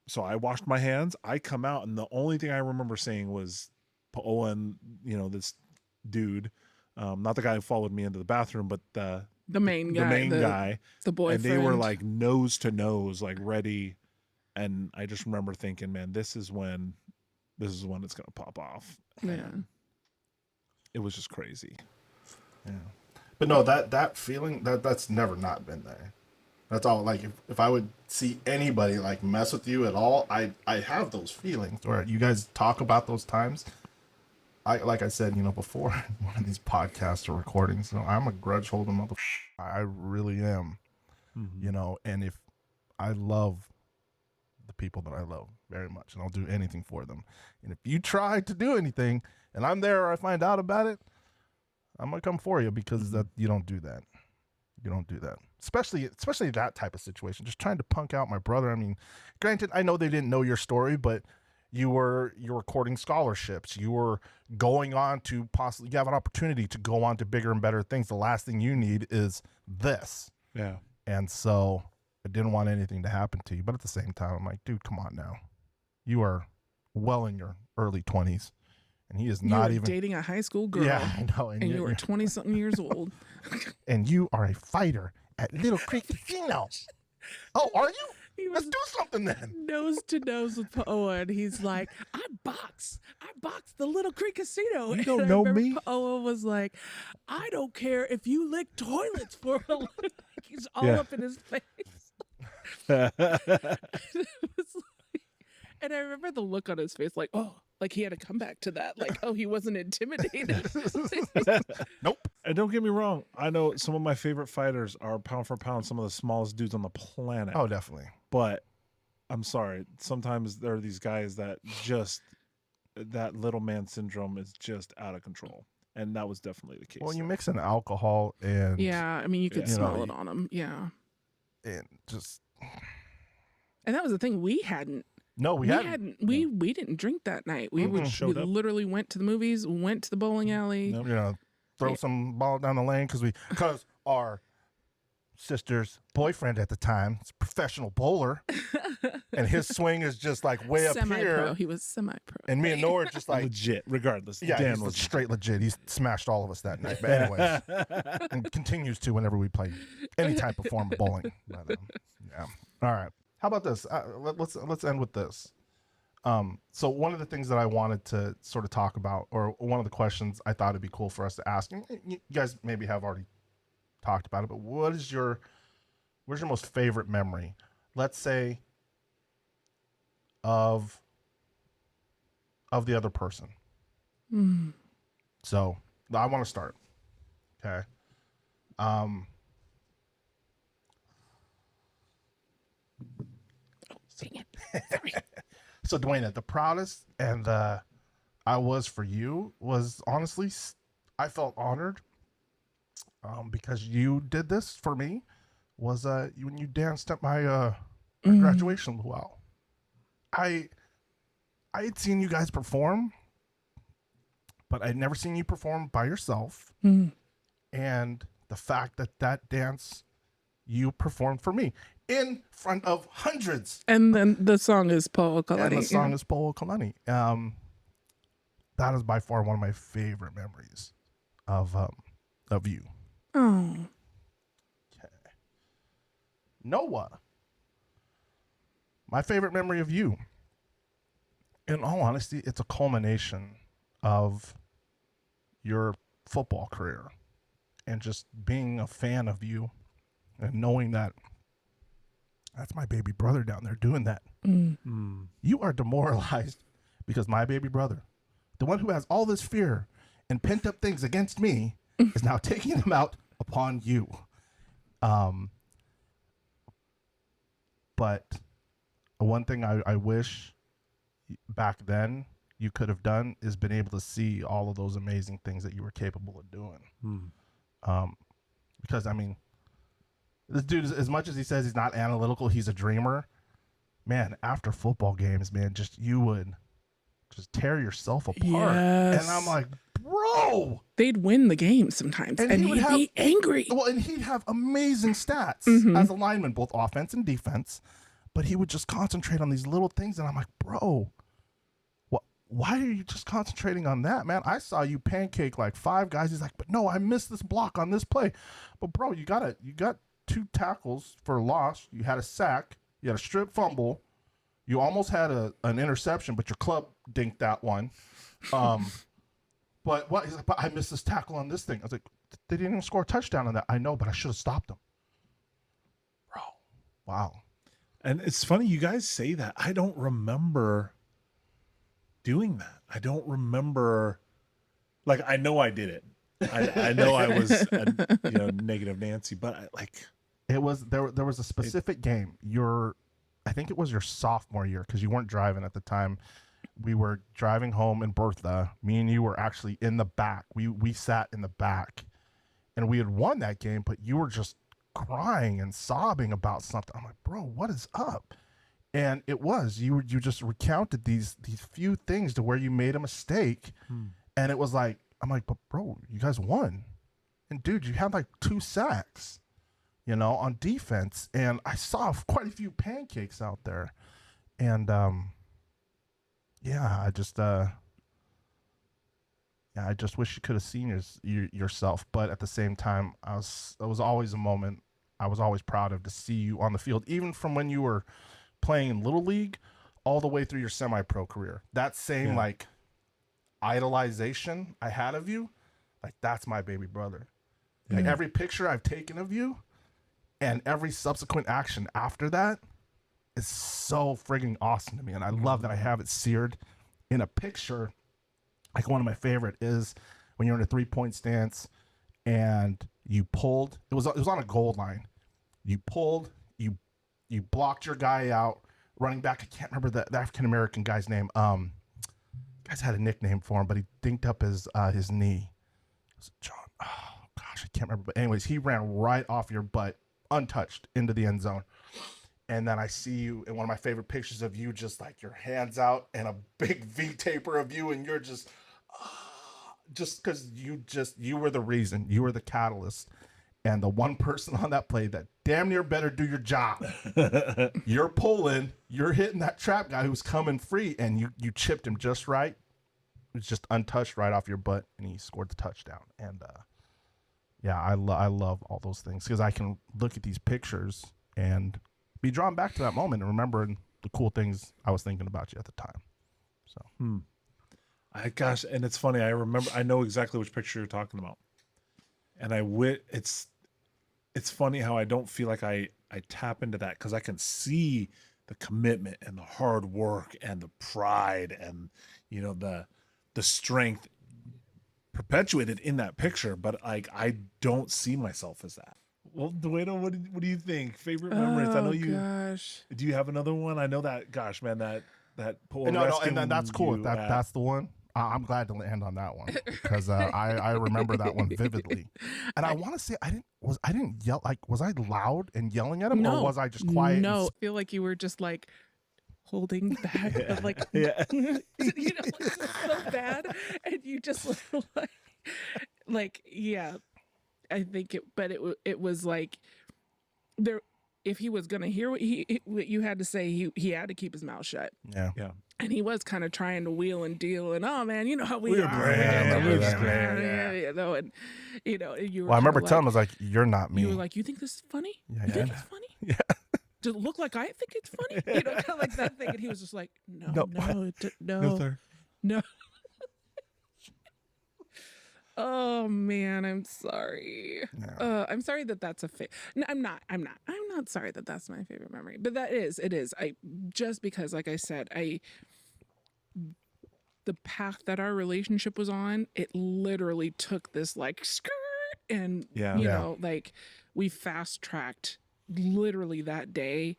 So I washed my hands. I come out and the only thing I remember seeing was Paoa and, this dude, not the guy who followed me into the bathroom, but the main guy, the boyfriend. And they were like nose to nose, like ready. And I just remember thinking, man, this is when it's going to pop off. Yeah. And it was just crazy. Yeah. But no, that feeling, that's never not been there. That's all. Like if I would see anybody like mess with you at all, I have those feelings. Or you guys talk about those times. Like I said, before one of these podcasts or recordings, I'm a grudge holding motherfucker. I really am. Mm-hmm. And if I love the people that I love very much, and I'll do anything for them. And if you try to do anything and I'm there or I find out about it, I'm gonna come for you, because that you don't do that. You don't do that. Especially that type of situation. Just trying to punk out my brother. I mean, granted, I know they didn't know your story, but you were recording scholarships. You were going on to you have an opportunity to go on to bigger and better things. The last thing you need is this. Yeah. And so I didn't want anything to happen to you. But at the same time, I'm like, dude, come on now. You are well in your early 20s. And he is not even dating a high school girl. Yeah, I know. And you were 20-something years old. And you are a fighter at Little Creek Casino. Oh, are you? Let's do something then. Nose to nose with Paoa, and he's like, I box the Little Creek Casino. You don't know me. Paoa was like, I don't care if you lick toilets for a living. He's all up in his face. It was like, and I remember the look on his face, like, oh, like he had to come back to that. Like, oh, he wasn't intimidated. Nope. And don't get me wrong. I know some of my favorite fighters are pound for pound some of the smallest dudes on the planet. Oh, definitely. But I'm sorry. Sometimes there are these guys that that little man syndrome is just out of control. And that was definitely the case. Well, you mix in alcohol and... Yeah, I mean, you could smell it on him. Yeah. And just... And that was the thing. We hadn't. No, we hadn't. We didn't drink that night. We literally went to the movies, went to the bowling alley. Nope. Throw some ball down the lane because our sister's boyfriend at the time is a professional bowler, and his swing is just like way up here. He was semi-pro. And me and Noah are just like legit, regardless. Yeah, Dan he's was straight legit. He's smashed all of us that night. But anyways, and continues to whenever we play any type of form of bowling. But, yeah. All right. How about this? Let's end with this. So one of the things that I wanted to sort of talk about, or one of the questions I thought it'd be cool for us to ask, and you guys maybe have already talked about it, but where's your most favorite memory? Let's say of the other person. Mm. So I want to start. Okay. Dang it. Sorry. So Duana, the proudest and I was for you was honestly, I felt honored because you did this for me. Was when you danced at my graduation luau. I had seen you guys perform, but I'd never seen you perform by yourself. And the fact that dance you performed for me in front of hundreds. And then the song is Paoa. And the song is Paoa. That is by far one of my favorite memories of you. Oh. Okay. Noah. My favorite memory of you. In all honesty, it's a culmination of your football career and just being a fan of you and knowing that that's my baby brother down there doing that. You are demoralized because my baby brother, the one who has all this fear and pent up things against me, is now taking them out upon you. But one thing I wish back then you could have done is been able to see all of those amazing things that you were capable of doing. Because I mean, this dude, as much as he says he's not analytical, he's a dreamer. Man, after football games, man, you would just tear yourself apart. Yes. And I'm like, bro. They'd win the game sometimes, and he'd be angry. Well, and he'd have amazing stats as a lineman, both offense and defense. But he would just concentrate on these little things, and I'm like, bro, why are you just concentrating on that, man? I saw you pancake like 5 guys. He's like, but no, I missed this block on this play. But bro, you got 2 tackles for a loss. You had a sack. You had a strip fumble. You almost had an interception, but your club dinked that one. But what? He's like, but I missed this tackle on this thing. I was like, they didn't even score a touchdown on that. I know, but I should have stopped them. Bro, wow. And it's funny you guys say that. I don't remember doing that. I don't remember. Like, I know I did it. I know I was a, negative Nancy, but it was there was a specific game. I think it was your sophomore year because you weren't driving at the time. We were driving home in Bertha. Me and you were actually in the back. We sat in the back, and we had won that game, but you were just crying and sobbing about something. I'm like, bro, what is up? And it was you just recounted these few things to where you made a mistake, and it was like, I'm like, but bro, you guys won, and dude, you had like 2 sacks, on defense, and I saw quite a few pancakes out there, and I just wish you could have seen yourself, but at the same time, it was always a moment I was always proud of to see you on the field, even from when you were playing in Little League all the way through your semi-pro career. That same idolization I had of you, like that's my baby brother. Like every picture I've taken of you and every subsequent action after that is so frigging awesome to me. And I love that I have it seared in a picture. Like one of my favorite is when you're in a 3-point stance and you pulled, it was on a goal line. You pulled, you blocked your guy out, running back. I can't remember the African-American guy's name. Guys had a nickname for him, but he dinked up his knee. Was it John? Oh gosh, I can't remember. But anyways, he ran right off your butt, untouched, into the end zone. And then I see you in one of my favorite pictures of you, just like your hands out and a big V taper of you, and you're just because you were the reason, you were the catalyst, and the one person on that play that damn near better do your job. You're pulling, you're hitting that trap guy who's coming free, and you chipped him just right. It was just untouched right off your butt, and he scored the touchdown. And I love all those things because I can look at these pictures and be drawn back to that moment and remembering the cool things I was thinking about you at the time. So Gosh, and it's funny. I know exactly which picture you're talking about, and it's funny how I don't feel like I tap into that because I can see the commitment and the hard work and the pride and the strength perpetuated in that picture, but like I don't see myself as that. Well, Duana, what do you think? Favorite memories? I know you. Gosh. Do you have another one? I know that. Gosh, man, that Paoa and that's cool. you That's the one. I'm glad to end on that one because I remember that one vividly, and I want to say I didn't yell. Like, was I loud and yelling at him, or was I just quiet? No, I feel like you were just like holding back, like yeah. like so bad, and you just like yeah. I think it was like there. If he was gonna hear what you had to say, he had to keep his mouth shut. Yeah. And he was kind of trying to wheel and deal, and oh man, you know how we We're are. grand. We're Yeah. grand. You know, and you were. Well, I remember like, telling him, I was like, "You're not me." You were like, "You think this is funny? Yeah, you think it's funny? Yeah. Does it look like I think it's funny? You know, kind of like that thing." And he was just like, "No, No, sir. no." Oh man, I'm sorry. Yeah. I'm sorry that that's a no, I'm not sorry that that's my favorite memory, but it is. I just because, like I said, the path that our relationship was on, it literally took this like skirt, and you know, like we fast tracked literally that day.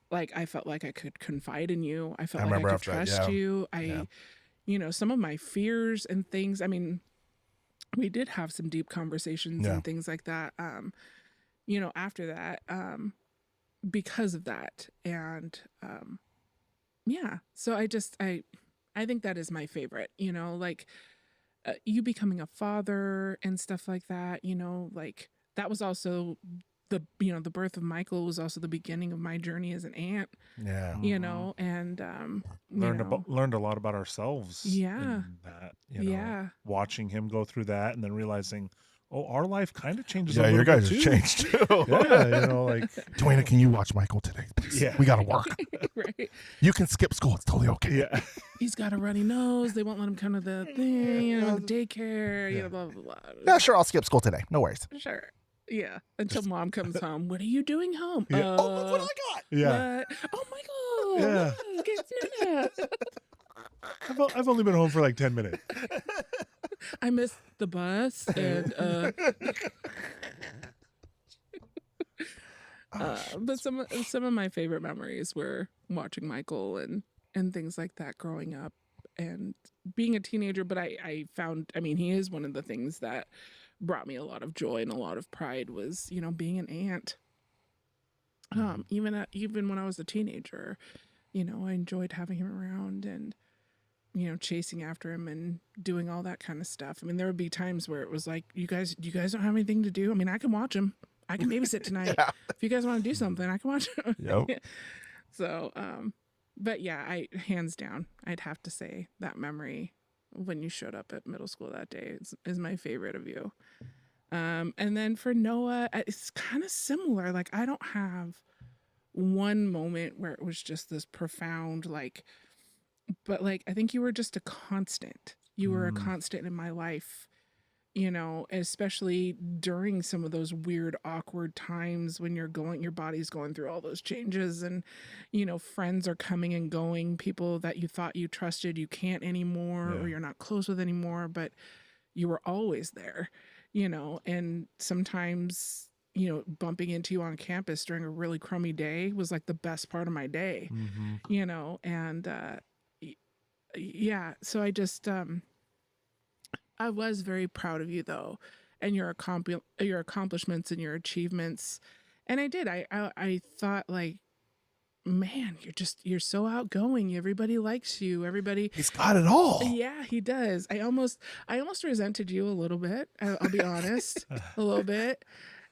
Like I felt like I could confide in you. I felt like I could trust you. You know, some of my fears and things. I mean, we did have some deep conversations and things like that, you know, after that, because of that. And, so I think that is my favorite, you know, like, you becoming a father and stuff like that, you know, like that was also the birth of Michael was also the beginning of my journey as an aunt. Yeah. You know, and learned a lot about ourselves. Yeah. In that, watching him go through that and then realizing, oh, our life kind of changes. Yeah, your guys have changed too. Yeah, like Duana, can you watch Michael today, please? Yeah. We gotta work. Right. You can skip school. It's totally okay. Yeah. He's got a runny nose. They won't let him come to the thing, you know, the daycare, you know, blah, blah, blah. Yeah, sure, I'll skip school today. No worries. Sure. Yeah. Until mom comes home. What are you doing home? Yeah. Oh, look what I got. Yeah. What? Oh, Michael. Yeah. Look, it's Nana. I've only been home for like 10 minutes. I missed the bus and but some of my favorite memories were watching Michael and things like that growing up and being a teenager. But I found, I mean, he is one of the things that brought me a lot of joy and a lot of pride was, you know, being an aunt. Even when I was a teenager, you know, I enjoyed having him around and, you know, chasing after him and doing all that kind of stuff. I mean, there would be times where it was like, you guys don't have anything to do. I mean, I can watch him. I can babysit tonight. Yeah. If you guys want to do something, I can watch him. Yep. So, but yeah, hands down, I'd have to say that memory when you showed up at middle school that day is my favorite of you. And then for Noah, it's kind of similar. Like, I don't have one moment where it was just this profound, like, but like, I think you were just a constant. You were a constant in my life, you know, especially during some of those weird, awkward times when your body's going through all those changes and, you know, friends are coming and going, people that you thought you trusted, you can't anymore, or you're not close with anymore, but you were always there, you know, and sometimes, you know, bumping into you on campus during a really crummy day was like the best part of my day, you know, and, yeah, so I just, I was very proud of you though, and your accomplishments and your achievements. And I did. I thought like, man, you're so outgoing. Everybody likes you. Everybody. He's got it all. Yeah, he does. I almost resented you a little bit. I'll be honest, a little bit.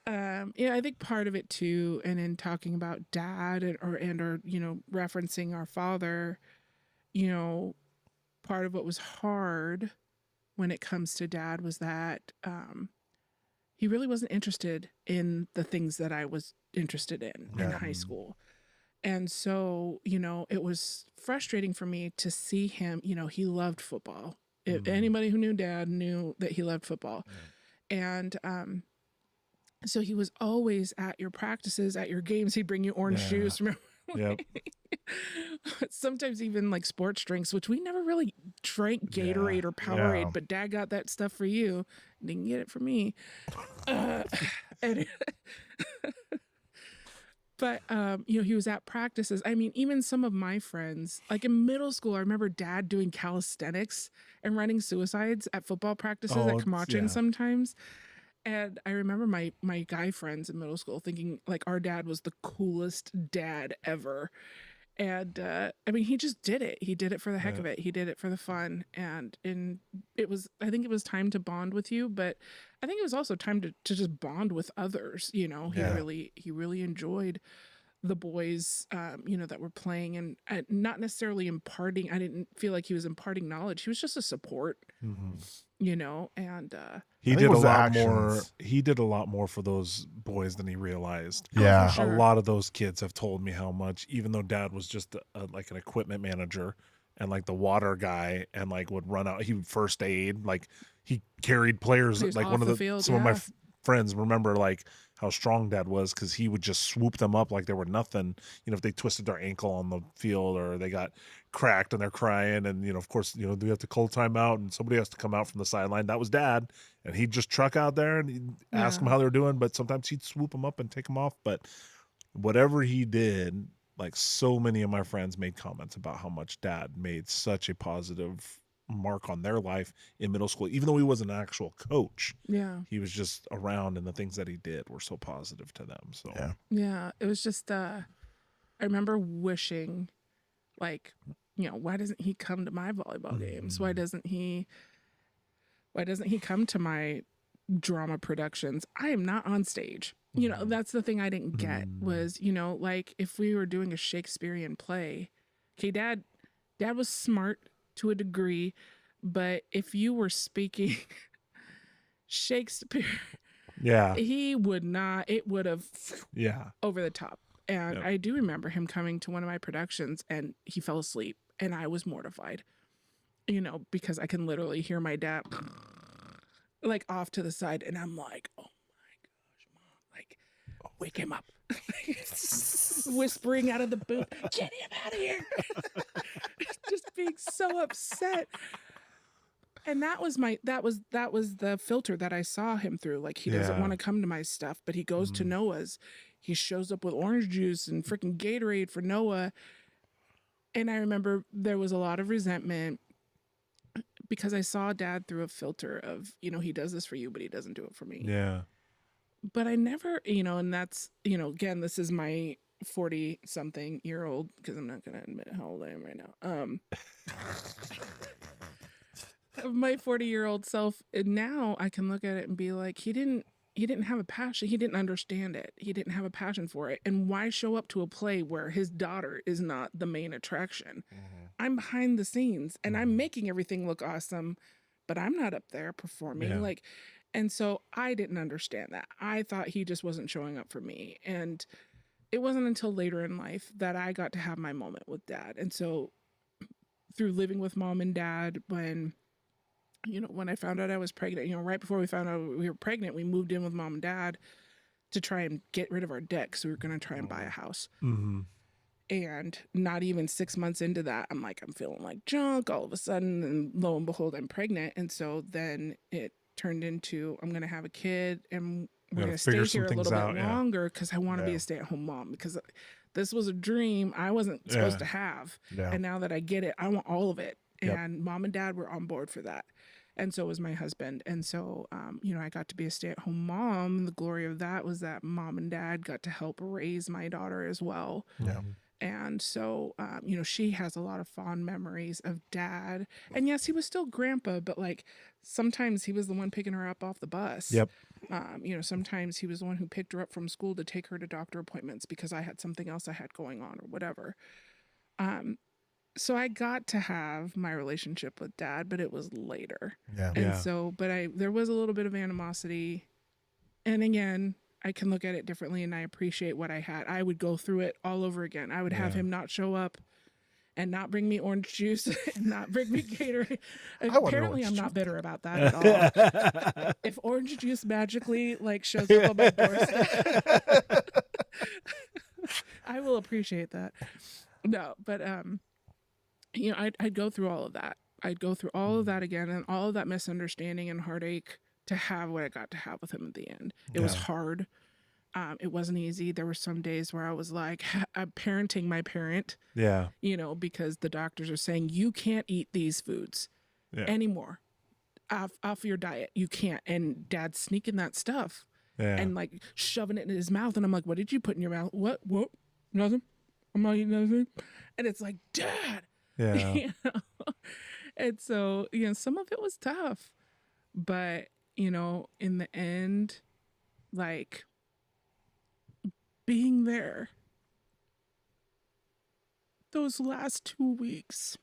Yeah, I think part of it too, and in talking about dad or you know, referencing our father, you know, part of what was hard when it comes to dad was that he really wasn't interested in the things that I was interested in high school. And so, it was frustrating for me to see him, he loved football. Anybody who knew Dad knew that he loved football. And so he was always at your practices, at your games. He'd bring you orange juice. Remember? Yep. Sometimes even like sports drinks, which we never really drank Gatorade or Powerade, but Dad got that stuff for you. Didn't get it for me. But, he was at practices. I mean, even some of my friends, like in middle school, I remember Dad doing calisthenics and running suicides at football practices at Camachin sometimes. And I remember my guy friends in middle school thinking like our dad was the coolest dad ever. And I mean, he just did it. He did it for the heck of it. He did it for the fun. And I think it was time to bond with you, but I think it was also time to just bond with others. He really enjoyed the boys, that were playing, and not necessarily imparting. I didn't feel like he was imparting knowledge. He was just a support, and he did a lot more. He did a lot more for those boys than he realized. Yeah. Sure. A lot of those kids have told me how much, even though Dad was just like an equipment manager and like the water guy, and like would run out, he would first aid, like he carried players, He was like off one of the the field, some of my friends remember like how strong Dad was, because he would just swoop them up like they were nothing. If they twisted their ankle on the field or they got cracked and they're crying, and of course we have to call timeout and somebody has to come out from the sideline. That was Dad, and he'd just truck out there and he'd ask them how they were doing, but sometimes he'd swoop them up and take them off. But whatever he did, like so many of my friends made comments about how much Dad made such a positive mark on their life in middle school, even though he wasn't an actual coach. He was just around, and the things that he did were so positive to them. So it was just I remember wishing, like, why doesn't he come to my volleyball games? Why doesn't he come to my drama productions? I am not on stage. That's the thing I didn't get was, like if we were doing a Shakespearean play, okay, Dad was smart to a degree, but if you were speaking Shakespeare, he would not, it would have over the top. And I do remember him coming to one of my productions and he fell asleep, and I was mortified, because I can literally hear my dad like off to the side, and I'm like, oh my gosh, Mom, like wake him up. Whispering out of the booth, get him out of here. Just being so upset. And that was the filter that I saw him through. Like, he doesn't want to come to my stuff, but he goes to Noah's. He shows up with orange juice and freaking Gatorade for Noah. And I remember there was a lot of resentment because I saw Dad through a filter of, he does this for you, but he doesn't do it for me. But I never, and that's, again, this is my 40-something-year-old, because I'm not going to admit how old I am right now. Of my 40-year-old self, and now I can look at it and be like, he didn't have a passion. He didn't understand it. He didn't have a passion for it. And why show up to a play where his daughter is not the main attraction? I'm behind the scenes and I'm making everything look awesome, but I'm not up there performing. And so I didn't understand that. I thought he just wasn't showing up for me. And it wasn't until later in life that I got to have my moment with Dad. And so through living with Mom and Dad, when I found out I was pregnant, right before we found out we were pregnant, we moved in with Mom and Dad to try and get rid of our debt, because we were going to try and buy a house. And not even 6 months into that, I'm feeling like junk all of a sudden, and lo and behold, I'm pregnant. And so then it turned into, I'm going to have a kid, and we're going to stay here a little bit longer, because I want to be a stay-at-home mom, because this was a dream I wasn't supposed to have. And now that I get it, I want all of it. And Mom and Dad were on board for that. And so was my husband. And so, I got to be a stay-at-home mom. The glory of that was that Mom and Dad got to help raise my daughter as well. And so, she has a lot of fond memories of Dad. And yes, he was still grandpa, but sometimes he was the one picking her up off the bus. Sometimes he was the one who picked her up from school to take her to doctor appointments because I had something else I had going on or whatever. So I got to have my relationship with Dad, but it was later. So, but there was a little bit of animosity. And again, I can look at it differently, and I appreciate what I had. I would go through it all over again. I would have him not show up and not bring me orange juice and not bring me Gatorade. I want Apparently, orange I'm juice. not bitter about that at all. If orange juice magically like shows up on my doorstep, I will appreciate that. No, but you know, I'd go through all of that. I'd go through all of that again, and all of that misunderstanding and heartache to have what I got to have with him at the end. It was hard. It wasn't easy. There were some days where I was like, I'm parenting my parent. Yeah. You know, because the doctors are saying you can't eat these foods anymore off your diet. You can't. And Dad's sneaking that stuff and like shoving it in his mouth. And I'm like, what did you put in your mouth? What? Nothing. I'm not eating anything. And it's like, Dad. Yeah. You know? And so, you know, some of it was tough. But, you know, in the end, like being there those last 2 weeks,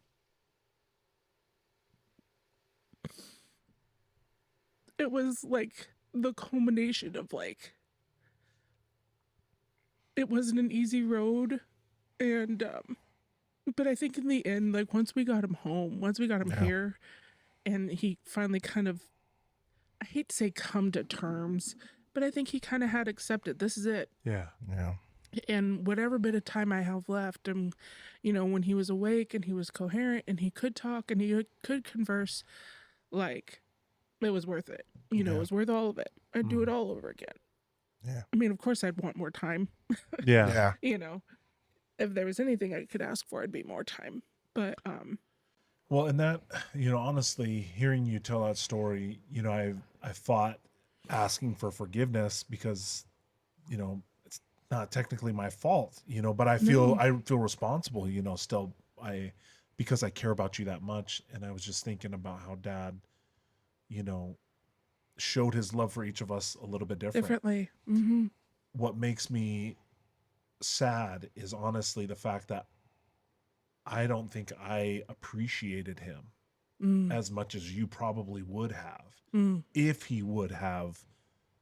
it was like the culmination of like, it wasn't an easy road. And, but I think in the end, like once we got him home, once we got him here, and he finally kind of, I hate to say come to terms, but I think he kind of had accepted this is it. Yeah. Yeah. And whatever bit of time I have left, and you know, when he was awake and he was coherent and he could talk and he could converse, like it was worth it. You know, it was worth all of it. I'd do it all over again. Yeah. I mean, of course, I'd want more time. Yeah. Yeah. You know, if there was anything I could ask for, it'd be more time. But Well, and that, you know, honestly, hearing you tell that story, you know, I fought asking for forgiveness because, you know, it's not technically my fault, you know, but I feel responsible, you know, still because I care about you that much. And I was just thinking about how Dad, you know, showed his love for each of us a little bit differently. Mm-hmm. What makes me sad is honestly the fact that I don't think I appreciated him as much as you probably would have if he would have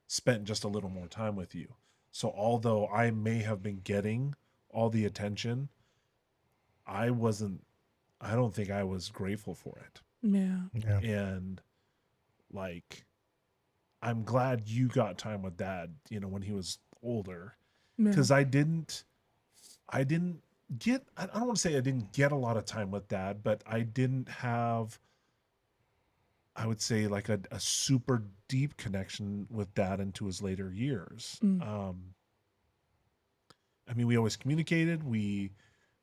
spent just a little more time with you. So although I may have been getting all the attention, I don't think I was grateful for it. Yeah. And like, I'm glad you got time with Dad, you know, when he was older, because I didn't get, I don't want to say I didn't get a lot of time with Dad, but I didn't have, I would say, like a super deep connection with Dad into his later years. I mean, we always communicated, we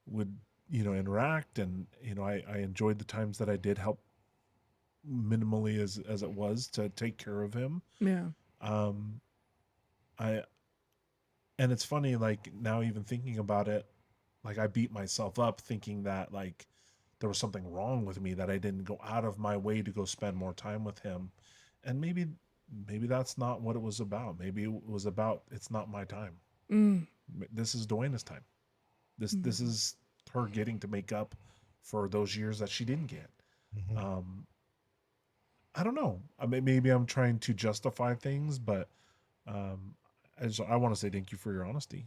would, you know, interact, and, you know, I enjoyed the times that I did help minimally as it was to take care of him. Yeah. And it's funny, like now even thinking about it, like I beat myself up thinking that like there was something wrong with me that I didn't go out of my way to go spend more time with him. And maybe that's not what it was about. Maybe it was about, it's not my time. This is Duana's time. This is her getting to make up for those years that she didn't get. I don't know. I mean, maybe I'm trying to justify things, but I want to say thank you for your honesty.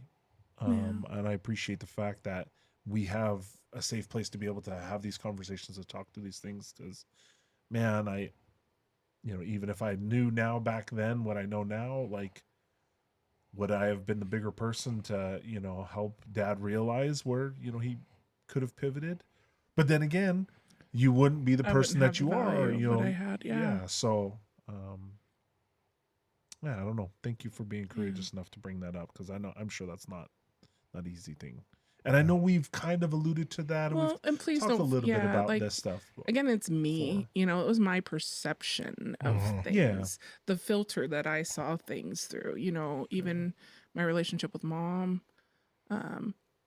And I appreciate the fact that we have a safe place to be able to have these conversations and talk through these things. Because, man, you know, even if I knew now back then what I know now, like, would I have been the bigger person to, you know, help Dad realize where, you know, he could have pivoted? But then again, you wouldn't be the person that you are, you know. I had, so, yeah, I don't know. Thank you for being courageous enough to bring that up, because I'm sure that's not an easy thing. And I know we've kind of alluded to that. Well, and please talked don't. a little bit about like, this stuff. Again, it's me. You know, it was my perception of things, the filter that I saw things through. You know, even my relationship with Mom.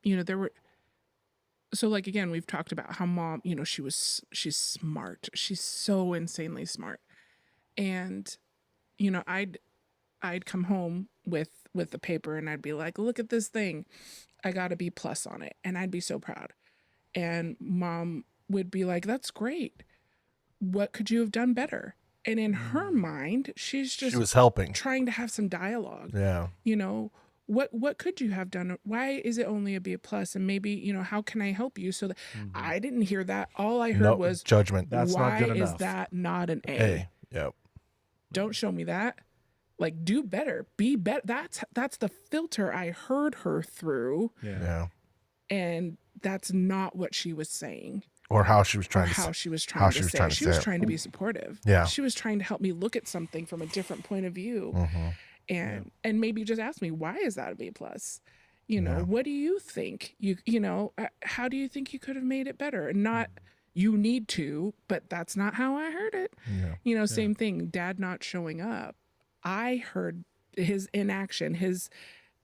You know, there were. So, like, again, we've talked about how Mom, you know, she's smart. She's so insanely smart, and you know, I'd come home with the paper and I'd be like, look at this thing. I got a B+ on it. And I'd be so proud. And Mom would be like, that's great. What could you have done better? And in her mind, she's She just was helping. trying to have some dialogue. Yeah. You know, what could you have done? Why is it only a B plus? And maybe, you know, how can I help you? So that I didn't hear that. All I heard was judgment. That's why not good is enough. that not an A? A. Yep. Don't show me that. Like, do better, be better. That's the filter I heard her through, Yeah. and that's not what she was saying. Or how she was trying Or to how she was trying to say it. She was trying to be supportive. Yeah. She was trying to help me look at something from a different point of view. Mm-hmm. And maybe just ask me, why is that a B plus? You know, Yeah. what do you think? You know, how do you think you could have made it better? And not you need to, but that's not how I heard it. Yeah. You know, same thing, dad not showing up. I heard his inaction, his,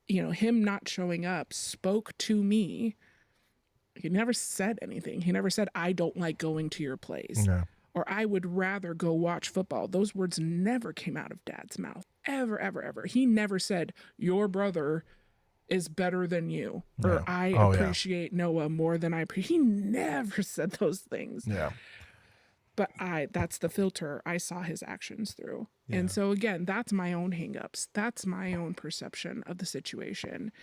you know, him not showing up spoke to me. He never said anything. He never said, I don't like going to your place. Yeah. Or I would rather go watch football. Those words never came out of dad's mouth. Ever, ever, ever. He never said, your brother is better than you. Or Yeah. I Oh, yeah. appreciate Noah more than I appreciate. He never said those things. Yeah. But that's the filter I saw his actions through. Yeah. And so again, that's my own hangups. That's my own perception of the situation.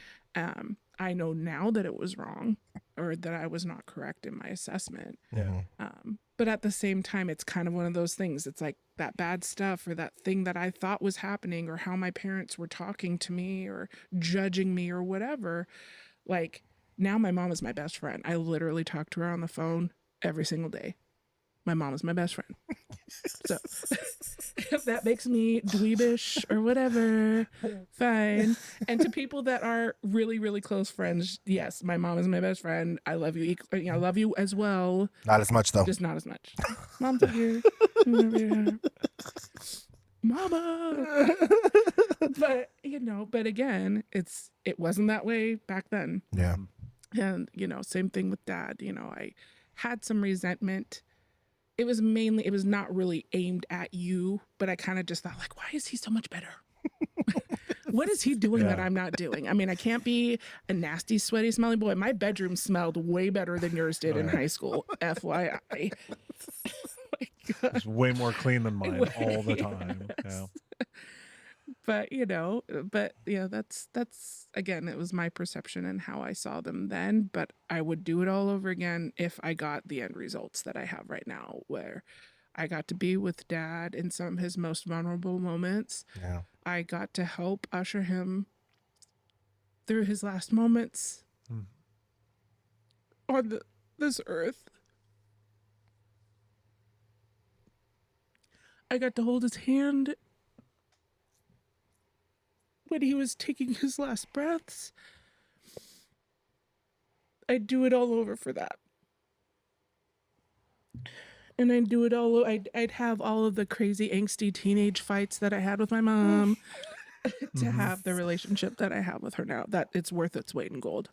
I know now that it was wrong or that I was not correct in my assessment. Yeah. But at the same time, it's kind of one of those things. It's like that bad stuff or that thing that I thought was happening or how my parents were talking to me or judging me or whatever. Like now my mom is my best friend. I literally talk to her on the phone every single day. My mom is my best friend. So if that makes me dweebish or whatever, fine. And to people that are really, really close friends, yes, my mom is my best friend. I love you. I love you as well. Not as much though. Just not as much. Mom's up here. Mama. But, you know, but again, it wasn't that way back then. Yeah. And, you know, same thing with dad. You know, I had some resentment. It was not really aimed at you, but I kind of just thought, like, why is he so much better? What is he doing that I'm not doing? I mean, I can't be a nasty, sweaty, smelly boy. My bedroom smelled way better than yours did in high school. FYI. It's way more clean than mine all the time. Yeah. But, you know, that's again, it was my perception and how I saw them then, but I would do it all over again if I got the end results that I have right now, where I got to be with dad in some of his most vulnerable moments. Yeah. I got to help usher him through his last moments on this earth. I got to hold his hand when he was taking his last breaths. I'd do it all over for that. And I'd do it all. I'd have all of the crazy angsty teenage fights that I had with my mom to have the relationship that I have with her now. That it's worth its weight in gold.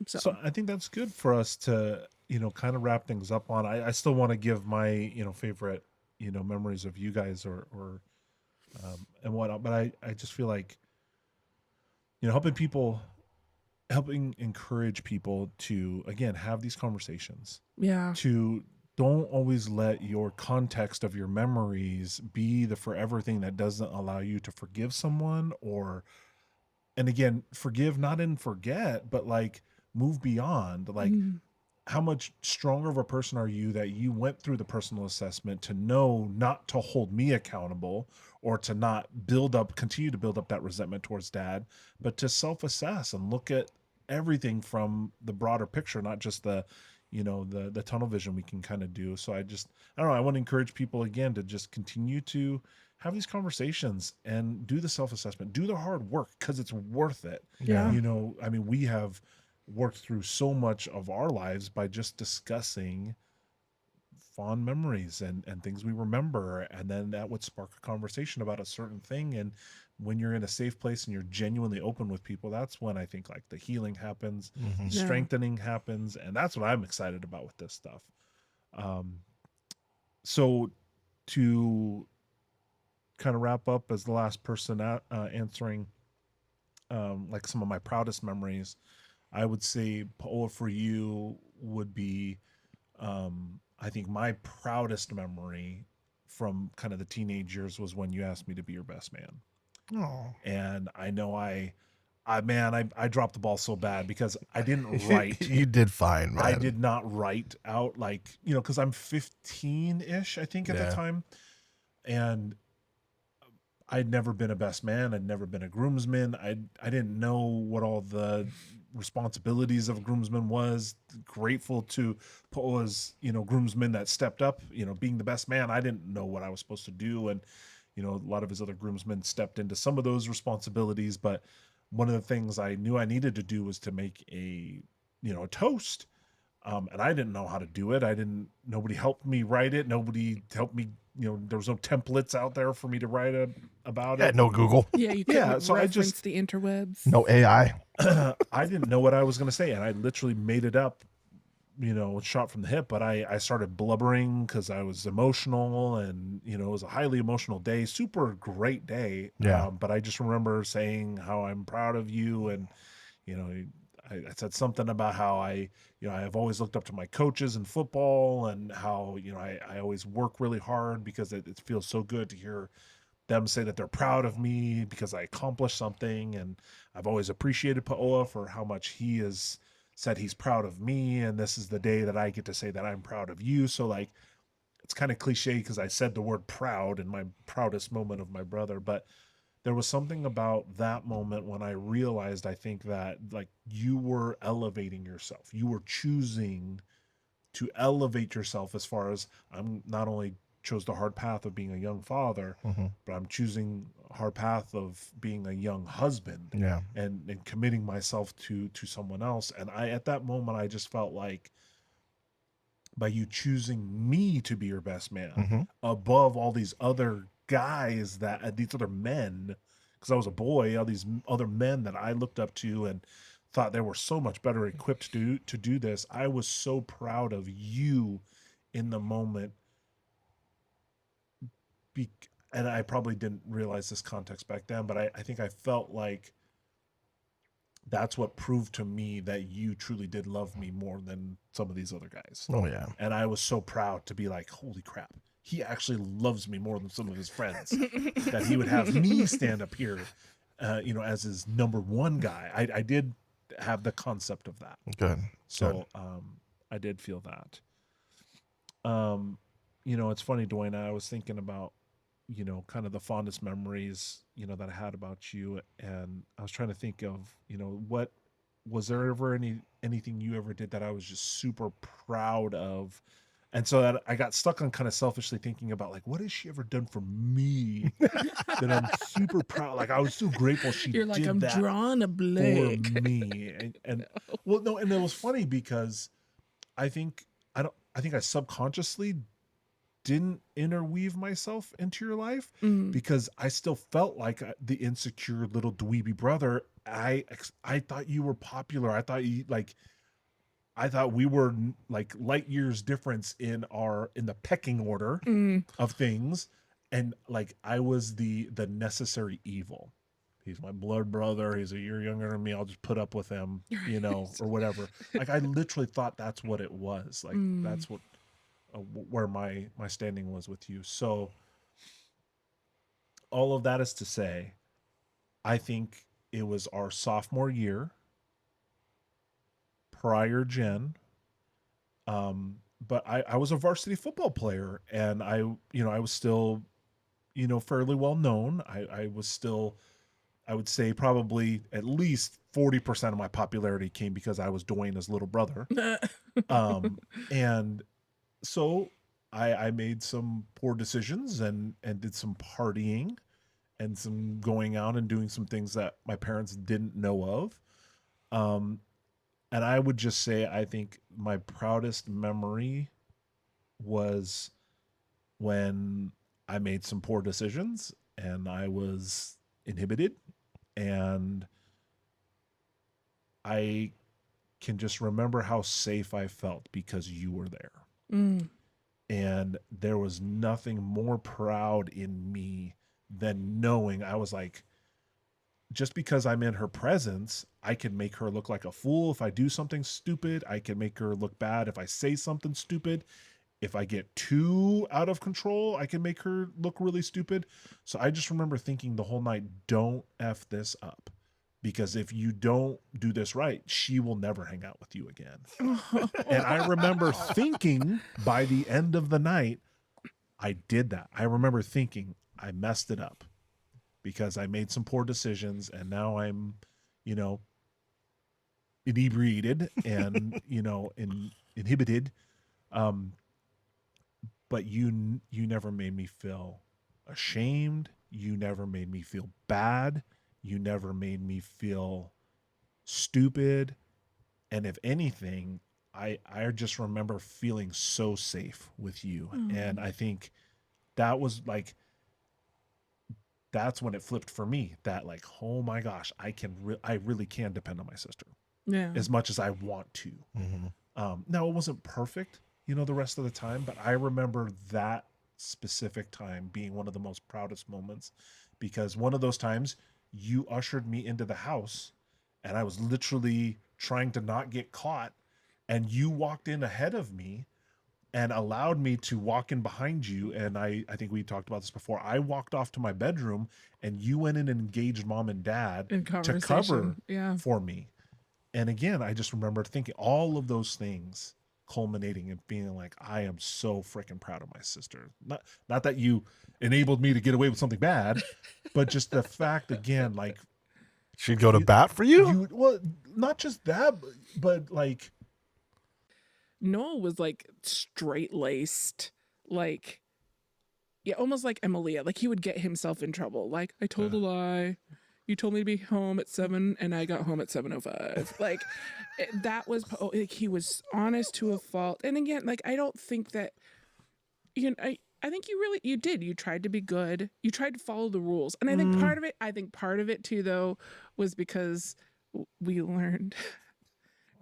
So I think that's good for us to, you know, kind of wrap things up on. I still want to give my, you know, favorite, you know, memories of you guys or and whatnot. But I just feel like, you know, helping encourage people to, again, have these conversations. Yeah. To don't always let your context of your memories be the forever thing that doesn't allow you to forgive someone and again, forgive, not in forget, but like move beyond. Like, how much stronger of a person are you that you went through the personal assessment to know not to hold me accountable or to not continue to build up that resentment towards dad, but to self-assess and look at everything from the broader picture, not just the, you know, the tunnel vision we can kind of do. So I don't know. I want to encourage people again to just continue to have these conversations and do the self-assessment, do the hard work because it's worth it. Yeah. You know, I mean, we have worked through so much of our lives by just discussing fond memories and things we remember. And then that would spark a conversation about a certain thing. And when you're in a safe place and you're genuinely open with people, that's when I think like the healing happens, strengthening happens. And that's what I'm excited about with this stuff. So to kind of wrap up as the last person answering, like some of my proudest memories, I would say, Paoa, for you would be, I think my proudest memory from kind of the teenage years was when you asked me to be your best man. Oh. And I know I dropped the ball so bad because I didn't write. You did fine, man. I did not write out, like, you know, because I'm 15-ish, I think, at the time. And I'd never been a best man. I'd never been a groomsman. I didn't know what all the responsibilities of a groomsman was. Grateful to Paoa's, you know, groomsmen that stepped up, you know, being the best man. I didn't know what I was supposed to do. And, you know, a lot of his other groomsmen stepped into some of those responsibilities. But one of the things I knew I needed to do was to make a toast. And I didn't know how to do it. Nobody helped me write it. Nobody helped me, there was no templates out there for me to write about it. No Google. Yeah, you couldn't so reference the interwebs. No AI. I didn't know what I was going to say. And I literally made it up, shot from the hip. But I started blubbering because I was emotional, and, it was a highly emotional day, super great day. Yeah. But I just remember saying how I'm proud of you. And, I said something about how I've always looked up to my coaches in football, and how, I always work really hard because it feels so good to hear them say that they're proud of me because I accomplished something. And I've always appreciated Paoa for how much he has said he's proud of me. And this is the day that I get to say that I'm proud of you. So, like, it's kind of cliche because I said the word proud in my proudest moment of my brother, but there was something about that moment when I realized, I think, that, like, you were elevating yourself. You were choosing to elevate yourself, as far as I'm not only chose the hard path of being a young father, but I'm choosing a hard path of being a young husband, and committing myself to someone else. And at that moment, I just felt like, by you choosing me to be your best man above all these other guys, these other men, because I was a boy, all these other men that I looked up to and thought they were so much better equipped to do this. I was so proud of you in the moment. And I probably didn't realize this context back then, but I think I felt like that's what proved to me that you truly did love me more than some of these other guys. Oh, yeah. And I was so proud to be like, holy crap, he actually loves me more than some of his friends. That he would have me stand up here, as his number one guy. I did have the concept of that. Good. So I did feel that. It's funny, Duana, I was thinking about, kind of the fondest memories, that I had about you. And I was trying to think of, what was there ever anything you ever did that I was just super proud of? And so that I got stuck on kind of selfishly thinking about, like, what has she ever done for me that I'm super proud? Like, I was so grateful You're like, I'm that drawing a blank for me. And well, no, and it was funny because I think I subconsciously didn't interweave myself into your life because I still felt like the insecure little dweeby brother. I thought you were popular. I thought we were like light years difference in the pecking order of things. And, like, I was the necessary evil. He's my blood brother. He's a year younger than me. I'll just put up with him, or whatever. Like, I literally thought that's what it was. Like, that's what, where my standing was with you. So all of that is to say, I think it was our sophomore year, prior gen. But I was a varsity football player, and I was still, fairly well known. I was still, I would say, probably at least 40% of my popularity came because I was Duana's little brother. And so I made some poor decisions and did some partying and some going out and doing some things that my parents didn't know of. And I would just say, I think my proudest memory was when I made some poor decisions and I was inhibited, and I can just remember how safe I felt because you were there. And there was nothing more proud in me than knowing, I was like, just because I'm in her presence, I can make her look like a fool if I do something stupid. I can make her look bad if I say something stupid. if I get too out of control, I can make her look really stupid. So I just remember thinking the whole night, don't F this up. Because if you don't do this right, she will never hang out with you again. And I remember thinking by the end of the night, I did that. I remember thinking I messed it up because I made some poor decisions and now I'm, inebriated and, inhibited. But you never made me feel ashamed. You never made me feel bad. You never made me feel stupid. And if anything, I just remember feeling so safe with you. And I think that was like, that's when it flipped for me, that like, oh my gosh, I really can depend on my sister as much as I want to. Now it wasn't perfect, the rest of the time, but I remember that specific time being one of the most proudest moments, because one of those times you ushered me into the house and I was literally trying to not get caught, and you walked in ahead of me and allowed me to walk in behind you. And I think we talked about this before. I walked off to my bedroom and you went in and engaged mom and dad to cover for me. And again, I just remember thinking all of those things culminating and being like, I am so freaking proud of my sister. Not that you enabled me to get away with something bad, but just the fact, again, like, she'd go to bat for you? Well, not just that, but like, Noah was like straight laced, like, almost like Emilia. Like he would get himself in trouble. Like, I told a lie. You told me to be home at 7 and I got home at 7:05. Like that was, like, he was honest to a fault. And again, like, I don't think that, I think you did. You tried to be good. You tried to follow the rules. And I think part of it too, though, was because we learned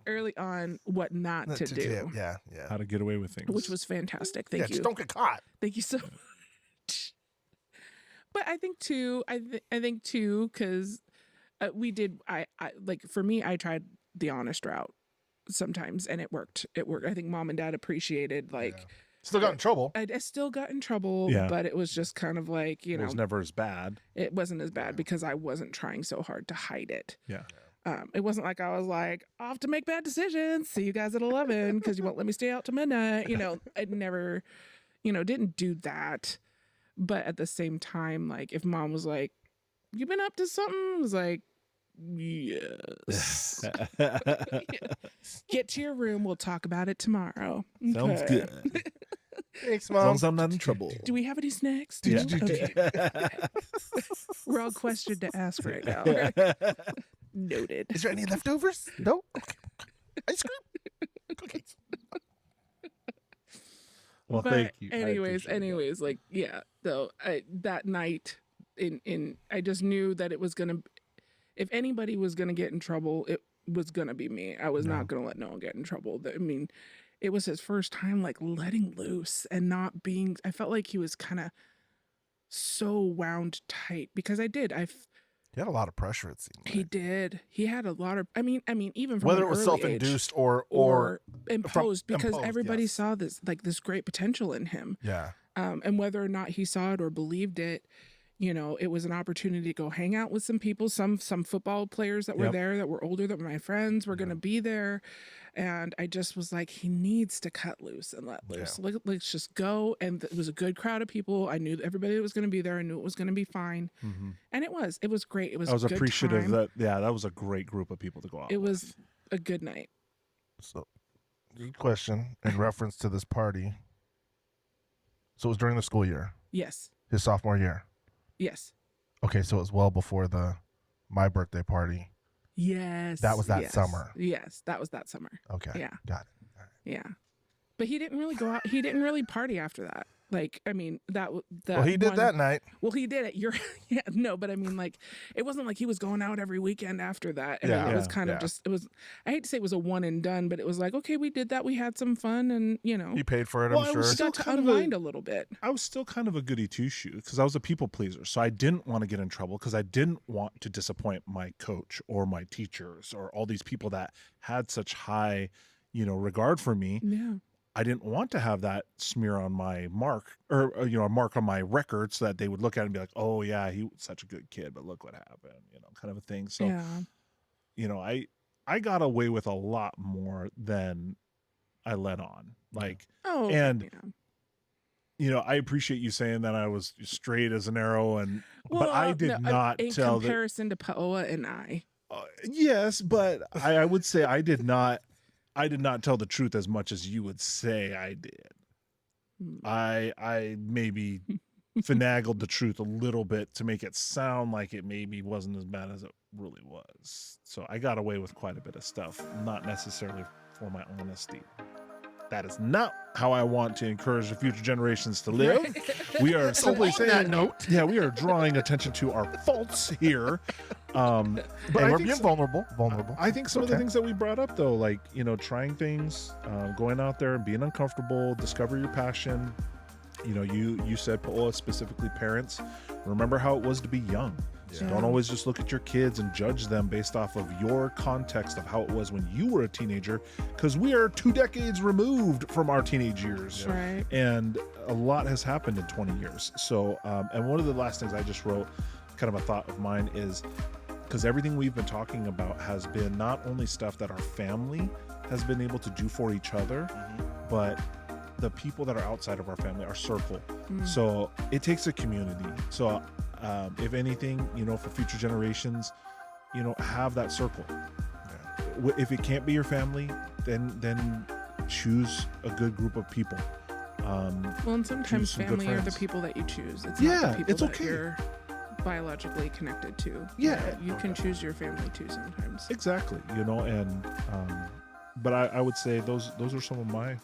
early on what not to do. Yeah. How to get away with things. Which was fantastic. Thank you. Just don't get caught. Thank you so much. But I think too, because we did, I like, for me, I tried the honest route sometimes and it worked. I think mom and dad appreciated, like, still got in trouble. I still got in trouble, but it was just kind of like, it was never as bad. It wasn't as bad because I wasn't trying so hard to hide it. Yeah. It wasn't like I was like, off to make bad decisions. See you guys at 11 because you won't let me stay out to midnight. I never, didn't do that. But at the same time, like, if mom was like, you been up to something? I was like, yes. Get to your room. We'll talk about it tomorrow. Sounds good. Thanks, As long as I'm not in trouble. Do we have any snacks? Yeah. Okay. Wrong question to ask right now. Noted. Is there any leftovers? No? Okay. Ice cream? Cookies. Well, But thank you. anyways, like, so that night I just knew that it was going to, if anybody was going to get in trouble, it was going to be me. I was not going to let no one get in trouble. I mean, it was his first time, like, letting loose and not being, I felt like he was kind of so wound tight because He had a lot of pressure, it seemed. He did. He had a lot of, I mean, even from whether an it was early self-induced age, or imposed, because imposed, everybody yes. saw this great potential in him. Yeah. And whether or not he saw it or believed it, it was an opportunity to go hang out with some people, some football players that were there that were older, that were my friends, were going to be there. And I just was like, he needs to cut loose and let loose. Yeah. Let's just go. And it was a good crowd of people. I knew everybody that was going to be there. I knew it was going to be fine. Mm-hmm. And it was great. It was. I was appreciative time. that. Yeah, that was a great group of people to go out. It was a good night. So, good question in reference to this party. So it was during the school year. Yes. His sophomore year. Yes. Okay, so it was well before my birthday party. Yes. That was that summer. Yes, that was that summer. Okay. Yeah. Got it. All right. Yeah. But he didn't really go out. He didn't really party after that. Like, I mean, well, he did that night. Well, he did it. No, but I mean, like, it wasn't like he was going out every weekend after that. I mean, it was kind of just, I hate to say it was a one and done, but it was like, okay, we did that. We had some fun and, He paid for it, I'm sure. We got to unwind a little bit. I was still kind of a goody two-shoe because I was a people pleaser. So I didn't want to get in trouble because I didn't want to disappoint my coach or my teachers or all these people that had such high, regard for me. Yeah. I didn't want to have that smear on my mark or a mark on my record so that they would look at it and be like, oh yeah, he was such a good kid, but look what happened, kind of a thing. So, I got away with a lot more than I let on. Like, I appreciate you saying that I was straight as an arrow, but I did not in tell comparison to Paoa and I. Yes, but I would say I did not tell the truth as much as you would say I did. I maybe finagled the truth a little bit to make it sound like it maybe wasn't as bad as it really was. So I got away with quite a bit of stuff, not necessarily for my honesty. That is not how I want to encourage the future generations to live. We are simply saying that note. Yeah, we are drawing attention to our faults here. But we're being vulnerable. I think some of the things that we brought up, though, like, trying things, going out there and being uncomfortable, discover your passion. You said, Paoa, specifically parents, remember how it was to be young. Yeah. Don't always just look at your kids and judge them based off of your context of how it was when you were a teenager, because we are 2 decades removed from our teenage years. Right. And a lot has happened in 20 years. So, and one of the last things I just wrote, kind of a thought of mine, is because everything we've been talking about has been not only stuff that our family has been able to do for each other, but the people that are outside of our family, our circle. So it takes a community. So if anything, for future generations, have that circle. If it can't be your family, then choose a good group of people. And sometimes family are the people that you choose. It's not the people that you're biologically connected to. You can choose your family too sometimes. Exactly. But I would say those are some of my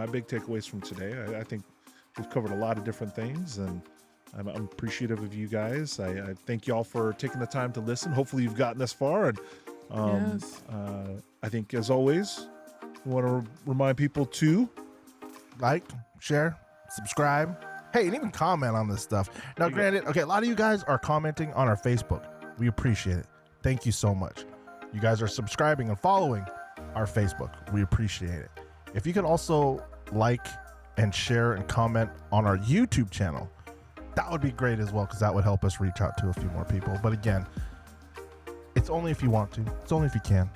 big takeaways from today. I think we've covered a lot of different things, and I'm appreciative of you guys. I thank y'all for taking the time to listen. Hopefully you've gotten this far. And I think, as always, we want to remind people to like, share, subscribe. Hey, and even comment on this stuff. Now, granted, a lot of you guys are commenting on our Facebook. We appreciate it. Thank you so much. You guys are subscribing and following our Facebook. We appreciate it. If you could also like and share and comment on our YouTube channel, that would be great as well, because that would help us reach out to a few more people. But again, it's only if you want to. It's only if you can.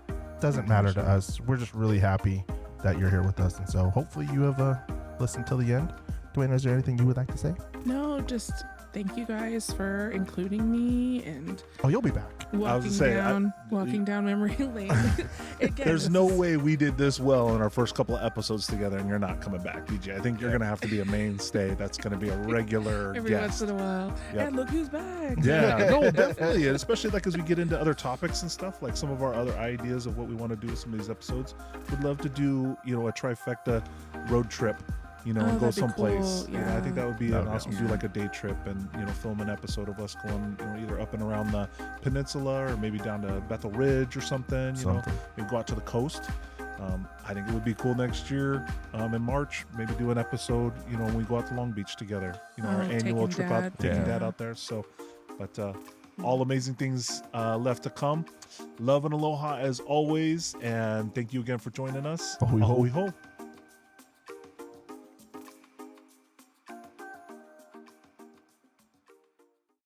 It doesn't matter to us. We're just really happy that you're here with us. And so hopefully you have listened till the end. Duana, is there anything you would like to say? No, just thank you guys for including me and you'll be back. Walking down memory lane. Again, there's no way we did this well in our first couple of episodes together and you're not coming back, DJ. I think you're going to have to be a mainstay. That's going to be a regular every guest. once in a while. Yep. And look who's back. Yeah, no, definitely. And especially as we get into other topics and stuff, like some of our other ideas of what we want to do with some of these episodes. We'd love to do, a trifecta road trip. And go someplace. Cool. Yeah. I think that would be awesome. Do like a day trip and film an episode of us going, either up and around the peninsula or maybe down to Bethel Ridge or something. Maybe go out to the coast. I think it would be cool next year in March. Maybe do an episode. When we go out to Long Beach together. Our annual trip out, taking Dad out there. So, but all amazing things left to come. Love and aloha as always, and thank you again for joining us. Ahui ho.